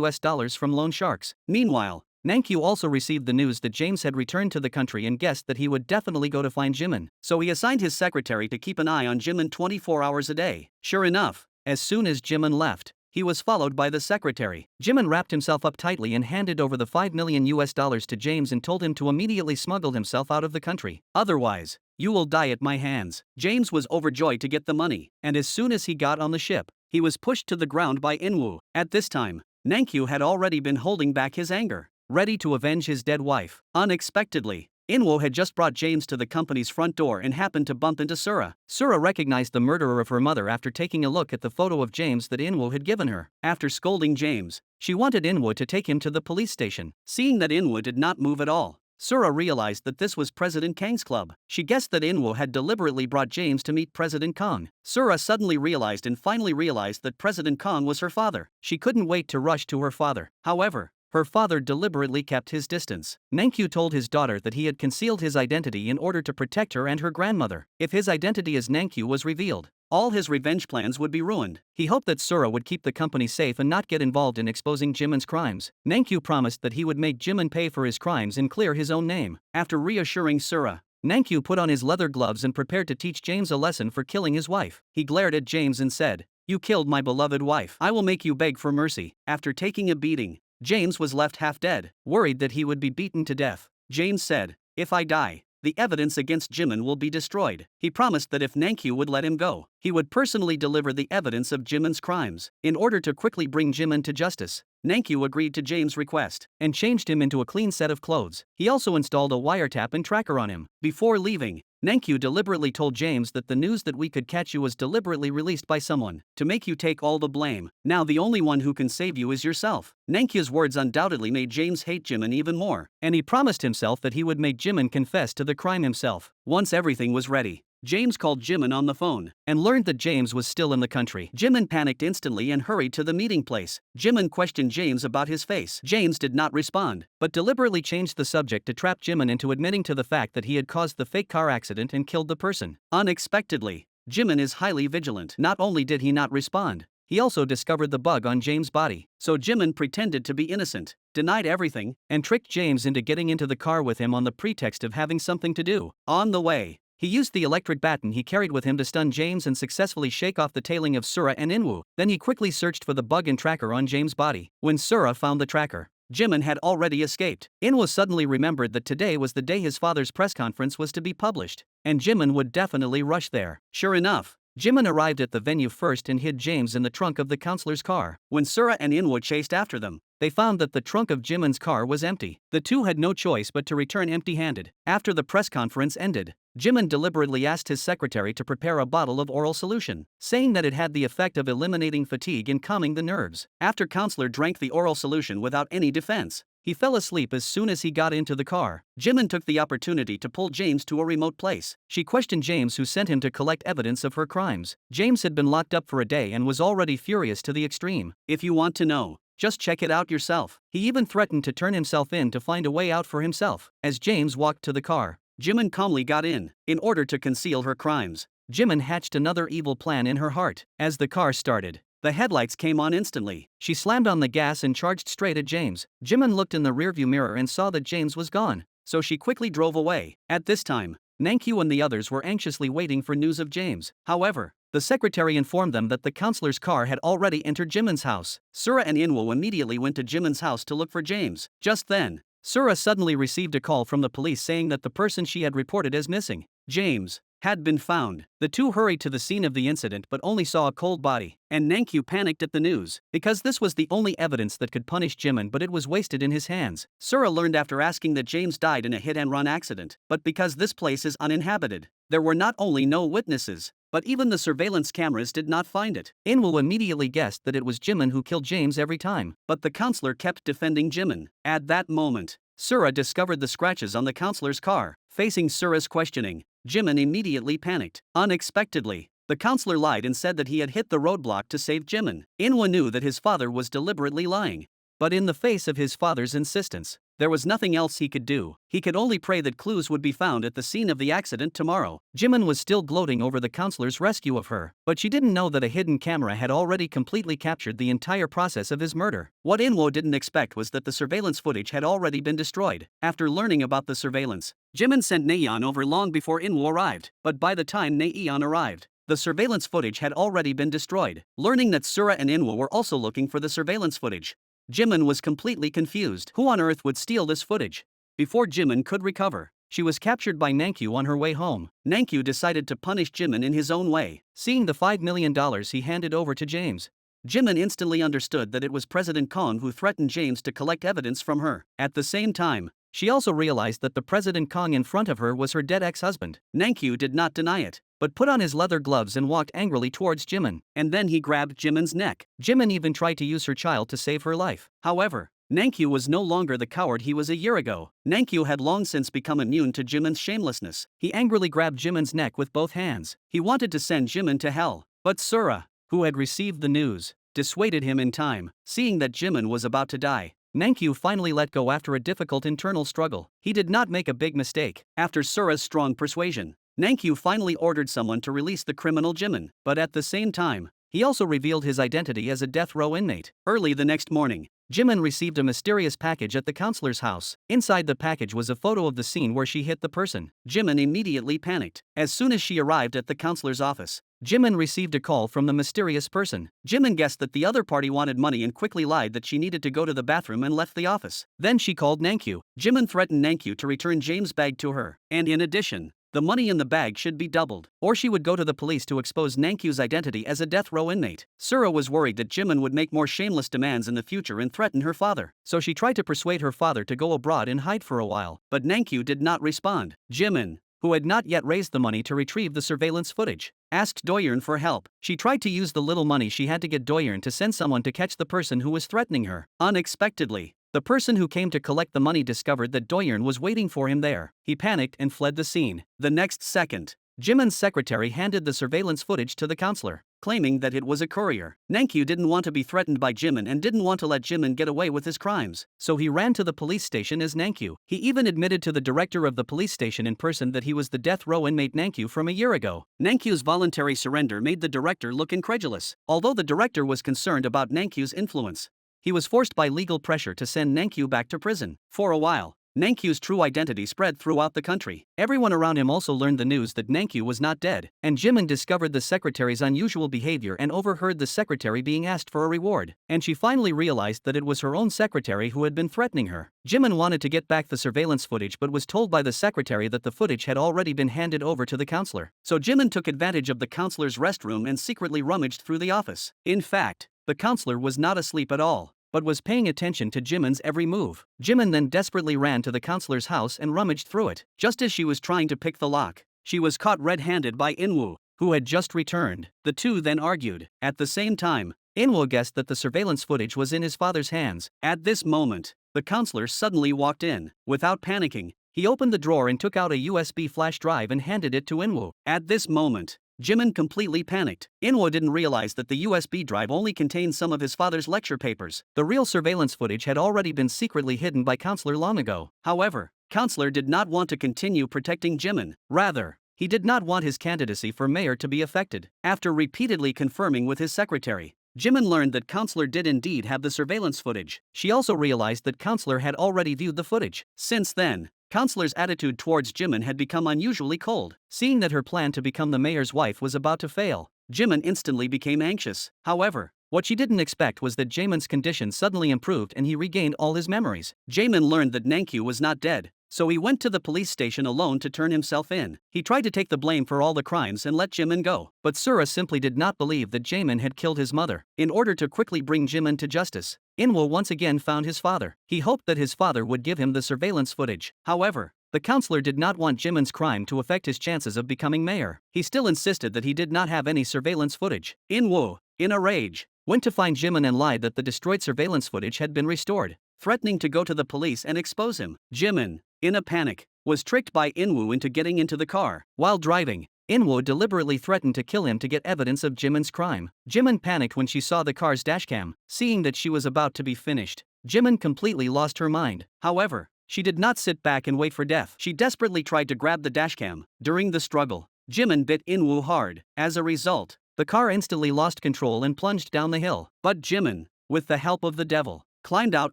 from loan sharks. Meanwhile, Nankyu also received the news that James had returned to the country and guessed that he would definitely go to find Jimin, so he assigned his secretary to keep an eye on Jimin 24 hours a day. Sure enough, as soon as Jimin left, he was followed by the secretary. Jimin wrapped himself up tightly and handed over the $5 million to James and told him to immediately smuggle himself out of the country. Otherwise, you will die at my hands. James was overjoyed to get the money, and as soon as he got on the ship, he was pushed to the ground by Inwoo. At this time, Nankyu had already been holding back his anger, ready to avenge his dead wife. Unexpectedly, Inwoo had just brought James to the company's front door and happened to bump into Sura. Sura recognized the murderer of her mother after taking a look at the photo of James that Inwoo had given her. After scolding James, she wanted Inwoo to take him to the police station. Seeing that Inwoo did not move at all, Sura realized that this was President Kang's club. She guessed that Inwoo had deliberately brought James to meet President Kang. Sura suddenly realized and finally realized that President Kang was her father. She couldn't wait to rush to her father. However, her father deliberately kept his distance. Nankyu told his daughter that he had concealed his identity in order to protect her and her grandmother. If his identity as Nankyu was revealed, all his revenge plans would be ruined. He hoped that Sura would keep the company safe and not get involved in exposing Jimin's crimes. Nankyu promised that he would make Jimin pay for his crimes and clear his own name. After reassuring Sura, Nankyu put on his leather gloves and prepared to teach James a lesson for killing his wife. He glared at James and said, "You killed my beloved wife. I will make you beg for mercy." After taking a beating, James was left half dead. Worried that he would be beaten to death, James said, "If I die, the evidence against Jimin will be destroyed." He promised that if Nankyu would let him go, he would personally deliver the evidence of Jimin's crimes. In order to quickly bring Jimin to justice, Nankyu agreed to James' request and changed him into a clean set of clothes. He also installed a wiretap and tracker on him. Before leaving, Nankyu deliberately told James that the news that we could catch you was deliberately released by someone to make you take all the blame. Now the only one who can save you is yourself. Nankyu's words undoubtedly made James hate Jimin even more, and he promised himself that he would make Jimin confess to the crime himself. Once everything was ready, James called Jimin on the phone and learned that James was still in the country. Jimin panicked instantly and hurried to the meeting place. Jimin questioned James about his face. James did not respond, but deliberately changed the subject to trap Jimin into admitting to the fact that he had caused the fake car accident and killed the person. Unexpectedly, Jimin is highly vigilant. Not only did he not respond, he also discovered the bug on James' body. So Jimin pretended to be innocent, denied everything, and tricked James into getting into the car with him on the pretext of having something to do. On the way, he used the electric baton he carried with him to stun James and successfully shake off the tailing of Sura and Inwoo. Then he quickly searched for the bug and tracker on James' body. When Sura found the tracker, Jimin had already escaped. Inwoo suddenly remembered that today was the day his father's press conference was to be published, and Jimin would definitely rush there. Sure enough, Jimin arrived at the venue first and hid James in the trunk of the counselor's car. When Sura and Inwoo chased after them, they found that the trunk of Jimin's car was empty. The two had no choice but to return empty-handed. After the press conference ended, Jimin deliberately asked his secretary to prepare a bottle of oral solution, saying that it had the effect of eliminating fatigue and calming the nerves. After counselor drank the oral solution without any defense, he fell asleep as soon as he got into the car. Jimin took the opportunity to pull James to a remote place. She questioned James, who sent him to collect evidence of her crimes. James had been locked up for a day and was already furious to the extreme. If you want to know, just check it out yourself. He even threatened to turn himself in to find a way out for himself. As James walked to the car, Jimin calmly got in. In order to conceal her crimes, Jimin hatched another evil plan in her heart. As the car started, the headlights came on instantly. She slammed on the gas and charged straight at James. Jimin looked in the rearview mirror and saw that James was gone, so she quickly drove away. At this time, Nankyu and the others were anxiously waiting for news of James. However, the secretary informed them that the counselor's car had already entered Jimin's house. Sura and Inwoo immediately went to Jimin's house to look for James. Just then, Sura suddenly received a call from the police saying that the person she had reported as missing, James, had been found. The two hurried to the scene of the incident but only saw a cold body, and Nankyu panicked at the news, because this was the only evidence that could punish Jimin, but it was wasted in his hands. Sura learned after asking that James died in a hit-and-run accident, but because this place is uninhabited, there were not only no witnesses, but even the surveillance cameras did not find it. Inwoo immediately guessed that it was Jimin who killed James every time, but the counselor kept defending Jimin. At that moment, Sura discovered the scratches on the counselor's car. Facing Sura's questioning, Jimin immediately panicked. Unexpectedly, the counselor lied and said that he had hit the roadblock to save Jimin. Inwoo knew that his father was deliberately lying, but in the face of his father's insistence, there was nothing else he could do. He could only pray that clues would be found at the scene of the accident tomorrow. Jimin was still gloating over the counselor's rescue of her, but she didn't know that a hidden camera had already completely captured the entire process of his murder. What Inwoo didn't expect was that the surveillance footage had already been destroyed. After learning about the surveillance, Jimin sent Naeon over long before Inwoo arrived, but by the time Naeon arrived, the surveillance footage had already been destroyed. Learning that Sura and Inwoo were also looking for the surveillance footage, Jimin was completely confused. Who on earth would steal this footage? Before Jimin could recover, she was captured by Nankyu on her way home. Nankyu decided to punish Jimin in his own way. Seeing the $5 million he handed over to James, Jimin instantly understood that it was President Kong who threatened James to collect evidence from her. At the same time, she also realized that the President Kong in front of her was her dead ex-husband. Nankyu did not deny it, but put on his leather gloves and walked angrily towards Jimin, and then he grabbed Jimin's neck. Jimin even tried to use her child to save her life. However, Nankyu was no longer the coward he was a year ago. Nankyu had long since become immune to Jimin's shamelessness. He angrily grabbed Jimin's neck with both hands. He wanted to send Jimin to hell, but Sura, who had received the news, dissuaded him in time. Seeing that Jimin was about to die, Nankyu finally let go after a difficult internal struggle. He did not make a big mistake. After Sura's strong persuasion, Nankyu finally ordered someone to release the criminal Jimin, but at the same time, he also revealed his identity as a death row inmate. Early the next morning, Jimin received a mysterious package at the counselor's house. Inside the package was a photo of the scene where she hit the person. Jimin immediately panicked. As soon as she arrived at the counselor's office, Jimin received a call from the mysterious person. Jimin guessed that the other party wanted money and quickly lied that she needed to go to the bathroom and left the office. Then she called Nankyu. Jimin threatened Nankyu to return James' bag to her, and in addition, the money in the bag should be doubled, or she would go to the police to expose Nankyu's identity as a death row inmate. Sura was worried that Jimin would make more shameless demands in the future and threaten her father, so she tried to persuade her father to go abroad and hide for a while, but Nankyu did not respond. Jimin, who had not yet raised the money to retrieve the surveillance footage, asked Doyeon for help. She tried to use the little money she had to get Doyeon to send someone to catch the person who was threatening her. Unexpectedly, the person who came to collect the money discovered that Doyeon was waiting for him there. He panicked and fled the scene. The next second, Jimin's secretary handed the surveillance footage to the counselor. claiming that it was a courier. Nankyu didn't want to be threatened by Jimin and didn't want to let Jimin get away with his crimes, so he ran to the police station as Nankyu. He even admitted to the director of the police station in person that he was the death row inmate Nankyu from a year ago. Nankyu's voluntary surrender made the director look incredulous. Although the director was concerned about Nankyu's influence, he was forced by legal pressure to send Nankyu back to prison. For a while, Nankyu's true identity spread throughout the country. Everyone around him also learned the news that Nankyu was not dead, and Jimin discovered the secretary's unusual behavior and overheard the secretary being asked for a reward. And she finally realized that it was her own secretary who had been threatening her. Jimin wanted to get back the surveillance footage but was told by the secretary that the footage had already been handed over to the counselor. So Jimin took advantage of the counselor's restroom and secretly rummaged through the office. In fact, the counselor was not asleep at all, but was paying attention to Jimin's every move. Jimin then desperately ran to the counselor's house and rummaged through it. Just as she was trying to pick the lock, she was caught red-handed by Inwoo, who had just returned. The two then argued. At the same time, Inwoo guessed that the surveillance footage was in his father's hands. At this moment, the counselor suddenly walked in. Without panicking, he opened the drawer and took out a USB flash drive and handed it to Inwoo. At this moment, Jimin completely panicked. Inwoo didn't realize that the USB drive only contained some of his father's lecture papers. The real surveillance footage had already been secretly hidden by Counselor long ago. However, Counselor did not want to continue protecting Jimin. Rather, he did not want his candidacy for mayor to be affected. After repeatedly confirming with his secretary, Jimin learned that Counselor did indeed have the surveillance footage. She also realized that Counselor had already viewed the footage. Since then, Counselor's attitude towards Jimin had become unusually cold. Seeing that her plan to become the mayor's wife was about to fail, Jimin instantly became anxious. However, what she didn't expect was that Jaemin's condition suddenly improved and he regained all his memories. Jaemin learned that Nankyu was not dead, so he went to the police station alone to turn himself in. He tried to take the blame for all the crimes and let Jimin go, but Sura simply did not believe that Jaemin had killed his mother. In order to quickly bring Jimin to justice, Inwoo once again found his father. He hoped that his father would give him the surveillance footage. However, the counselor did not want Jimin's crime to affect his chances of becoming mayor. He still insisted that he did not have any surveillance footage. Inwoo, in a rage, went to find Jimin and lied that the destroyed surveillance footage had been restored, threatening to go to the police and expose him. Jimin, in a panic, was tricked by Inwoo into getting into the car. While driving, Inwoo deliberately threatened to kill him to get evidence of Jimin's crime. Jimin panicked when she saw the car's dashcam. Seeing that she was about to be finished, Jimin completely lost her mind. However, she did not sit back and wait for death. She desperately tried to grab the dashcam. During the struggle, Jimin bit Inwoo hard. As a result, the car instantly lost control and plunged down the hill. But Jimin, with the help of the devil, climbed out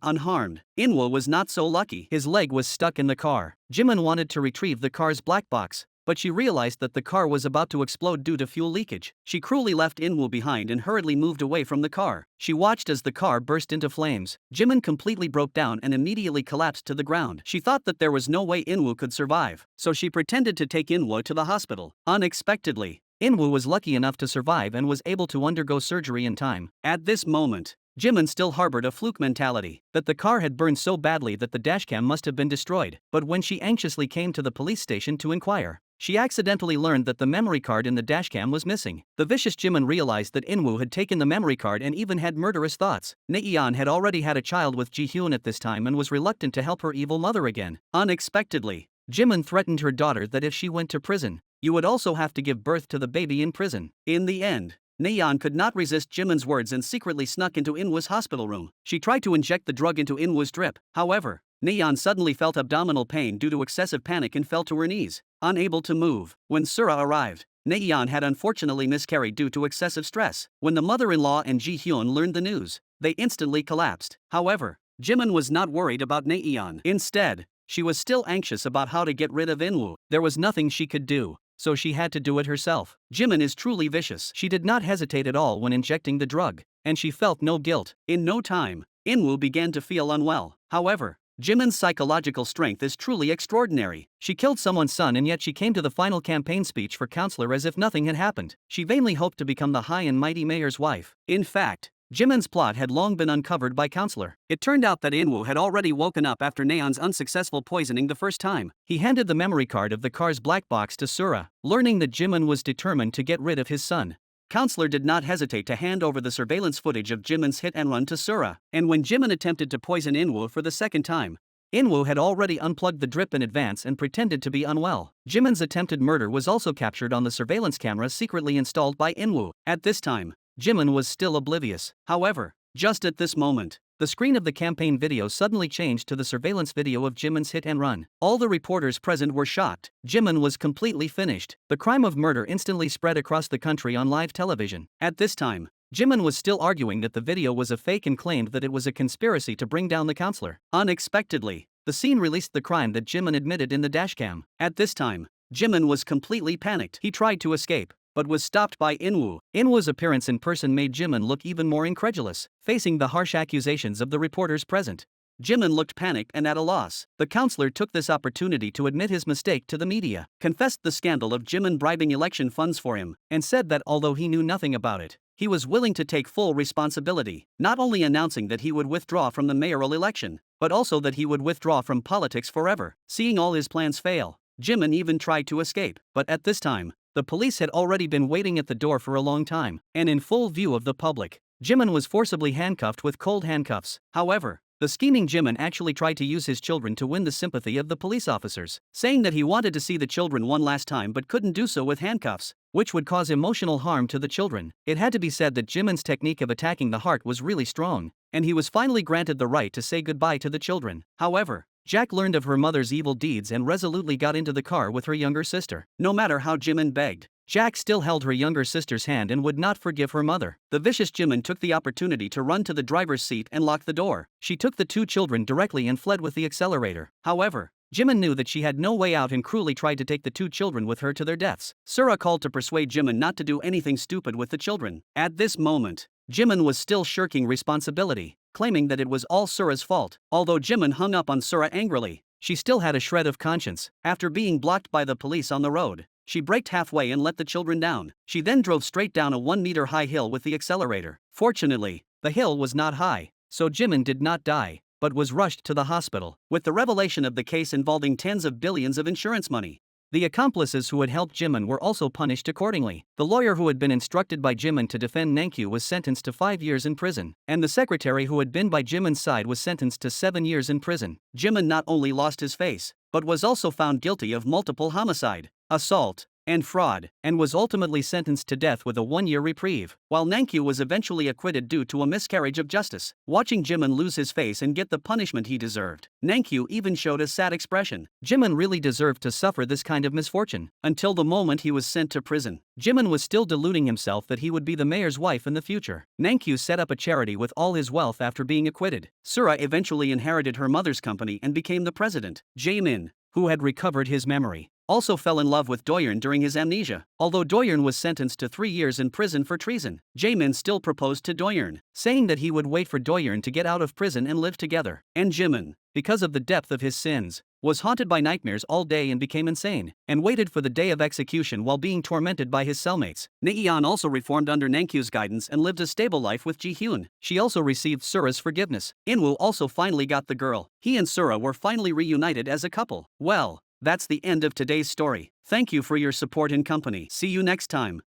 unharmed. Inwoo was not so lucky. His leg was stuck in the car. Jimin wanted to retrieve the car's black box, but she realized that the car was about to explode due to fuel leakage. She cruelly left Inwoo behind and hurriedly moved away from the car. She watched as the car burst into flames. Jimin completely broke down and immediately collapsed to the ground. She thought that there was no way Inwoo could survive, so she pretended to take Inwoo to the hospital. Unexpectedly, Inwoo was lucky enough to survive and was able to undergo surgery in time. At this moment, Jimin still harbored a fluke mentality, that the car had burned so badly that the dashcam must have been destroyed. But when she anxiously came to the police station to inquire, she accidentally learned that the memory card in the dashcam was missing. The vicious Jimin realized that Inwoo had taken the memory card and even had murderous thoughts. Naeon had already had a child with Ji-hyun at this time and was reluctant to help her evil mother again. Unexpectedly, Jimin threatened her daughter that if she went to prison, you would also have to give birth to the baby in prison. In the end, Naeon could not resist Jimin's words and secretly snuck into Inwoo's hospital room. She tried to inject the drug into Inwoo's drip. However, Naeon suddenly felt abdominal pain due to excessive panic and fell to her knees, unable to move. When Sura arrived, Naeon had unfortunately miscarried due to excessive stress. When the mother-in-law and Ji-hyun learned the news, they instantly collapsed. However, Jimin was not worried about Naeon. Instead, she was still anxious about how to get rid of Inwoo. There was nothing she could do, so she had to do it herself. Jimin is truly vicious. She did not hesitate at all when injecting the drug, and she felt no guilt. In no time, Inwoo began to feel unwell. However, Jimin's psychological strength is truly extraordinary. She killed someone's son and yet she came to the final campaign speech for counselor as if nothing had happened. She vainly hoped to become the high and mighty mayor's wife. In fact, Jimin's plot had long been uncovered by counselor. It turned out that Inwoo had already woken up after Naeon's unsuccessful poisoning the first time. He handed the memory card of the car's black box to Sura, learning that Jimin was determined to get rid of his son. Counselor did not hesitate to hand over the surveillance footage of Jimin's hit and run to Sura, and when Jimin attempted to poison Inwoo for the second time, Inwoo had already unplugged the drip in advance and pretended to be unwell. Jimin's attempted murder was also captured on the surveillance camera secretly installed by Inwoo. At this time, Jimin was still oblivious. However, just at this moment, the screen of the campaign video suddenly changed to the surveillance video of Jimin's hit and run. All the reporters present were shocked. Jimin was completely finished. The crime of murder instantly spread across the country on live television. At this time, Jimin was still arguing that the video was a fake and claimed that it was a conspiracy to bring down the counselor. Unexpectedly, the scene released the crime that Jimin admitted in the dashcam. At this time, Jimin was completely panicked. He tried to escape, but was stopped by Inwoo. Inwoo's appearance in person made Jimin look even more incredulous, facing the harsh accusations of the reporters present. Jimin looked panicked and at a loss. The counselor took this opportunity to admit his mistake to the media, confessed the scandal of Jimin bribing election funds for him, and said that although he knew nothing about it, he was willing to take full responsibility, not only announcing that he would withdraw from the mayoral election, but also that he would withdraw from politics forever. Seeing all his plans fail, Jimin even tried to escape, but at this time, the police had already been waiting at the door for a long time, and in full view of the public, Jimin was forcibly handcuffed with cold handcuffs. However, the scheming Jimin actually tried to use his children to win the sympathy of the police officers, saying that he wanted to see the children one last time but couldn't do so with handcuffs, which would cause emotional harm to the children. It had to be said that Jimin's technique of attacking the heart was really strong, and he was finally granted the right to say goodbye to the children. However, Jack learned of her mother's evil deeds and resolutely got into the car with her younger sister. No matter how Jimin begged, Jack still held her younger sister's hand and would not forgive her mother. The vicious Jimin took the opportunity to run to the driver's seat and lock the door. She took the two children directly and fled with the accelerator. However, Jimin knew that she had no way out and cruelly tried to take the two children with her to their deaths. Sura called to persuade Jimin not to do anything stupid with the children. At this moment, Jimin was still shirking responsibility, claiming that it was all Sura's fault. Although Jimin hung up on Sura angrily, she still had a shred of conscience. After being blocked by the police on the road, she braked halfway and let the children down. She then drove straight down a 1-meter high hill with the accelerator. Fortunately, the hill was not high, so Jimin did not die, but was rushed to the hospital. With the revelation of the case involving tens of billions of insurance money, the accomplices who had helped Jimin were also punished accordingly. The lawyer who had been instructed by Jimin to defend Nankyu was sentenced to 5 years in prison, and the secretary who had been by Jimin's side was sentenced to 7 years in prison. Jimin not only lost his face, but was also found guilty of multiple homicide, assault, and fraud, and was ultimately sentenced to death with a 1-year reprieve, while Nankyu was eventually acquitted due to a miscarriage of justice. Watching Jimin lose his face and get the punishment he deserved, Nankyu even showed a sad expression. Jimin really deserved to suffer this kind of misfortune. Until the moment he was sent to prison, Jimin was still deluding himself that he would be the mayor's wife in the future. Nankyu set up a charity with all his wealth after being acquitted. Sura eventually inherited her mother's company and became the president. Jaemin, who had recovered his memory, also fell in love with Doyeon during his amnesia. Although Doyeon was sentenced to 3 years in prison for treason, Jaemin still proposed to Doyeon, saying that he would wait for Doyeon to get out of prison and live together. And Jimin, because of the depth of his sins, was haunted by nightmares all day and became insane, and waited for the day of execution while being tormented by his cellmates. Naeon also reformed under Nankyu's guidance and lived a stable life with Ji-hyun. She also received Sura's forgiveness. Inwoo also finally got the girl. He and Sura were finally reunited as a couple. Well, that's the end of today's story. Thank you for your support and company. See you next time.